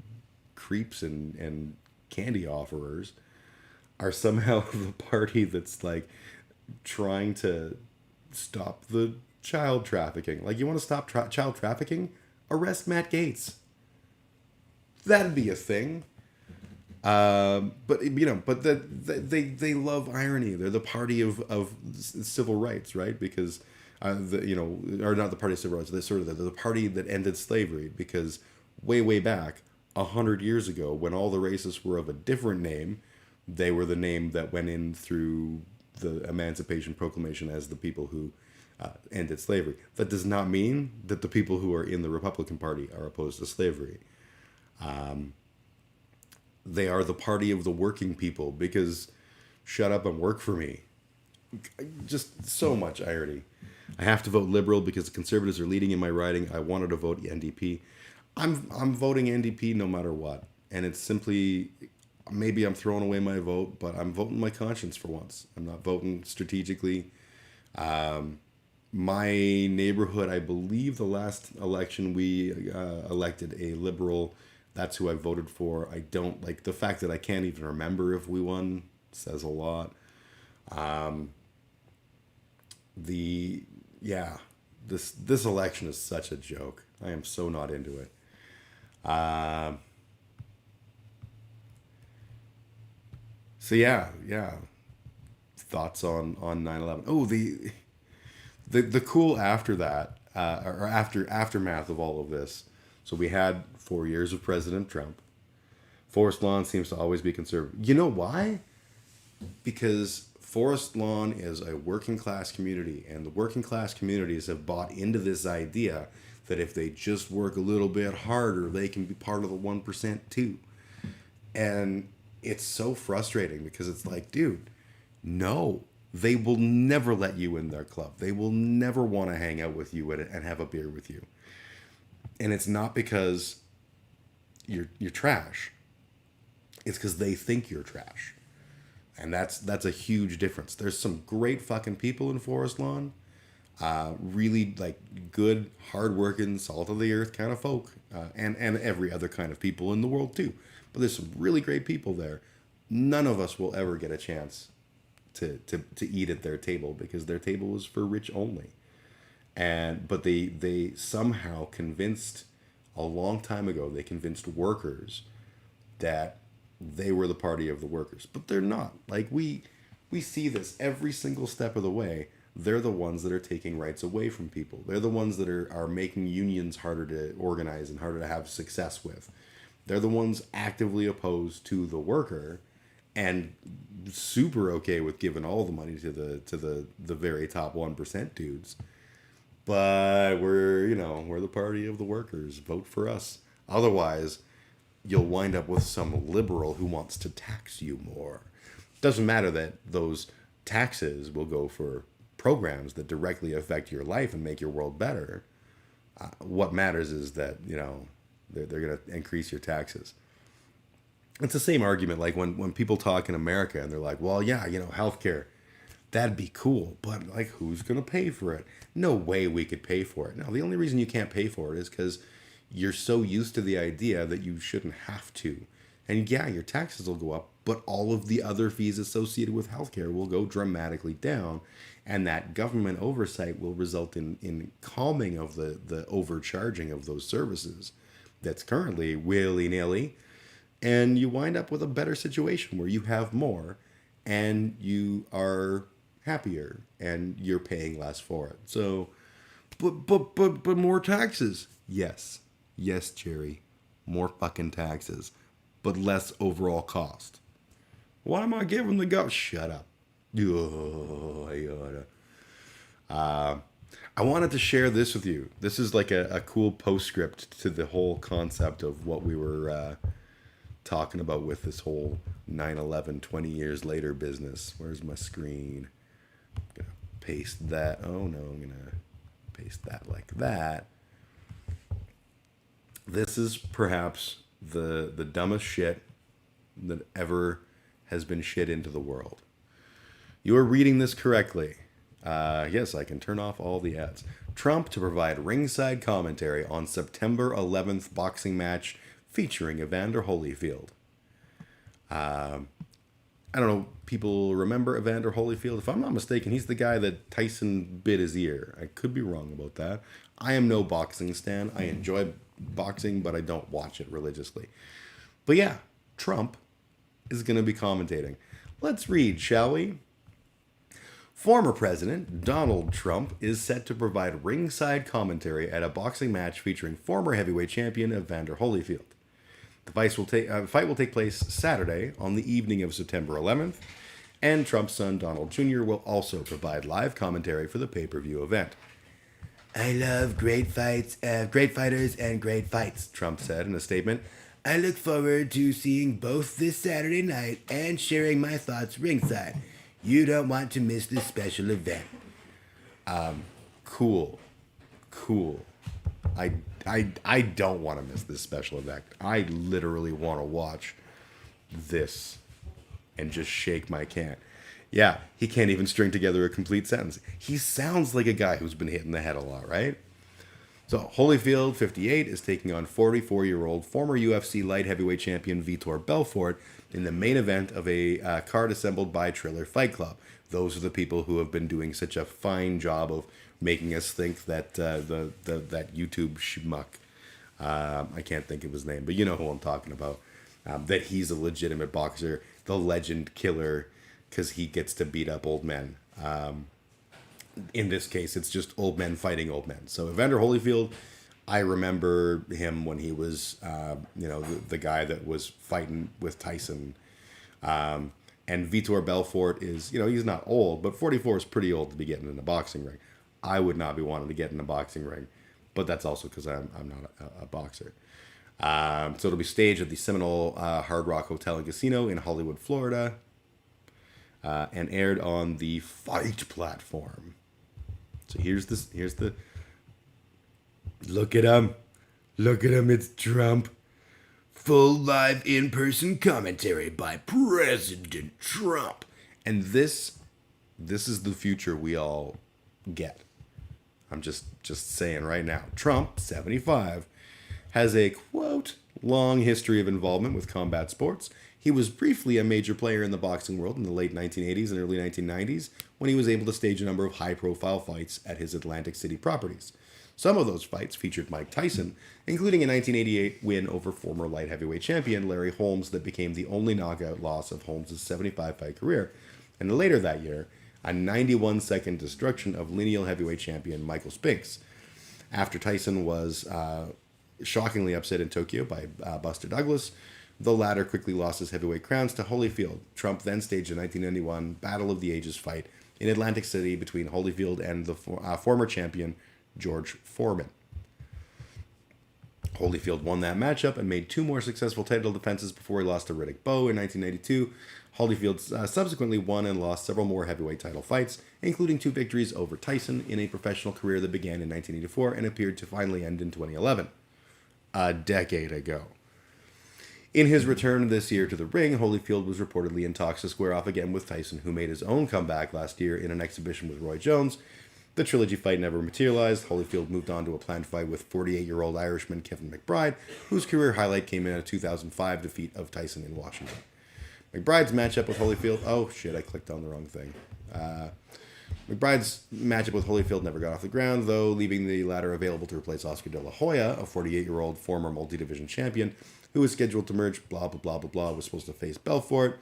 [SPEAKER 8] creeps and candy offerers, are somehow the party that's like trying to stop the child trafficking. Like, you want to stop child trafficking? Arrest Matt Gaetz. That'd be a thing. But you know, but they love irony. They're the party of civil rights, right? Because you know, or not the party of civil rights. They're the party that ended slavery. Because way back, 100 years ago, when all the racists were of a different name, they were the name that went in through the Emancipation Proclamation as the people who ended slavery. That does not mean that the people who are in the Republican Party are opposed to slavery. They are the party of the working people, because shut up and work for me. Just so much irony. I have to vote Liberal because the Conservatives are leading in my riding. I wanted to vote NDP. I'm voting NDP no matter what. And it's simply, maybe I'm throwing away my vote, but I'm voting my conscience for once. I'm not voting strategically. My neighborhood, I believe the last election we elected a Liberal. That's who I voted for. I don't like the fact that I can't even remember if we won, says a lot. This election is such a joke. I am so not into it. So yeah. Thoughts on 9/11. Oh, the cool after that, or aftermath of all of this. So we had 4 years of President Trump. Forest Lawn seems to always be conservative. You know why? Because Forest Lawn is a working class community, and the working class communities have bought into this idea that if they just work a little bit harder, they can be part of the 1% too. And it's so frustrating because it's like, dude, no, they will never let you in their club. They will never want to hang out with you and have a beer with you. And it's not because you're trash. It's because they think you're trash. And that's a huge difference. There's some great fucking people in Forest Lawn. Really like good, hardworking, salt of the earth kind of folk. And every other kind of people in the world too. But there's some really great people there. None of us will ever get a chance to eat at their table because their table was for rich only. But they somehow convinced, a long time ago, they convinced workers that they were the party of the workers. But they're not. Like, we see this every single step of the way. They're the ones that are taking rights away from people. They're the ones that are making unions harder to organize and harder to have success with. They're the ones actively opposed to the worker and super okay with giving all the money to the very top 1% dudes. But we're the party of the workers. Vote for us. Otherwise, you'll wind up with some liberal who wants to tax you more. Doesn't matter that those taxes will go for programs that directly affect your life and make your world better. What matters is that, they're going to increase your taxes. It's the same argument like when people talk in America and they're like, well, yeah, healthcare, that'd be cool, but like, who's going to pay for it? No way we could pay for it. No, the only reason you can't pay for it is because you're so used to the idea that you shouldn't have to. And yeah, your taxes will go up, but all of the other fees associated with healthcare will go dramatically down. And that government oversight will result in calming of the overcharging of those services that's currently willy-nilly. And you wind up with a better situation where you have more and you are happier and you're paying less for it. So, but more taxes. Yes, Jerry, more fucking taxes, but less overall cost. Why am I giving the go? Shut up. I wanted to share this with you. This is like a cool postscript to the whole concept of what we were talking about with this whole 9/11 20 years later business. Where's my screen? I'm gonna paste that. Oh no, I'm gonna paste that like that. This is perhaps the dumbest shit that ever has been shit into the world. You are reading this correctly. Yes, I can turn off all the ads. Trump to provide ringside commentary on September 11th boxing match featuring Evander Holyfield. I don't know, people remember Evander Holyfield? If I'm not mistaken, he's the guy that Tyson bit his ear. I could be wrong about that. I am no boxing stan. I enjoy boxing, but I don't watch it religiously. But yeah, Trump is going to be commentating. Let's read, shall we? Former President Donald Trump is set to provide ringside commentary at a boxing match featuring former heavyweight champion Evander Holyfield. The fight will take place Saturday on the evening of September 11th, and Trump's son Donald Jr. will also provide live commentary for the pay-per-view event. I love great fights, great fighters, and great fights, Trump said in a statement. I look forward to seeing both this Saturday night and sharing my thoughts ringside. You don't want to miss this special event. Cool. I don't want to miss this special event. I literally want to watch this and just shake my can. Yeah, he can't even string together a complete sentence. He sounds like a guy who's been hit in the head a lot, right? So Holyfield, 58, is taking on 44-year-old former UFC light heavyweight champion Vitor Belfort in the main event of a card assembled by Triller Fight Club. Those are the people who have been doing such a fine job of making us think that that YouTube schmuck, I can't think of his name, but you know who I'm talking about, that he's a legitimate boxer, the legend killer, because he gets to beat up old men. In this case, it's just old men fighting old men. So Evander Holyfield, I remember him when he was, the guy that was fighting with Tyson. And Vitor Belfort is, he's not old, but 44 is pretty old to be getting in a boxing ring. I would not be wanting to get in a boxing ring, but that's also because I'm not a boxer. So it'll be staged at the Seminole Hard Rock Hotel and Casino in Hollywood, Florida, and aired on the Fight platform. So here's the look at him, it's Trump. Full live in-person commentary by President Trump. And this is the future we all get. I'm just saying right now. Trump, 75, has a, quote, long history of involvement with combat sports. He was briefly a major player in the boxing world in the late 1980s and early 1990s when he was able to stage a number of high-profile fights at his Atlantic City properties. Some of those fights featured Mike Tyson, including a 1988 win over former light heavyweight champion Larry Holmes that became the only knockout loss of Holmes' 75-fight career, and later that year, a 91-second destruction of lineal heavyweight champion Michael Spinks. After Tyson was shockingly upset in Tokyo by Buster Douglas, the latter quickly lost his heavyweight crowns to Holyfield. Trump then staged a 1991 Battle of the Ages fight in Atlantic City between Holyfield and the former champion George Foreman. Holyfield won that matchup and made 2 more successful title defenses before he lost to Riddick Bowe in 1992. Holyfield subsequently won and lost several more heavyweight title fights, including 2 victories over Tyson in a professional career that began in 1984 and appeared to finally end in 2011, a decade ago. In his return this year to the ring, Holyfield was reportedly in talks to square off again with Tyson, who made his own comeback last year in an exhibition with Roy Jones. The trilogy fight never materialized. Holyfield moved on to a planned fight with 48-year-old Irishman Kevin McBride, whose career highlight came in a 2005 defeat of Tyson in Washington. McBride's matchup with Holyfield... Oh, shit, I clicked on the wrong thing. McBride's matchup with Holyfield never got off the ground, though, leaving the latter available to replace Oscar De La Hoya, a 48-year-old former multi-division champion, who was scheduled to merge, blah, blah, blah, blah, blah, was supposed to face Belfort.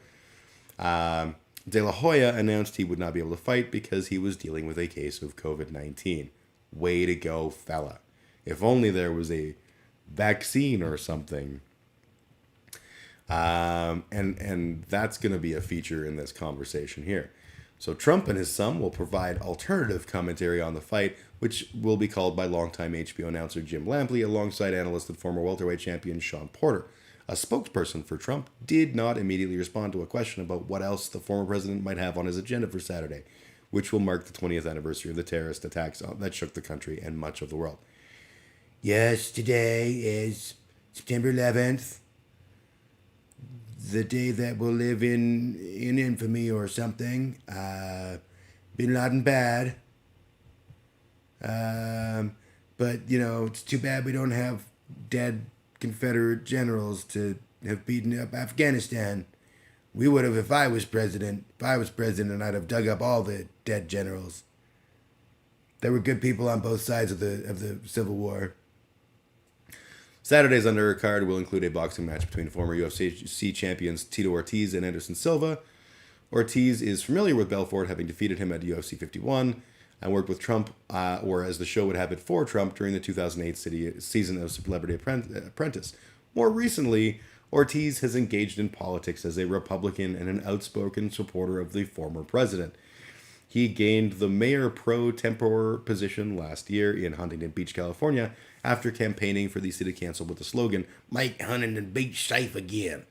[SPEAKER 8] De La Hoya announced he would not be able to fight because he was dealing with a case of COVID-19. Way to go, fella. If only there was a vaccine or something. And that's going to be a feature in this conversation here. So Trump and his son will provide alternative commentary on the fight, which will be called by longtime HBO announcer Jim Lampley alongside analyst and former welterweight champion Sean Porter. A spokesperson for Trump did not immediately respond to a question about what else the former president might have on his agenda for Saturday, which will mark the 20th anniversary of the terrorist attacks that shook the country and much of the world. Yes, today is September 11th, the day that will live in infamy or something. Bin Laden bad. But, you know, it's too bad we don't have dead Confederate generals to have beaten up Afghanistan. We would have if I was president. If I was president, I'd have dug up all the dead generals. There were good people on both sides of the Civil War. Saturday's undercard will include a boxing match between former UFC champions Tito Ortiz and Anderson Silva. Ortiz is familiar with Belfort, having defeated him at UFC 51, and worked with Trump, or as the show would have it, for Trump during the 2008 season of Celebrity Apprentice. More recently, Ortiz has engaged in politics as a Republican and an outspoken supporter of the former president. He gained the mayor pro tempore position last year in Huntington Beach, California, after campaigning for the city council with the slogan, "Make Huntington Beach safe again."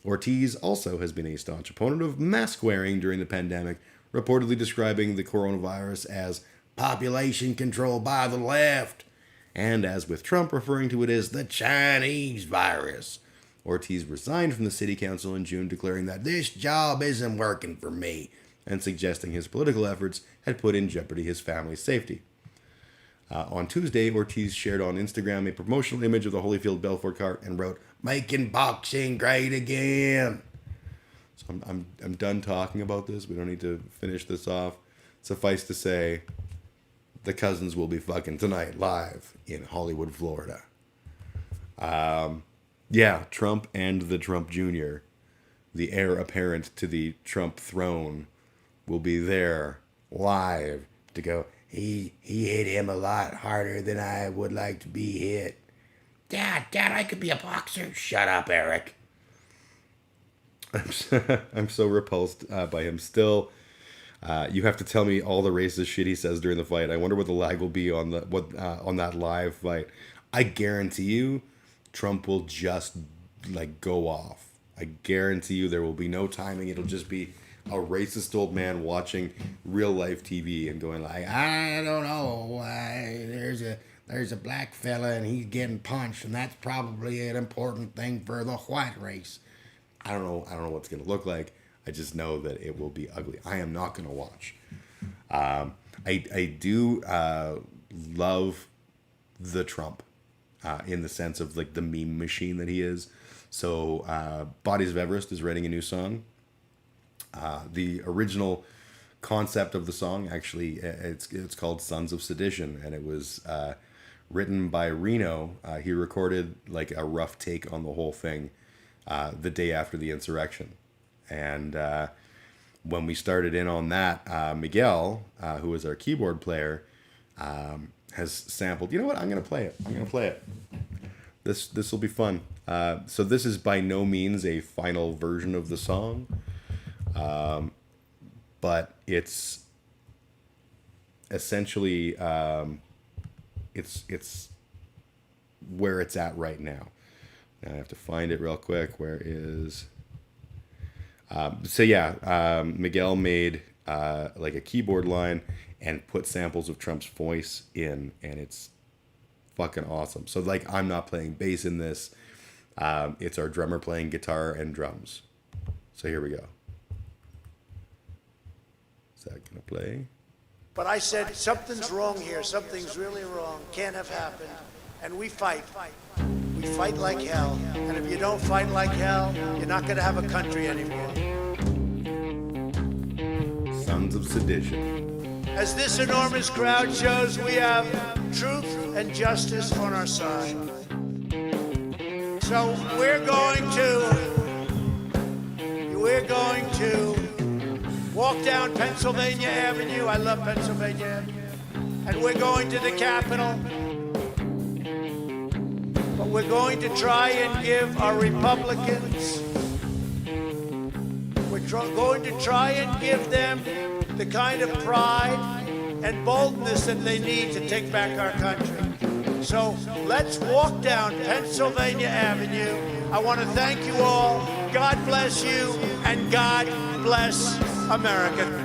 [SPEAKER 8] Ortiz also has been a staunch opponent of mask wearing during the pandemic, reportedly describing the coronavirus as population control by the left, and as with Trump, referring to it as the Chinese virus. Ortiz resigned from the city council in June, declaring that this job isn't working for me, and suggesting his political efforts had put in jeopardy his family's safety. On Tuesday, Ortiz shared on Instagram a promotional image of the Holyfield Belfort cart and wrote, "Making boxing great again." So I'm done talking about this. We don't need to finish this off. Suffice to say, the cousins will be fucking tonight live in Hollywood, Florida. Yeah, Trump and the Trump Jr., the heir apparent to the Trump throne, will be there live to go, he hit him a lot harder than I would like to be hit. Dad, I could be a boxer. Shut up, Eric. I'm so repulsed by him still. You have to tell me all the racist shit he says during the fight. I wonder what the lag will be on on that live fight. I guarantee you, Trump will just go off. I guarantee you there will be no timing. It'll just be a racist old man watching real life TV and going like, I don't know, there's a black fella and he's getting punched and that's probably an important thing for the white race. I don't know what's gonna look like. I just know that it will be ugly. I am not gonna watch. I do love the Trump in the sense of the meme machine that he is. So Bodies of Everest is writing a new song. The original concept of the song, actually, it's called Sons of Sedition, and it was written by Reno. He recorded a rough take on the whole thing the day after the insurrection. And when we started in on that, Miguel, who is our keyboard player, has sampled. You know what? I'm going to play it. This will be fun. So this is by no means a final version of the song. But it's essentially it's where it's at right now. I have to find it real quick. Where is... Miguel made like a keyboard line and put samples of Trump's voice in, and it's fucking awesome. So like, I'm not playing bass in this. It's our drummer playing guitar and drums. So here we go. Is that gonna play?
[SPEAKER 12] But I said, something's wrong here. Something's really wrong. Can't have happened. And we fight. We fight like hell. And if you don't fight like hell, you're not going to have a country anymore.
[SPEAKER 8] Sons of Sedition.
[SPEAKER 12] As this enormous crowd shows, we have truth and justice on our side. So we're going to walk down Pennsylvania Avenue. I love Pennsylvania Avenue. And we're going to the Capitol. But we're going to try and give our Republicans, going to try and give them the kind of pride and boldness that they need to take back our country. So let's walk down Pennsylvania Avenue. I want to thank you all. God bless you, and God bless America.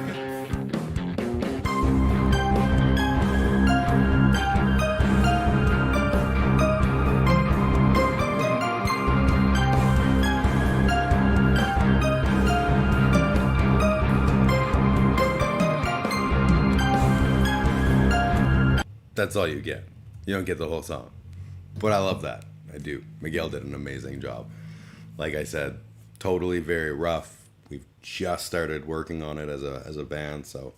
[SPEAKER 8] That's all you get. You don't get the whole song. But I love that. I do. Miguel did an amazing job. Like I said, totally very rough. We've just started working on it as a band, so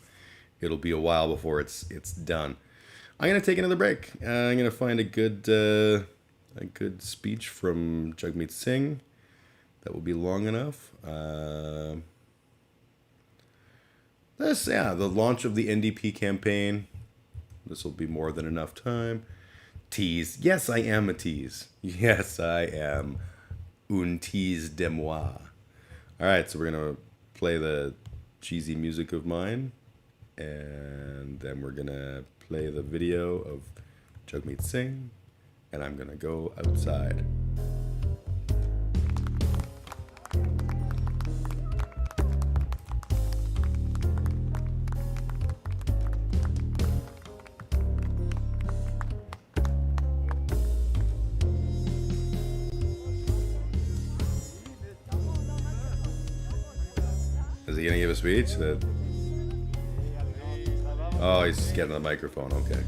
[SPEAKER 8] it'll be a while before it's done. I'm gonna take another break. I'm gonna find a good speech from Jagmeet Singh that will be long enough. The launch of the NDP campaign. This will be more than enough time. Tease. Yes, I am a tease. Yes, I am un tease de moi. All right, so we're going to play the cheesy music of mine. And then we're going to play the video of Jagmeet Singh. And I'm going to go outside. Is he gonna give a speech? Oh, he's getting the microphone. Okay.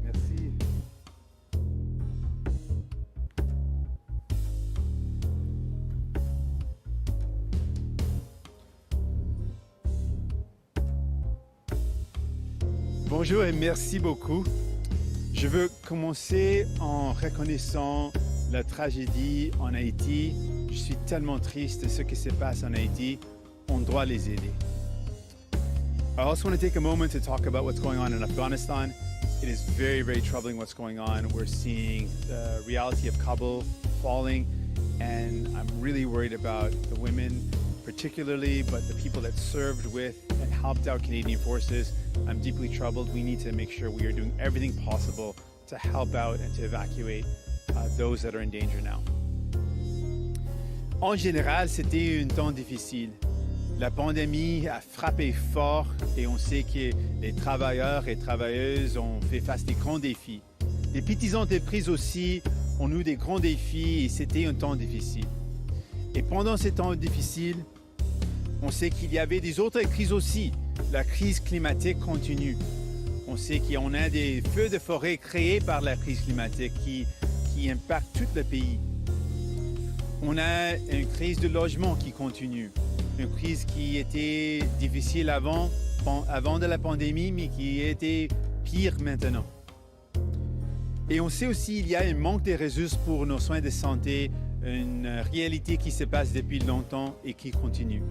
[SPEAKER 13] Merci. Bonjour et merci beaucoup. Je veux commencer en reconnaissant la tragédie en Haïti. Je suis tellement triste de ce qui se passe en Haïti. On doit les aider. I also want to take a moment to talk about what's going on in Afghanistan. It is very, very troubling what's going on. We're seeing the reality of Kabul falling, and I'm really worried about the women particularly, but the people that served with and helped out Canadian forces. I'm deeply troubled. We need to make sure we are doing everything possible to help out and to evacuate those that are in danger now. En général, c'était un temps difficile. La pandémie a frappé fort et on sait que les travailleurs et travailleuses ont fait face à des grands défis. Les petites entreprises aussi ont eu des grands défis et c'était un temps difficile. Et pendant ces temps difficiles, on sait qu'il y avait des autres crises aussi. La crise climatique continue. On sait qu'on a des feux de forêt créés par la crise climatique qui impactent tout le pays. On a une crise de logement qui continue. Une crise qui était difficile avant de la pandémie, mais qui était pire maintenant. Et on sait aussi qu'il y a un manque de ressources pour nos soins de santé, une réalité qui se passe depuis longtemps et qui continue.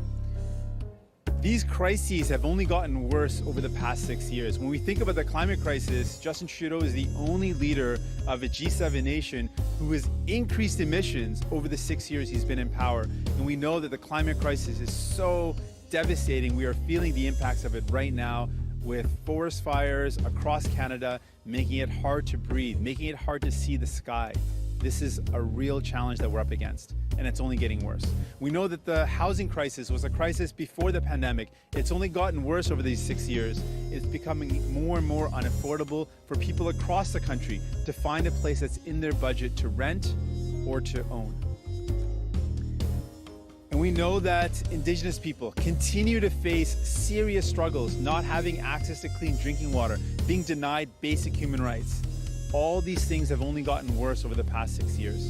[SPEAKER 13] These crises have only gotten worse over the past 6 years. When we think about the climate crisis, Justin Trudeau is the only leader of a G7 nation who has increased emissions over the 6 years he's been in power. And we know that the climate crisis is so devastating. We are feeling the impacts of it right now with forest fires across Canada, making it hard to breathe, making it hard to see the sky. This is a real challenge that we're up against, and it's only getting worse. We know that the housing crisis was a crisis before the pandemic. It's only gotten worse over these 6 years. It's becoming more and more unaffordable for people across the country to find a place that's in their budget to rent or to own. And we know that Indigenous people continue to face serious struggles, not having access to clean drinking water, being denied basic human rights. All these things have only gotten worse over the past 6 years.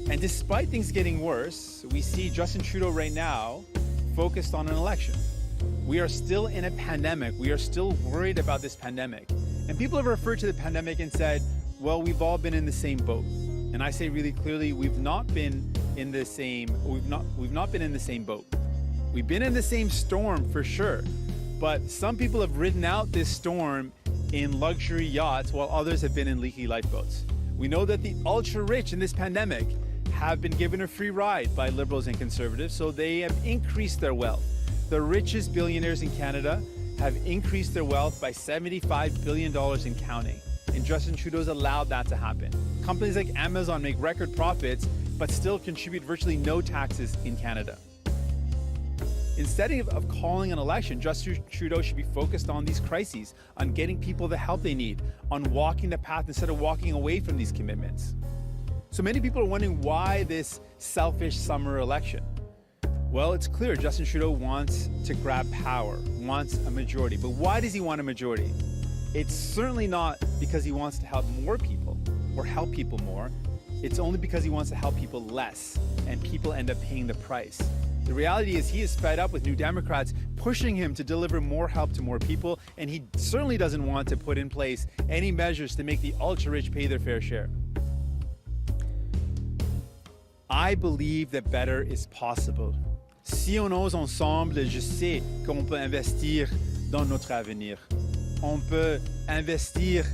[SPEAKER 13] And despite things getting worse, we see Justin Trudeau right now focused on an election. We are still in a pandemic. We are still worried about this pandemic. And people have referred to the pandemic and said, well, we've all been in the same boat. And I say really clearly, we've not been in the same boat. We've been in the same storm for sure. But some people have ridden out this storm in luxury yachts while others have been in leaky lifeboats. We know that the ultra rich in this pandemic have been given a free ride by Liberals and Conservatives, so they have increased their wealth. The richest billionaires in Canada have increased their wealth by $75 billion and counting. And Justin Trudeau's allowed that to happen. Companies like Amazon make record profits, but still contribute virtually no taxes in Canada. Instead of calling an election, Justin Trudeau should be focused on these crises, on getting people the help they need, on walking the path instead of walking away from these commitments. So many people are wondering why this selfish summer election. Well, it's clear Justin Trudeau wants to grab power, wants a majority. But why does he want a majority? It's certainly not because he wants to help more people or help people more. It's only because he wants to help people less, and people end up paying the price. The reality is he is fed up with New Democrats pushing him to deliver more help to more people, and he certainly doesn't want to put in place any measures to make the ultra-rich pay their fair share. I believe that better is possible. Si on ose ensemble, je sais qu'on peut investir dans notre avenir. On peut investir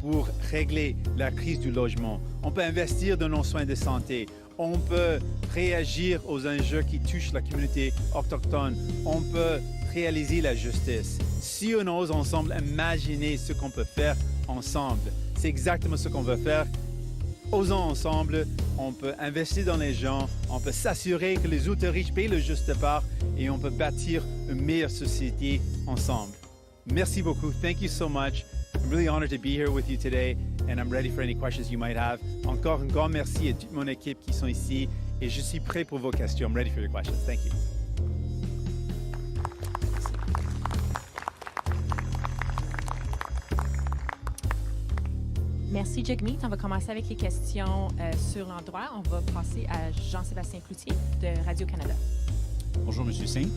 [SPEAKER 13] pour régler la crise du logement. On peut investir dans nos soins de santé. On peut réagir aux enjeux qui touchent la communauté autochtone. On peut réaliser la justice. Si on ose ensemble imaginer ce qu'on peut faire ensemble, c'est exactement ce qu'on veut faire. Osons ensemble, on peut investir dans les gens, on peut s'assurer que les autres riches payent le juste part et on peut bâtir une meilleure société ensemble. Merci beaucoup. Thank you so much. I'm really honored to be here with you today and I'm ready for any questions you might have. Encore un grand merci à toute mon équipe qui sont ici et je suis prêt pour vos questions. I'm ready for your questions. Thank you.
[SPEAKER 14] Merci, Jagmeet. On va commencer avec les questions sur l'endroit. On va passer à Jean-Sébastien Cloutier de Radio-Canada.
[SPEAKER 15] Bonjour, M. Singh.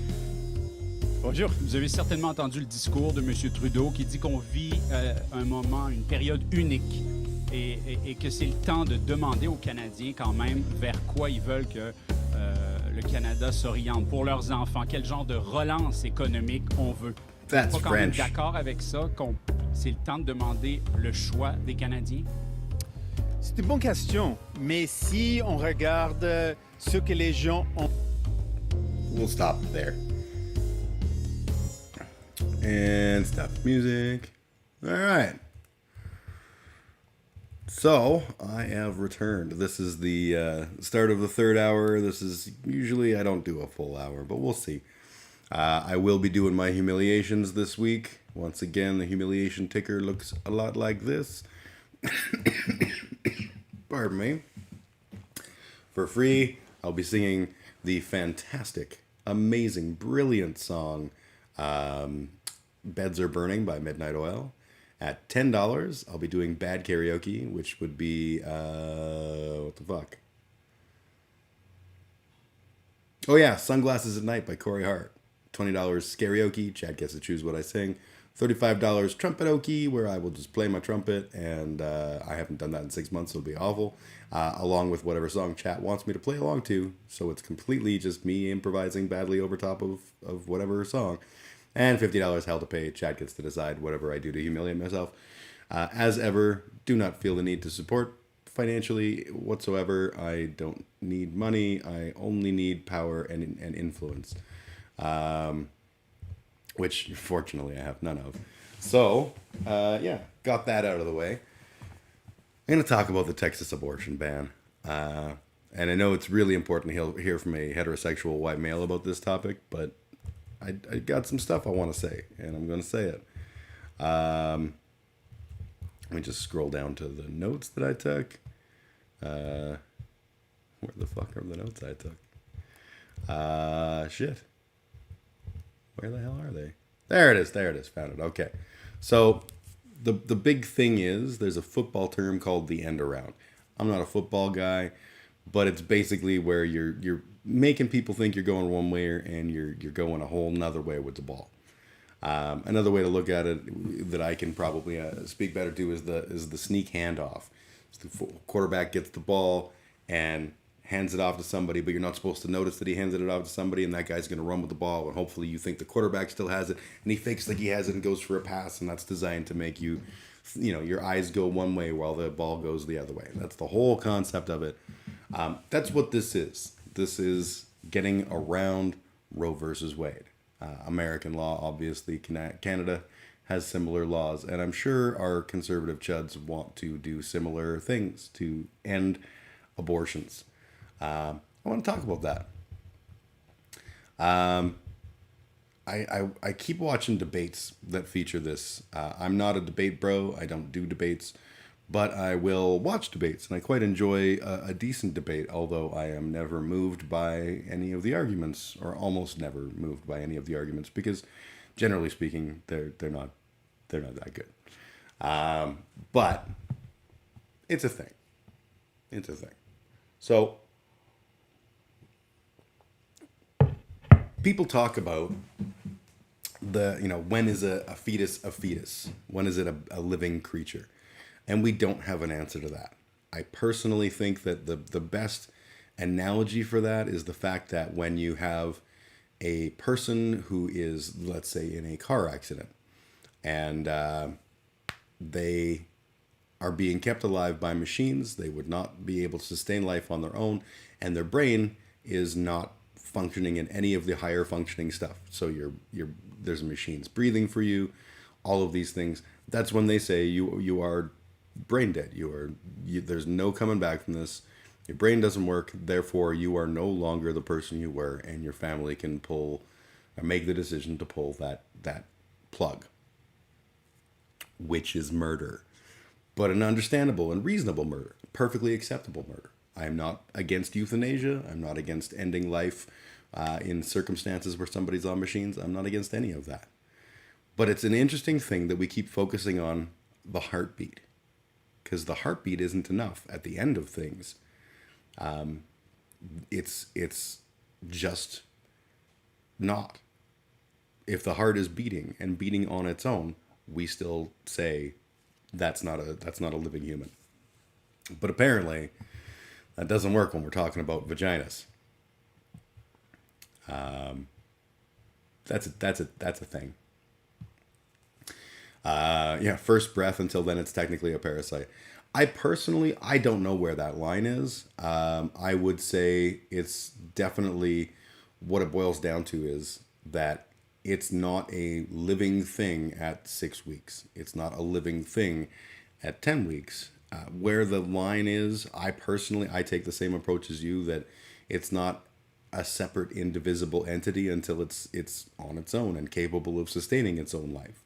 [SPEAKER 13] Bonjour.
[SPEAKER 15] Vous avez certainement entendu le discours de M. Trudeau qui dit qu'on vit un moment, une période unique et que c'est le temps de demander aux Canadiens quand même vers quoi ils veulent que le Canada s'oriente pour leurs enfants. Quel genre de relance économique on veut.
[SPEAKER 8] That's
[SPEAKER 15] pas quand même
[SPEAKER 8] French.
[SPEAKER 15] d'accord avec ça, c'est le temps de demander le choix des Canadiens?
[SPEAKER 13] C'est une bonne question, mais si on regarde ce que les gens ont...
[SPEAKER 8] We'll stop there. And stop the music. All right. So, I have returned. This is the start of the third hour. This is usually, I don't do a full hour, but we'll see. I will be doing my humiliations this week. Once again, the humiliation ticker looks a lot like this. Pardon me. For free, I'll be singing the fantastic, amazing, brilliant song, Beds Are Burning by Midnight Oil. At $10, I'll be doing bad karaoke, which would be, what the fuck? Oh yeah, Sunglasses at Night by Corey Hart. $20 karaoke, Chad gets to choose what I sing. $35 trumpet-oke, where I will just play my trumpet, and I haven't done that in 6 months, so it'll be awful. Along with whatever song chat wants me to play along to, so it's completely just me improvising badly over top of whatever song. And $50 hell to pay, Chad gets to decide whatever I do to humiliate myself. As ever, do not feel the need to support financially whatsoever. I don't need money, I only need power and influence. which fortunately I have none of. So, yeah, got that out of the way. I'm going to talk about the Texas abortion ban. And I know it's really important to hear from a heterosexual white male about this topic, but I got some stuff I want to say, and I'm going to say it. Let me just scroll down to the notes that I took. Where the fuck are the notes I took? Shit. Where the hell are they? There it is. Found it. Okay. So the big thing is there's a football term called the end around. I'm not a football guy, but it's basically where you're making people think you're going one way and you're going a whole nother way with the ball. Another way to look at it that I can probably speak better to is the sneak handoff. So the quarterback gets the ball and hands it off to somebody, but you're not supposed to notice that he handed it off to somebody, and that guy's going to run with the ball, and hopefully you think the quarterback still has it, and he fakes like he has it and goes for a pass, and that's designed to make you, your eyes go one way while the ball goes the other way. That's the whole concept of it. That's what this is. This is getting around Roe versus Wade. American law, obviously, Canada has similar laws, and I'm sure our conservative chuds want to do similar things to end abortions. I want to talk about that. I keep watching debates that feature this. I'm not a debate bro. I don't do debates, but I will watch debates, and I quite enjoy a decent debate, although I am never moved by any of the arguments, or almost never moved by any of the arguments, because generally speaking, they're not that good. But it's a thing. It's a thing. So people talk about when is a fetus a fetus? When is it a living creature? And we don't have an answer to that. I personally think that the best analogy for that is the fact that when you have a person who is, let's say, in a car accident, and they are being kept alive by machines, they would not be able to sustain life on their own, and their brain is not functioning in any of the higher functioning stuff. So there's machines breathing for you, all of these things. That's when they say you are brain dead. There's no coming back from this. Your brain doesn't work, therefore you are no longer the person you were, and your family can make the decision to pull that plug, which is murder. But an understandable and reasonable murder, perfectly acceptable murder. I am not against euthanasia. I'm not against ending life in circumstances where somebody's on machines. I'm not against any of that. But it's an interesting thing that we keep focusing on the heartbeat, because the heartbeat isn't enough at the end of things. It's just not. If the heart is beating and beating on its own, we still say that's not a living human. But apparently, that doesn't work when we're talking about vaginas. That's a thing. First breath until then it's technically a parasite. I don't know where that line is. I would say it's definitely what it boils down to is that it's not a living thing at 6 weeks. It's not a living thing at 10 weeks. Where the line is, I take the same approach as you, that it's not a separate, indivisible entity until it's on its own and capable of sustaining its own life.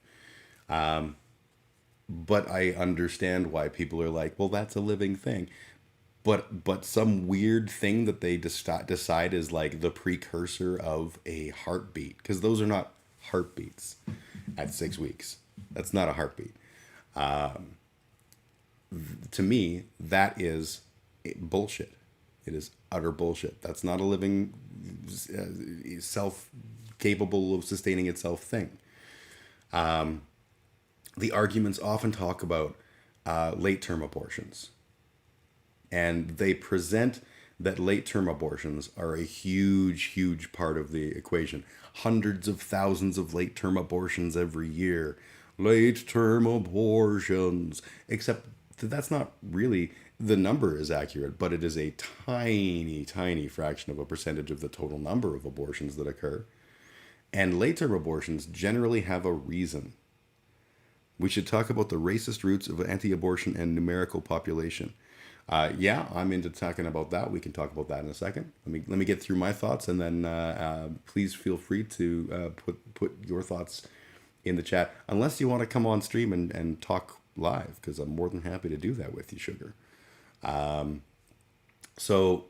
[SPEAKER 8] But I understand why people are like, well, that's a living thing. But some weird thing that they decide is like the precursor of a heartbeat, because those are not heartbeats at 6 weeks. That's not a heartbeat. To me, that is bullshit. It is utter bullshit. That's not a living, capable of sustaining itself thing. The arguments often talk about late-term abortions. And they present that late-term abortions are a huge, huge part of the equation. Hundreds of thousands of late-term abortions every year. Late-term abortions. Except that's not really, the number is accurate, but it is a tiny, tiny fraction of a percentage of the total number of abortions that occur. And late-term abortions generally have a reason. We should talk about the racist roots of anti-abortion and numerical population. Yeah, I'm into talking about that. We can talk about that in a second. Let me get through my thoughts, and then please feel free to put your thoughts in the chat, unless you want to come on stream and talk live, because I'm more than happy to do that with you, sugar. So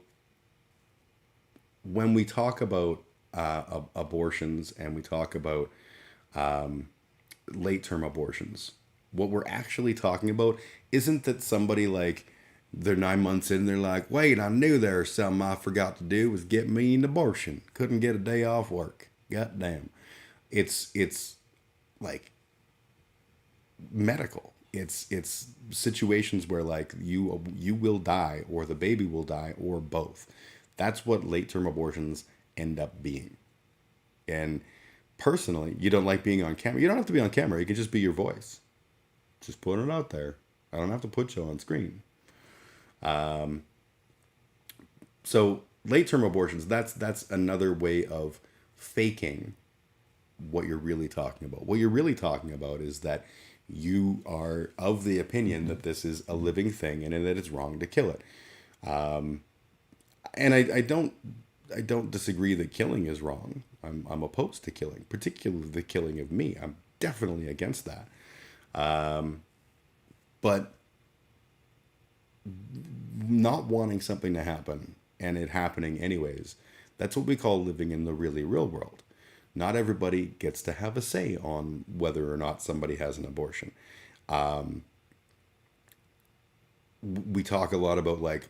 [SPEAKER 8] when we talk about abortions and we talk about late-term abortions, what we're actually talking about isn't that somebody, like, they're 9 months in, they're like, wait, I knew there was something I forgot to do, was get me an abortion. Couldn't get a day off work. Goddamn. It's like medical. It's situations where, like, you will die, or the baby will die, or both. That's what late-term abortions end up being. And personally, you don't like being on camera. You don't have to be on camera. You can just be your voice. Just put it out there. I don't have to put you on screen. So late-term abortions, that's another way of faking what you're really talking about. What you're really talking about is that you are of the opinion that this is a living thing and that it's wrong to kill it. And I don't disagree that killing is wrong. I'm opposed to killing, particularly the killing of me. I'm definitely against that. But not wanting something to happen and it happening anyways, that's what we call living in the really real world. Not everybody gets to have a say on whether or not somebody has an abortion. We talk a lot about, like,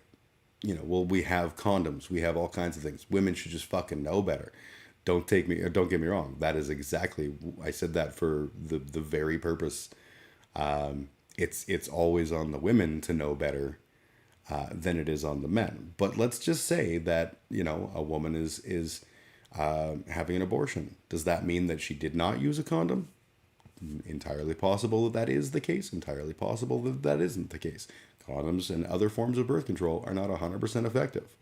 [SPEAKER 8] you know, well, we have condoms, we have all kinds of things. Women should just fucking know better. Don't get me wrong. That is exactly, I said that for the very purpose. It's always on the women to know better than it is on the men. But let's just say that, you know, a woman is having an abortion. Does that mean that she did not use a condom? Entirely possible that that is the case. Entirely possible that that isn't the case. Condoms and other forms of birth control are not 100% effective.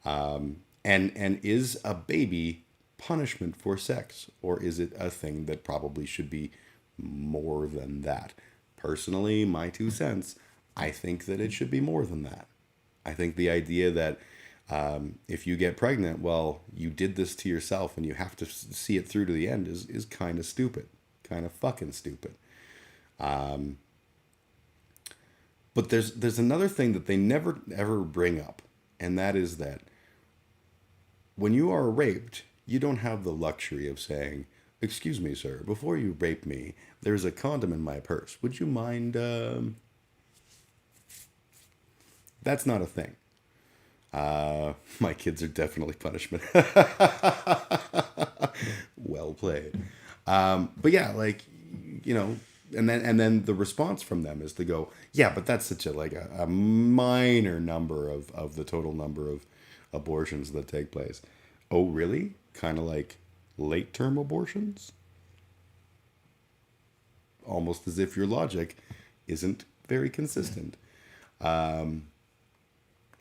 [SPEAKER 8] And is a baby punishment for sex, or is it a thing that probably should be more than that? Personally, my 2 cents, I think that it should be more than that. I think the idea that if you get pregnant, well, you did this to yourself and you have to see it through to the end is kind of stupid. Kind of fucking stupid. But there's another thing that they never ever bring up, and that is that when you are raped, you don't have the luxury of saying, "Excuse me, sir, before you rape me, there's a condom in my purse. Would you mind?" That's not a thing. My kids are definitely punishment. Well played. But yeah, like, you know, and then the response from them is to go, yeah, but that's such a minor number of the total number of abortions that take place. Oh, really? Kind of like late-term abortions? Almost as if your logic isn't very consistent.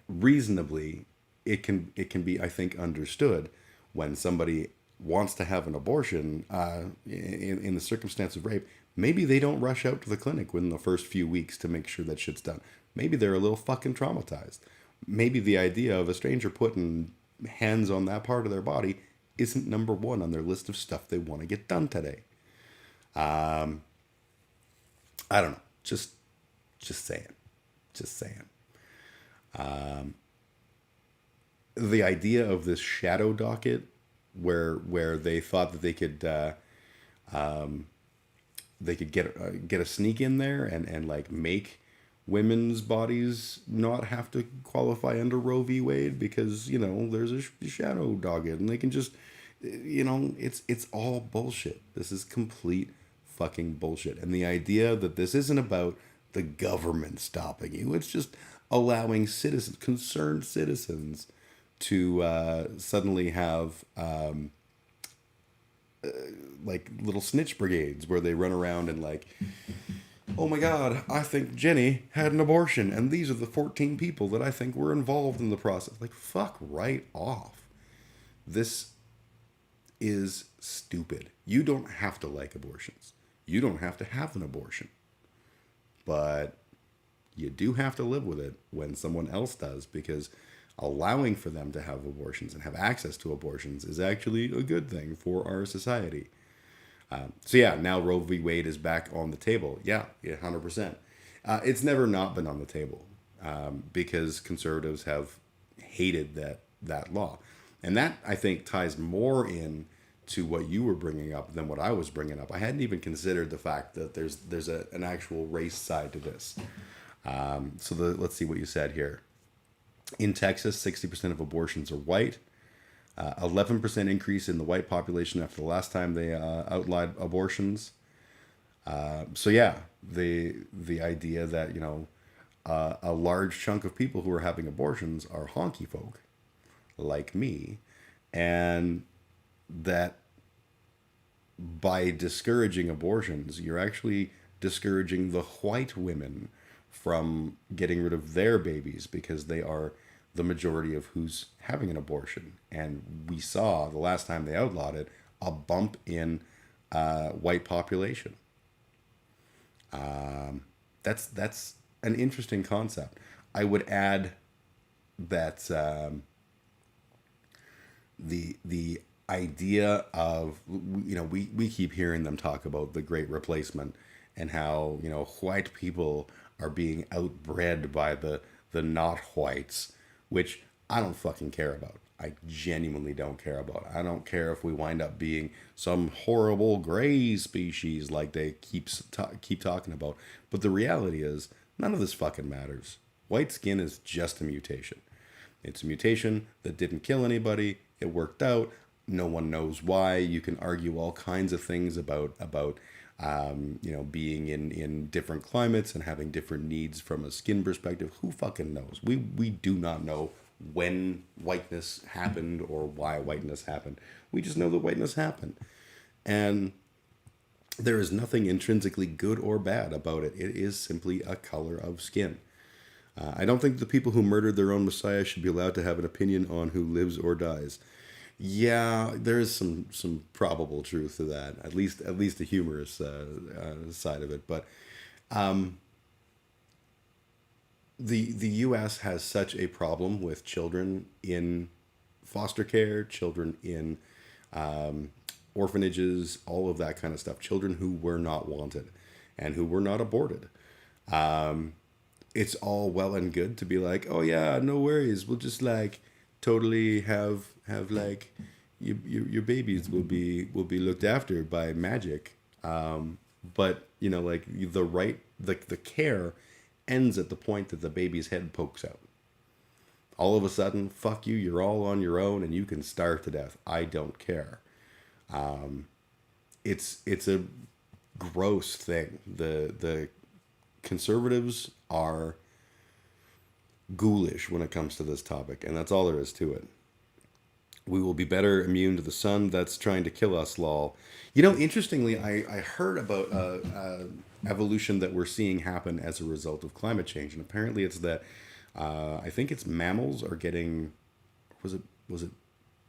[SPEAKER 8] Reasonably, it can be, I think, understood when somebody wants to have an abortion in the circumstance of rape. Maybe they don't rush out to the clinic within the first few weeks to make sure that shit's done. Maybe they're a little fucking traumatized. Maybe the idea of a stranger putting hands on that part of their body isn't number one on their list of stuff they want to get done today. I don't know. Just saying. Just saying. The idea of this shadow docket where they thought that they could get a sneak in there and like make women's bodies not have to qualify under Roe v. Wade because, you know, there's a shadow docket and they can just, you know, it's all bullshit. This is complete fucking bullshit. And the idea that this isn't about the government stopping you, it's just allowing concerned citizens to suddenly have like little snitch brigades where they run around and like, oh my God, I think Jenny had an abortion and these are the 14 people that I think were involved in the process. Like, fuck right off. This is stupid. You don't have to like abortions. You don't have to have an abortion. But you do have to live with it when someone else does, because allowing for them to have abortions and have access to abortions is actually a good thing for our society. So yeah, now Roe v. Wade is back on the table. Yeah, 100%. It's never not been on the table because conservatives have hated that law. And that, I think, ties more in to what you were bringing up than what I was bringing up. I hadn't even considered the fact that there's an actual race side to this. Let's see what you said here. In Texas, 60% of abortions are white. 11% increase in the white population after the last time they outlawed abortions. So yeah, the idea that, you know, a large chunk of people who are having abortions are honky folk, like me, and that by discouraging abortions, you're actually discouraging the white women from getting rid of their babies because they are the majority of who's having an abortion. And we saw the last time they outlawed it, a bump in white population. That's an interesting concept. I would add that the idea of, you know, we keep hearing them talk about the Great Replacement and how, you know, white people are being outbred by the not whites, which I don't fucking care about. I genuinely don't care about. I don't care if we wind up being some horrible gray species like they keep talking about. But the reality is, none of this fucking matters. White skin is just a mutation. It's a mutation that didn't kill anybody. It worked out. No one knows why. You can argue all kinds of things about you know, being in different climates and having different needs from a skin perspective. Who fucking knows? We do not know when whiteness happened or why whiteness happened. We just know that whiteness happened. And there is nothing intrinsically good or bad about it. It is simply a color of skin. I don't think the people who murdered their own messiah should be allowed to have an opinion on who lives or dies. Yeah, there is some probable truth to that. At least the humorous side of it. But the U.S. has such a problem with children in foster care, children in orphanages, all of that kind of stuff. Children who were not wanted and who were not aborted. It's all well and good to be like, oh yeah, no worries. We'll just like totally have like your babies will be looked after by magic. But you know, like the care ends at the point that the baby's head pokes out. All of a sudden, fuck you, you're all on your own and you can starve to death. I don't care. It's a gross thing. The conservatives are ghoulish when it comes to this topic, and that's all there is to it. We will be better immune to the sun that's trying to kill us, lol. You know, interestingly, I heard about evolution that we're seeing happen as a result of climate change, and apparently it's that I think it's mammals are getting, was it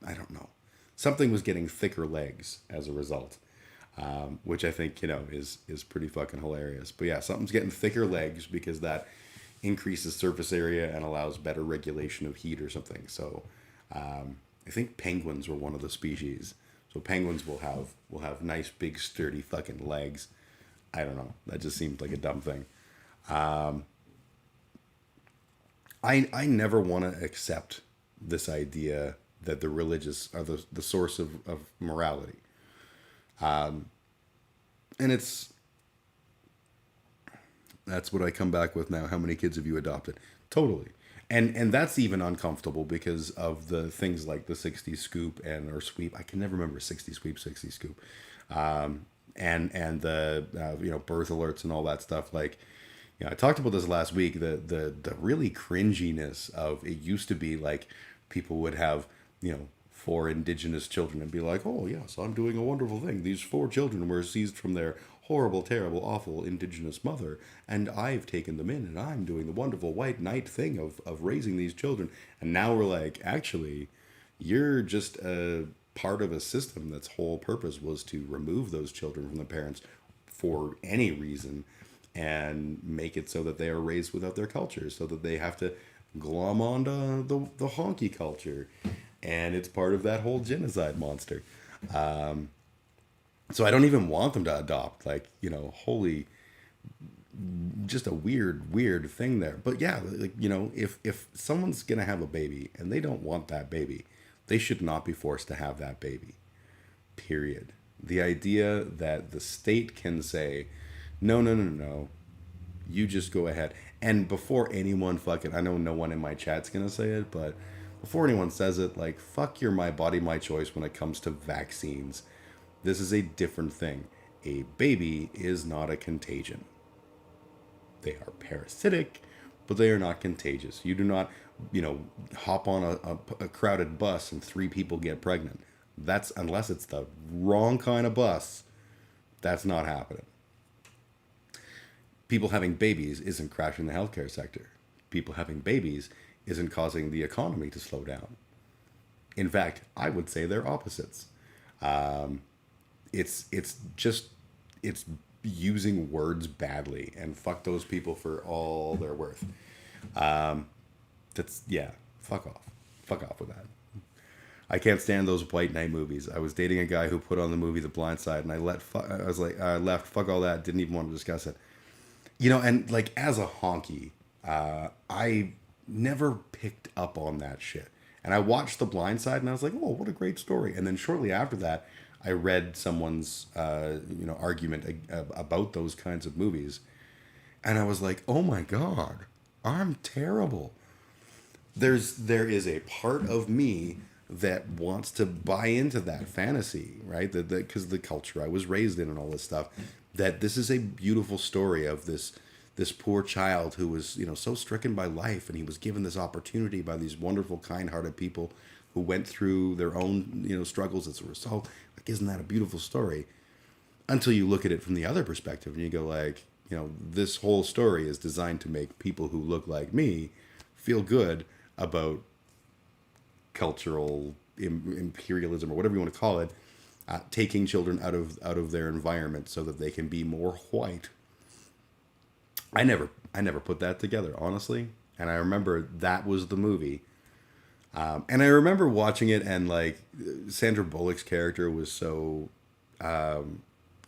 [SPEAKER 8] I don't know, something was getting thicker legs as a result, which I think, you know, is pretty fucking hilarious. But yeah, something's getting thicker legs because that increases surface area and allows better regulation of heat or something. So I think penguins were one of the species. So penguins will have nice big sturdy fucking legs. I don't know. That just seemed like a dumb thing. I never want to accept this idea that the religious are the source of morality. And that's what I come back with now. How many kids have you adopted? Totally. And that's even uncomfortable because of the things like the 60 scoop or sweep. I can never remember 60 sweep, 60 scoop. And the you know, birth alerts and all that stuff. Like, you know, I talked about this last week, the really cringiness of it used to be like people would have, you know, 4 indigenous children and be like, oh yes, I'm doing a wonderful thing. These 4 children were seized from their horrible, terrible, awful indigenous mother, and I've taken them in and I'm doing the wonderful white knight thing of raising these children. And now we're like, actually, you're just a part of a system that's whole purpose was to remove those children from the parents for any reason and make it so that they are raised without their culture, so that they have to glom onto the honky culture. And it's part of that whole genocide monster. So I don't even want them to adopt, like, you know, holy, just a weird thing there. But yeah, like, you know, if someone's going to have a baby and they don't want that baby, they should not be forced to have that baby. Period. The idea that the state can say, no, you just go ahead. And before anyone fucking, I know no one in my chat's going to say it, but before anyone says it, like, fuck your my body, my choice when it comes to vaccines. This is a different thing. A baby is not a contagion. They are parasitic, but they are not contagious. You do not, you know, hop on a crowded bus and 3 people get pregnant. That's, unless it's the wrong kind of bus, that's not happening. People having babies isn't crashing the healthcare sector. People having babies isn't causing the economy to slow down. In fact, I would say they're opposites. It's using words badly, and fuck those people for all they're worth. Fuck off with that. I can't stand those white knight movies. I was dating a guy who put on the movie The Blind Side, and I left. Fuck all that. Didn't even want to discuss it. You know, and like as a honky, I never picked up on that shit. And I watched The Blind Side, and I was like, oh, what a great story. And then shortly after that, I read someone's argument about those kinds of movies, and I was like, oh my god, I'm terrible. There is a part of me that wants to buy into that fantasy, right? Because the culture I was raised in and all this stuff, that this is a beautiful story of this poor child who was, you know, so stricken by life, and he was given this opportunity by these wonderful, kind-hearted people who went through their own, you know, struggles as a result. Like, isn't that a beautiful story? Until you look at it from the other perspective and you go like, you know, this whole story is designed to make people who look like me feel good about cultural imperialism, or whatever you want to call it, taking children out of their environment so that they can be more white. I never put that together, honestly. And I remember that was the movie. And I remember watching it, and like Sandra Bullock's character was so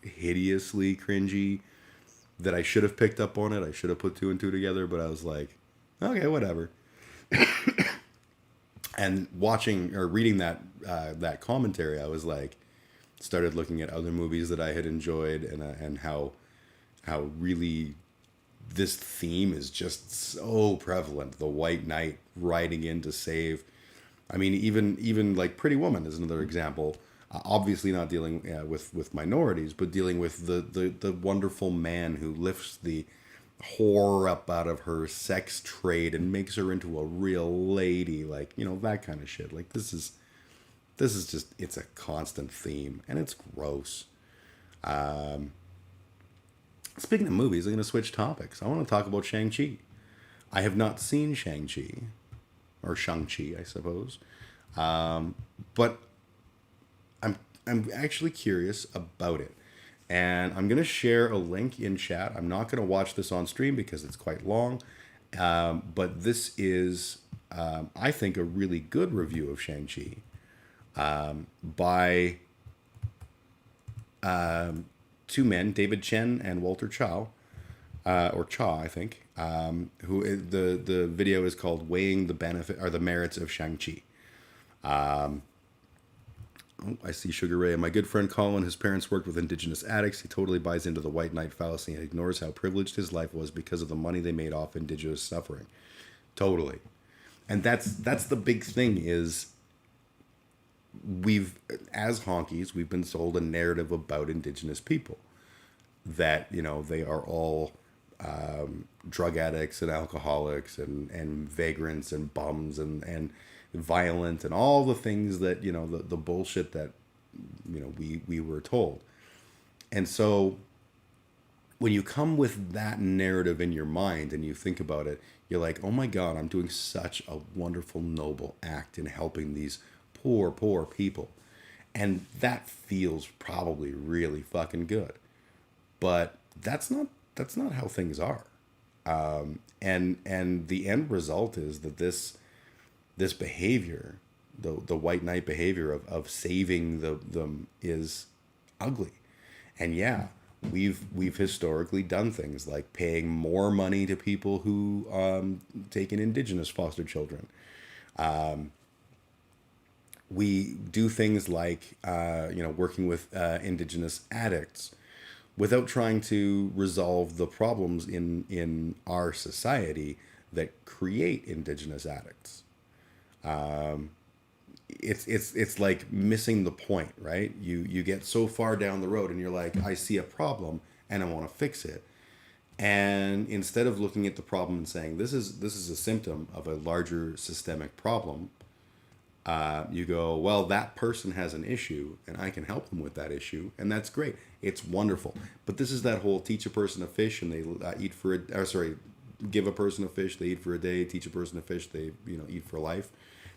[SPEAKER 8] hideously cringy that I should have picked up on it. I should have put 2 and 2 together, but I was like, okay, whatever. And watching or reading that commentary, I was like, started looking at other movies that I had enjoyed, and how really this theme is just so prevalent. The white knight riding in to save. I mean, even like Pretty Woman is another example. Obviously not dealing with minorities, but dealing with the wonderful man who lifts the whore up out of her sex trade and makes her into a real lady. Like, you know, that kind of shit. Like, this is just, it's a constant theme, and it's gross. Speaking of movies, I'm going to switch topics. I want to talk about Shang-Chi. I have not seen Shang-Chi, or Shang-Chi, I suppose. But I'm actually curious about it. And I'm going to share a link in chat. I'm not going to watch this on stream because it's quite long. But this is, I think, a really good review of Shang-Chi by 2 men, David Chen and Walter Chow, or Cha, I think. Who the video is called "Weighing the Benefit or the Merits of Shang-Chi." I see Sugar Ray. My good friend Colin, his parents worked with indigenous addicts. He totally buys into the white knight fallacy and ignores how privileged his life was because of the money they made off indigenous suffering. Totally. And that's the big thing is as honkies, we've been sold a narrative about indigenous people. That, you know, they are all drug addicts and alcoholics and vagrants and bums and violent and all the things that, you know, the bullshit that, you know, we were told. And so when you come with that narrative in your mind and you think about it, you're like, oh my God, I'm doing such a wonderful, noble act in helping these poor people. And that feels probably really fucking good. But that's not how things are. And the end result is that this behavior, the white knight behavior of saving them is ugly. And yeah, we've historically done things like paying more money to people who take in indigenous foster children. We do things like working with indigenous addicts without trying to resolve the problems in our society that create indigenous addicts. It's like missing the point, right? You get so far down the road and you're like, I see a problem and I want to fix it. And instead of looking at the problem and saying, this is a symptom of a larger systemic problem, you go, well, that person has an issue and I can help them with that issue. And that's great. It's wonderful. But this is that whole teach a person a fish and they give a person a fish, they eat for a day, teach a person a fish, they eat for life.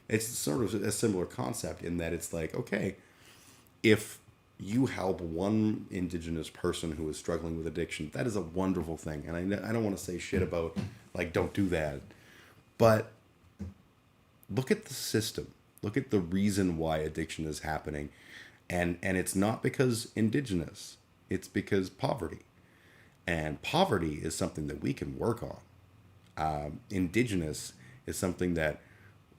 [SPEAKER 8] It's sort of a similar concept in that it's like, okay, if you help one indigenous person who is struggling with addiction, that is a wonderful thing. And I don't want to say shit about, like, don't do that. But look at the system. Look at the reason why addiction is happening. And it's not because indigenous. It's because poverty. And poverty is something that we can work on. Indigenous is something that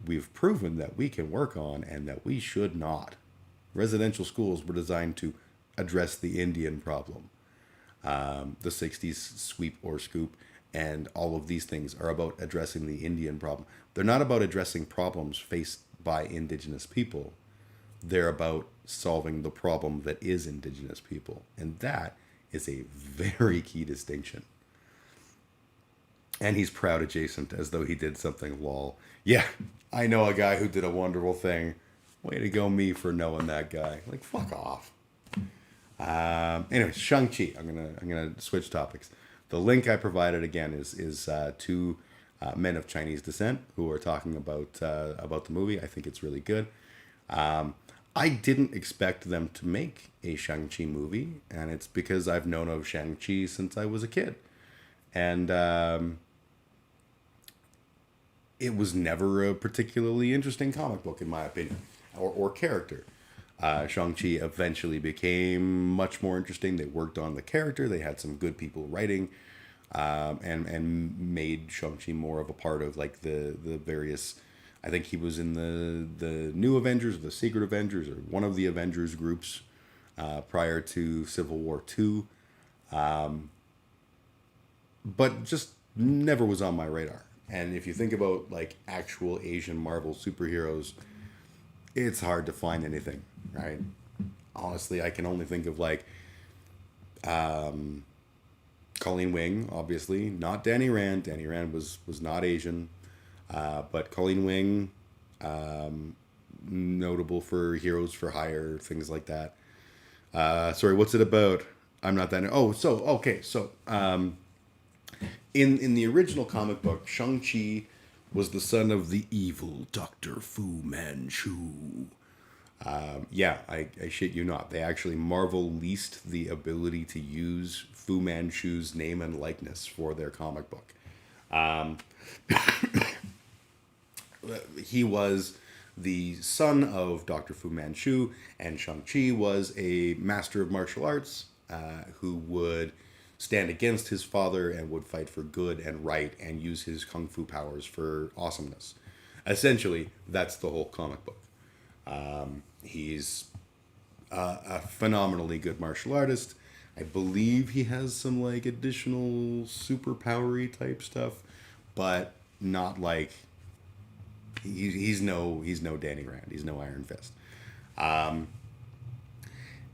[SPEAKER 8] we've proven that we can work on and that we should not. Residential schools were designed to address the Indian problem. The 60s sweep or scoop and all of these things are about addressing the Indian problem. They're not about addressing problems faced by indigenous people. They're about solving the problem that is indigenous people. And that is a very key distinction. And he's proud adjacent as though he did something, lol. Yeah, I know a guy who did a wonderful thing. Way to go me for knowing that guy. Like, fuck off. Anyway, Shang-Chi. I'm gonna switch topics. The link I provided again is two men of Chinese descent who are talking about the movie. I think it's really good. I didn't expect them to make a Shang-Chi movie, and it's because I've known of Shang-Chi since I was a kid. And it was never a particularly interesting comic book, in my opinion, or character. Shang-Chi eventually became much more interesting. They worked on the character. They had some good people writing, and made Shang-Chi more of a part of like the various. I think he was in the New Avengers, the Secret Avengers, or one of the Avengers groups prior to Civil War II. But just never was on my radar. And if you think about like actual Asian Marvel superheroes, it's hard to find anything, right? Honestly, I can only think of like Colleen Wing, obviously, not Danny Rand. Danny Rand was not Asian, but Colleen Wing, notable for Heroes for Hire, things like that. Sorry, what's it about? I'm not that. Oh, so okay, so in the original comic book, Shang-Chi was the son of the evil Dr. Fu Manchu. Yeah, I shit you not. They actually, Marvel leased the ability to use Fu Manchu's name and likeness for their comic book. He was the son of Dr. Fu Manchu, and Shang-Chi was a master of martial arts who would stand against his father and would fight for good and right and use his kung fu powers for awesomeness. Essentially, that's the whole comic book. He's a phenomenally good martial artist. I believe he has some like additional superpowery type stuff, but not like he's no Danny Rand. He's no Iron Fist.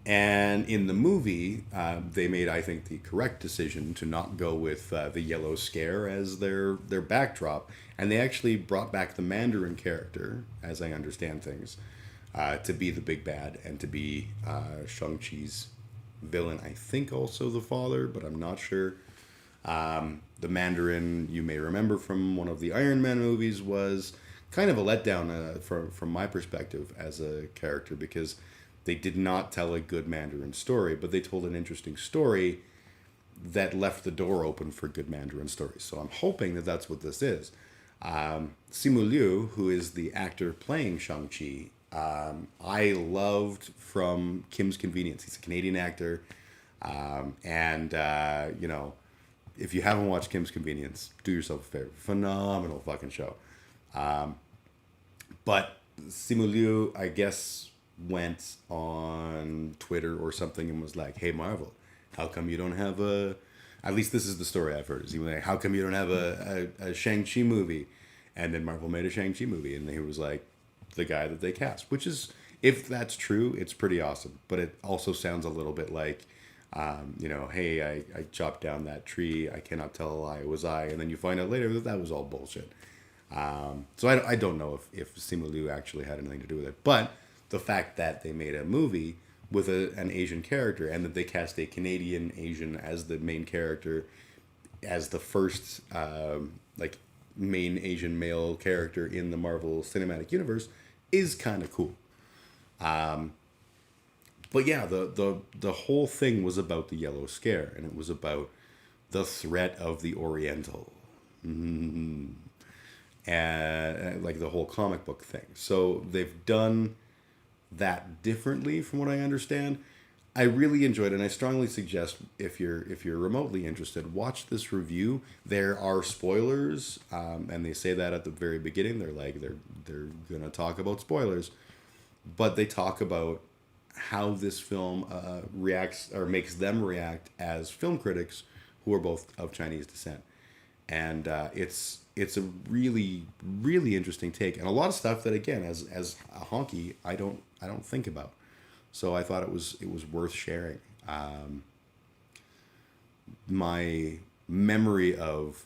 [SPEAKER 8] And in the movie, they made, I think, the correct decision to not go with the Yellow Scare as their backdrop. And they actually brought back the Mandarin character, as I understand things, to be the big bad and to be Shang-Chi's villain. I think also the father, but I'm not sure. The Mandarin, you may remember from one of the Iron Man movies, was kind of a letdown from my perspective as a character, because They did not tell a good Mandarin story, but they told an interesting story that left the door open for good Mandarin stories. So I'm hoping that that's what this is. Simu Liu, who is the actor playing Shang-Chi, I loved from Kim's Convenience. He's a Canadian actor. You know, if you haven't watched Kim's Convenience, do yourself a favor. Phenomenal fucking show. But Simu Liu, I guess, went on Twitter or something and was like, hey, Marvel, how come you don't have a... At least this is the story I've heard. Is he was like, how come you don't have a Shang-Chi movie? And then Marvel made a Shang-Chi movie, and he was like the guy that they cast. Which is, if that's true, it's pretty awesome. But it also sounds a little bit like, you know, hey, I chopped down that tree. I cannot tell a lie. It was I. And then you find out later that that was all bullshit. So I don't know if Simu Liu actually had anything to do with it. But the fact that they made a movie with an Asian character, and that they cast a Canadian Asian as the main character, as the first like main Asian male character in the Marvel Cinematic Universe, is kind of cool. But yeah, the whole thing was about the Yellow Scare, and it was about the threat of the Oriental, and like the whole comic book thing. So they've done that differently, from what I understand. I really enjoyed it, and I strongly suggest, if you're remotely interested, watch this review. There are spoilers, and they say that at the very beginning. They're like they're gonna talk about spoilers, but they talk about how this film reacts, or makes them react, as film critics who are both of Chinese descent. And it's a really, really interesting take, and a lot of stuff that, again, as a honky, I don't think about. So I thought it was worth sharing. My memory of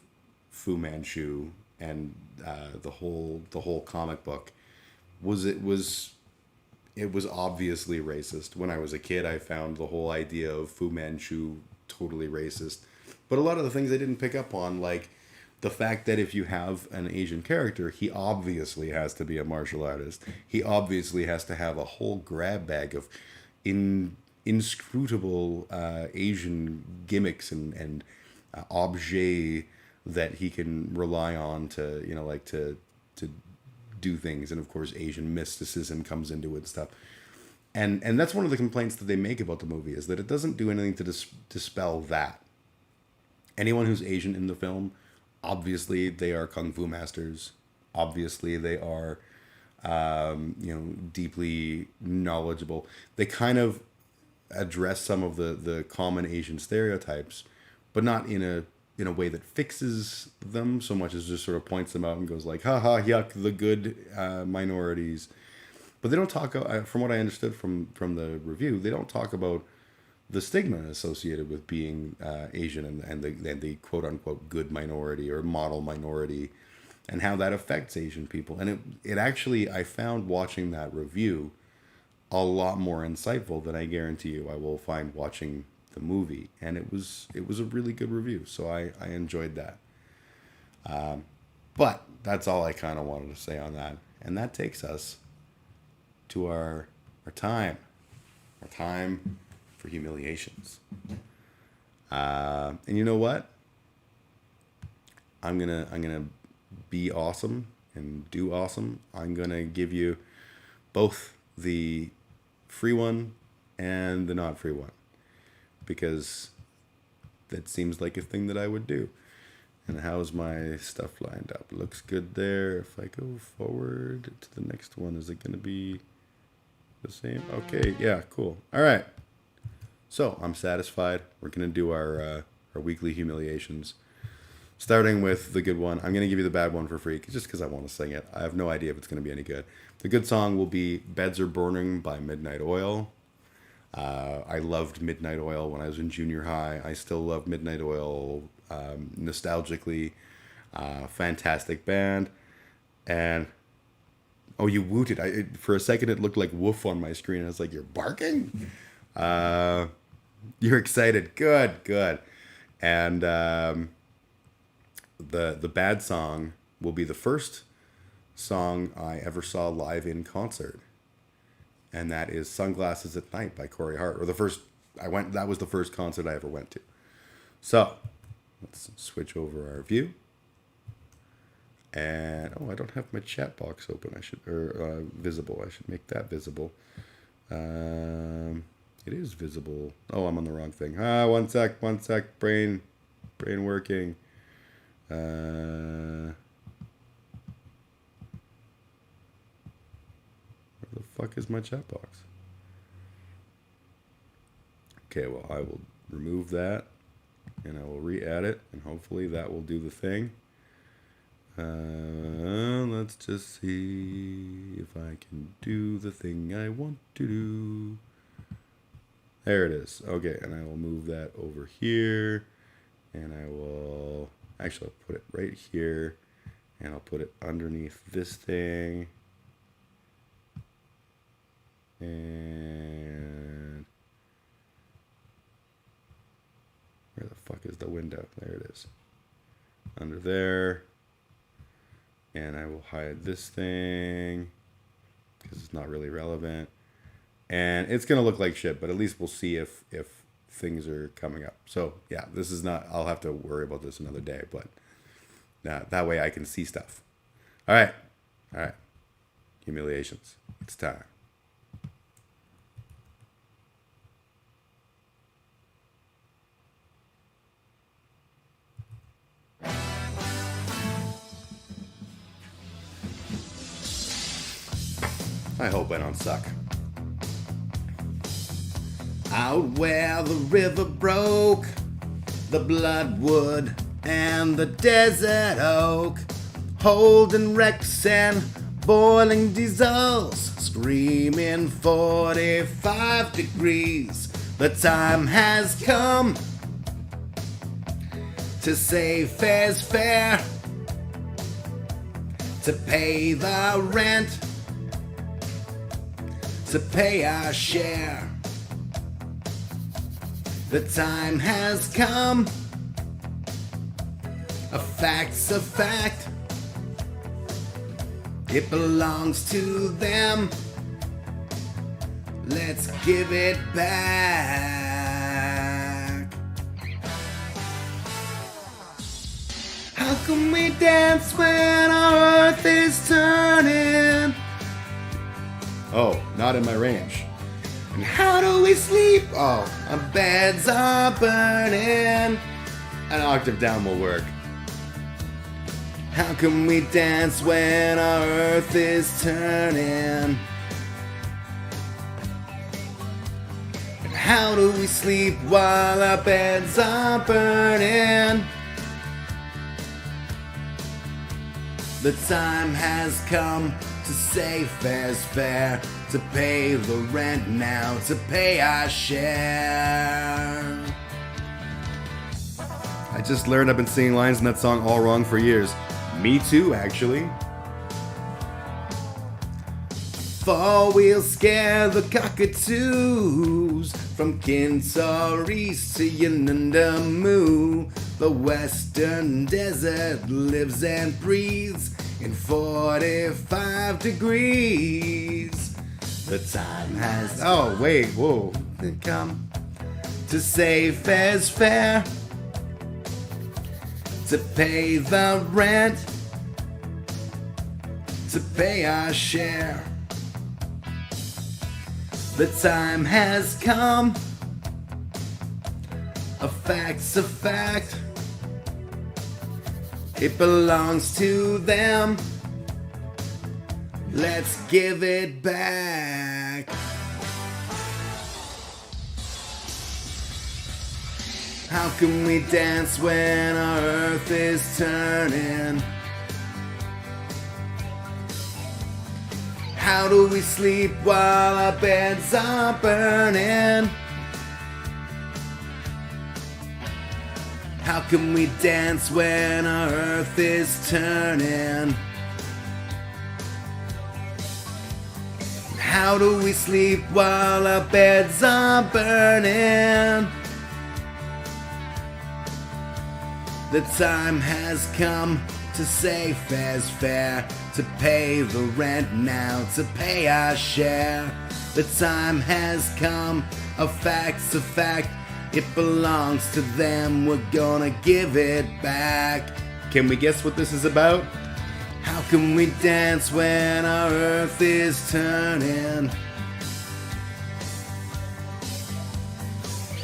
[SPEAKER 8] Fu Manchu and the whole comic book was obviously racist. When I was a kid, I found the whole idea of Fu Manchu totally racist. But a lot of the things I didn't pick up on, like the fact that if you have an Asian character, he obviously has to be a martial artist. He obviously has to have a whole grab bag of inscrutable Asian gimmicks and objets that he can rely on to, you know, like to do things. And of course, Asian mysticism comes into it and stuff. And that's one of the complaints that they make about the movie, is that it doesn't do anything to dispel that. Anyone who's Asian in the film, obviously they are kung fu masters. Obviously they are, you know, deeply knowledgeable. They kind of address some of the common Asian stereotypes, but not in a way that fixes them so much as just sort of points them out and goes like, haha, yuck, the good minorities. But they don't talk, from what I understood from the review, they don't talk about the stigma associated with being Asian and the quote-unquote good minority or model minority, and how that affects Asian people. And it actually, I found watching that review a lot more insightful than I guarantee you I will find watching the movie. And it was a really good review, so I enjoyed that. But that's all I kind of wanted to say on that. And that takes us to our time for humiliations. And you know what? I'm gonna be awesome and do awesome. I'm gonna give you both the free one and the not free one, because that seems like a thing that I would do. And how's my stuff lined up? Looks good there. If I go forward to the next one, is it gonna be the same? Okay, yeah, cool. All right. So I'm satisfied. We're gonna do our weekly humiliations, starting with the good one. I'm gonna give you the bad one for free, just because I want to sing it. I have no idea if it's gonna be any good. The good song will be "Beds Are Burning" by Midnight Oil. I loved Midnight Oil when I was in junior high. I still love Midnight Oil nostalgically. Fantastic band. And oh, you wooted. For a second, it looked like woof on my screen. I was like, you're barking? You're excited. Good. And the bad song will be the first song I ever saw live in concert. and that is Sunglasses at Night by Corey Hart. That was the first concert I ever went to. So let's switch over our view. And I don't have my chat box open. Visible. I should make that visible. It is visible. Oh, I'm on the wrong thing. One sec. Brain working. Where the fuck is my chat box? Okay, well, I will remove that, and I will re-add it, and hopefully that will do the thing. Let's just see if I can do the thing I want to do. There it is. Okay, and I will move that over here, and I will actually I'll put it right here, and I'll put it underneath this thing. And where the fuck is the window? There it is. Under there. And I will hide this thing because it's not really relevant. And it's going to look like shit, but at least we'll see if things are coming up. So, yeah, this is not... I'll have to worry about this another day, but that way I can see stuff. All right. Humiliations. It's time. I hope I don't suck. Out where the river broke, the bloodwood and the desert oak, holding wrecks and boiling diesels, screaming 45 degrees. The time has come to say fair's fair, to pay the rent, to pay our share. The time has come. A fact's a fact. It belongs to them. Let's give it back. How can we dance when our earth is turning? Oh, not in my range. And how do we sleep? Oh, our beds are burning. An octave down will work. How can we dance when our earth is turning? And how do we sleep while our beds are burning? The time has come to say fair's fair, to pay the rent now, to pay our share. I just learned I've been singing lines in that song all wrong for years. Me too, actually. Fall will scare the cockatoos from Kintaris to Yunnandamu. The western desert lives and breathes in 45 degrees. The time has... Oh, wait, whoa. Come to say fair's fair, to pay the rent, to pay our share. The time has come. A fact's a fact. It belongs to them. Let's give it back. How can we dance when our earth is turning? How do we sleep while our beds are burning? How can we dance when our earth is turning? How do we sleep while our beds are burning? The time has come to safe as fair, to pay the rent now, to pay our share. The time has come, a fact's a fact. It belongs to them, we're gonna give it back. Can we guess what this is about? How can we dance when our earth is turning?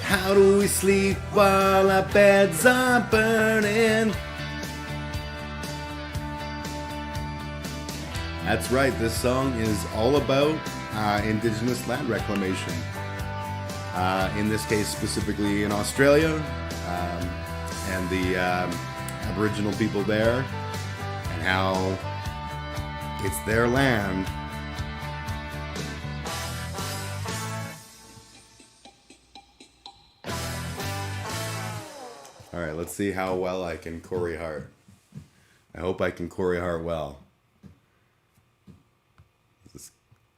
[SPEAKER 8] How do we sleep while our beds are burning? That's right, this song is all about Indigenous land reclamation. In this case, specifically in Australia, and the Aboriginal people there, and how it's their land. All right, let's see how well I can Corey Hart. I hope I can Corey Hart well. Is this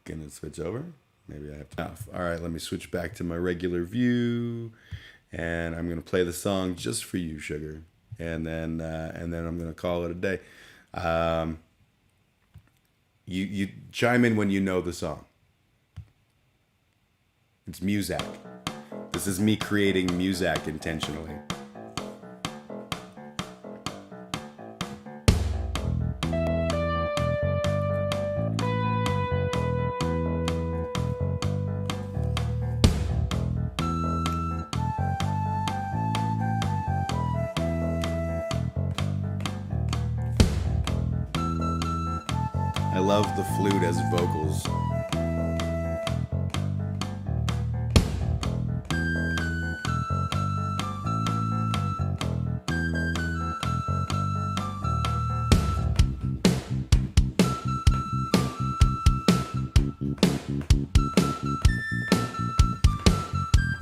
[SPEAKER 8] gonna switch over? Maybe I have to. All right, let me switch back to my regular view, and I'm gonna play the song just for you, Sugar, and then I'm gonna call it a day. You chime in when you know the song. It's Muzak. This is me creating Muzak intentionally. I love the flute as vocals.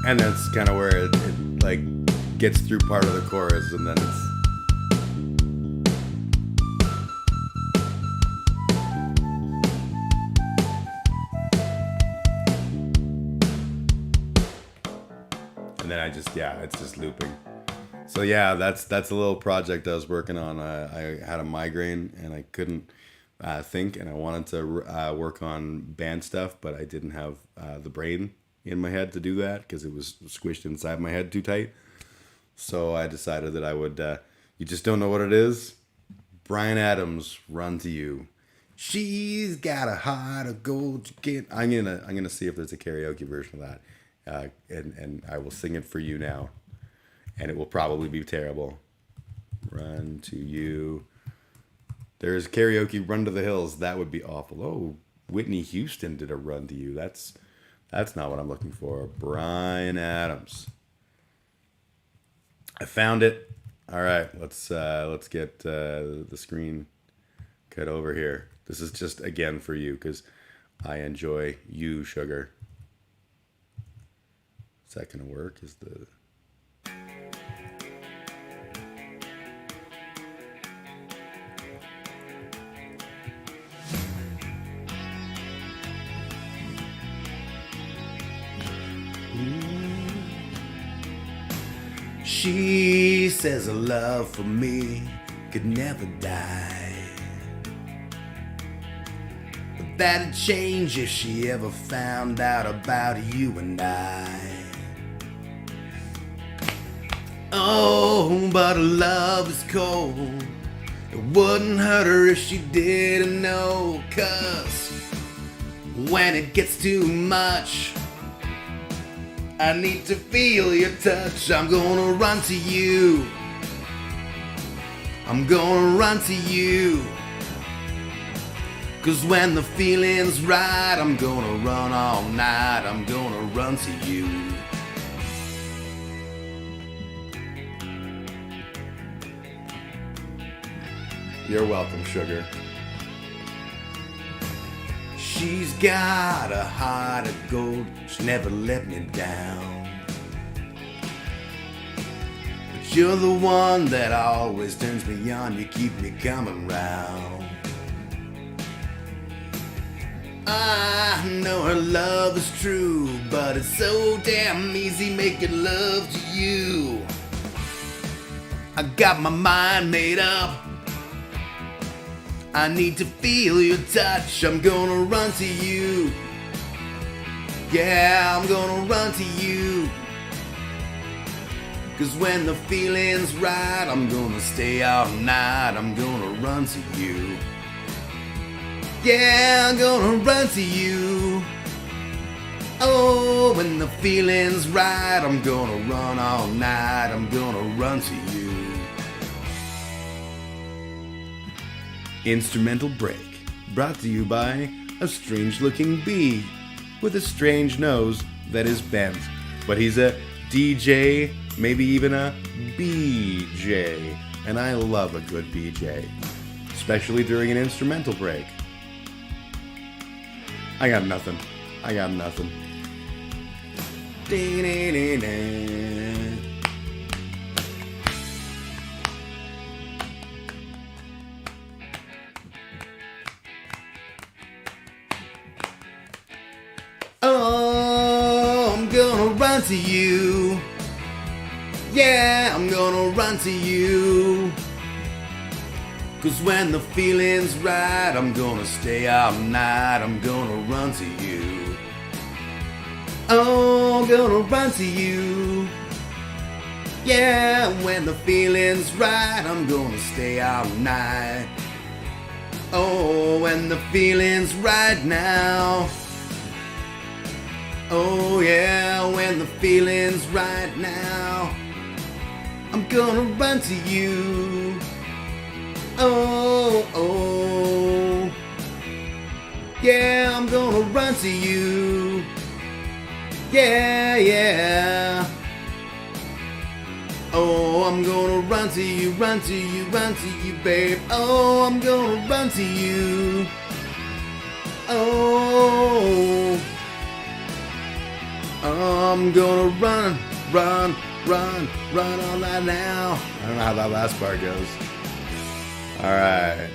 [SPEAKER 8] And that's kind of where it like gets through part of the chorus, and then it's. And then it's just looping. So yeah, that's a little project I was working on. I had a migraine and I couldn't think, and I wanted to work on band stuff, but I didn't have the brain in my head to do that because it was squished inside my head too tight. So I decided that I would. You just don't know what it is. Bryan Adams, Run to You. She's got a heart of gold. I'm gonna see if there's a karaoke version of that. And I will sing it for you now, and it will probably be terrible. Run to You. There's karaoke Run to the Hills. That would be awful. Oh, Whitney Houston did a Run to You. That's not what I'm looking for. Bryan Adams. I found it. All right, let's get the screen cut over here. This is just again for you because I enjoy you, Sugar. Is that gonna work? Is the She says a love for me could never die, but that'd change if she ever found out about you and I. Oh, but her love is cold. It wouldn't hurt her if she didn't know, 'cause when it gets too much, I need to feel your touch. I'm gonna run to you. I'm gonna run to you. 'Cause when the feeling's right, I'm gonna run all night. I'm gonna run to you. You're welcome, Sugar. She's got a heart of gold. She never let me down. But you're the one that always turns me on. You keep me coming round. I know her love is true, but it's so damn easy making love to you. I got my mind made up. I need to feel your touch. I'm gonna run to you. Yeah, I'm gonna run to you. 'Cause when the feeling's right, I'm gonna stay out night. I'm gonna run to you. Yeah, I'm gonna run to you. Oh, when the feeling's right, I'm gonna run all night. I'm gonna run to you. Instrumental break, brought to you by a strange-looking bee with a strange nose that is bent. But he's a DJ, maybe even a BJ. And I love a good BJ, especially during an instrumental break. I got nothing. I got nothing. Oh, I'm gonna run to you. Yeah, I'm gonna run to you. 'Cause when the feeling's right, I'm gonna stay out night. I'm gonna run to you. Oh, I'm gonna run to you. Yeah, when the feeling's right, I'm gonna stay out night. Oh, when the feeling's right now. Oh yeah, when the feeling's right now, I'm gonna run to you. Oh, oh. Yeah, I'm gonna run to you. Yeah, yeah. Oh, I'm gonna run to you, run to you, run to you, babe. Oh, I'm gonna run to you. Oh, I'm gonna run, run, run, run all night now. I don't know how that last part goes. All right.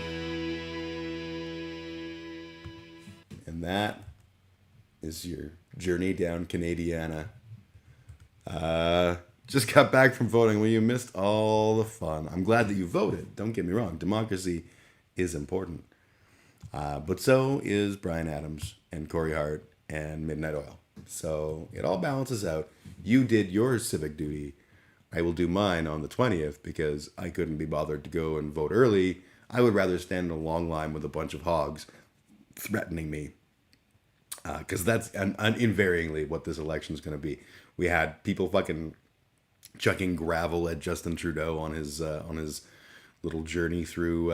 [SPEAKER 8] And that is your journey down Canadiana. Just got back from voting. Well, you missed all the fun. I'm glad that you voted. Don't get me wrong. Democracy is important. But so is Bryan Adams and Corey Hart and Midnight Oil. So it all balances out. You did your civic duty. I will do mine on the 20th because I couldn't be bothered to go and vote early. I would rather stand in a long line with a bunch of hogs threatening me. Because that's invariably what this election is going to be. We had people fucking chucking gravel at Justin Trudeau on his little journey through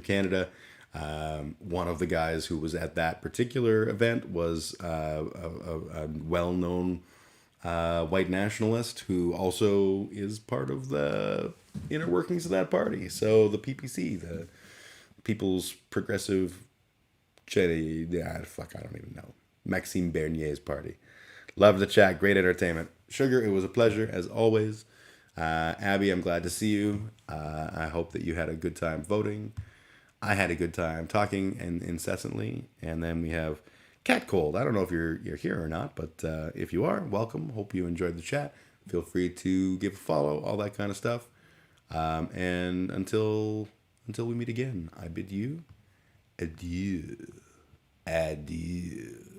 [SPEAKER 8] Canada. One of the guys who was at that particular event was a well-known white nationalist who also is part of the inner workings of that party. So the PPC, the People's Progressive I don't even know. Maxime Bernier's party. Love the chat. Great entertainment. Sugar, it was a pleasure as always. Abby, I'm glad to see you. I hope that you had a good time voting. I had a good time talking and incessantly. And then we have Cat Cold. I don't know if you're here or not, but if you are, welcome. Hope you enjoyed the chat. Feel free to give a follow, all that kind of stuff. And until we meet again, I bid you adieu. Adieu.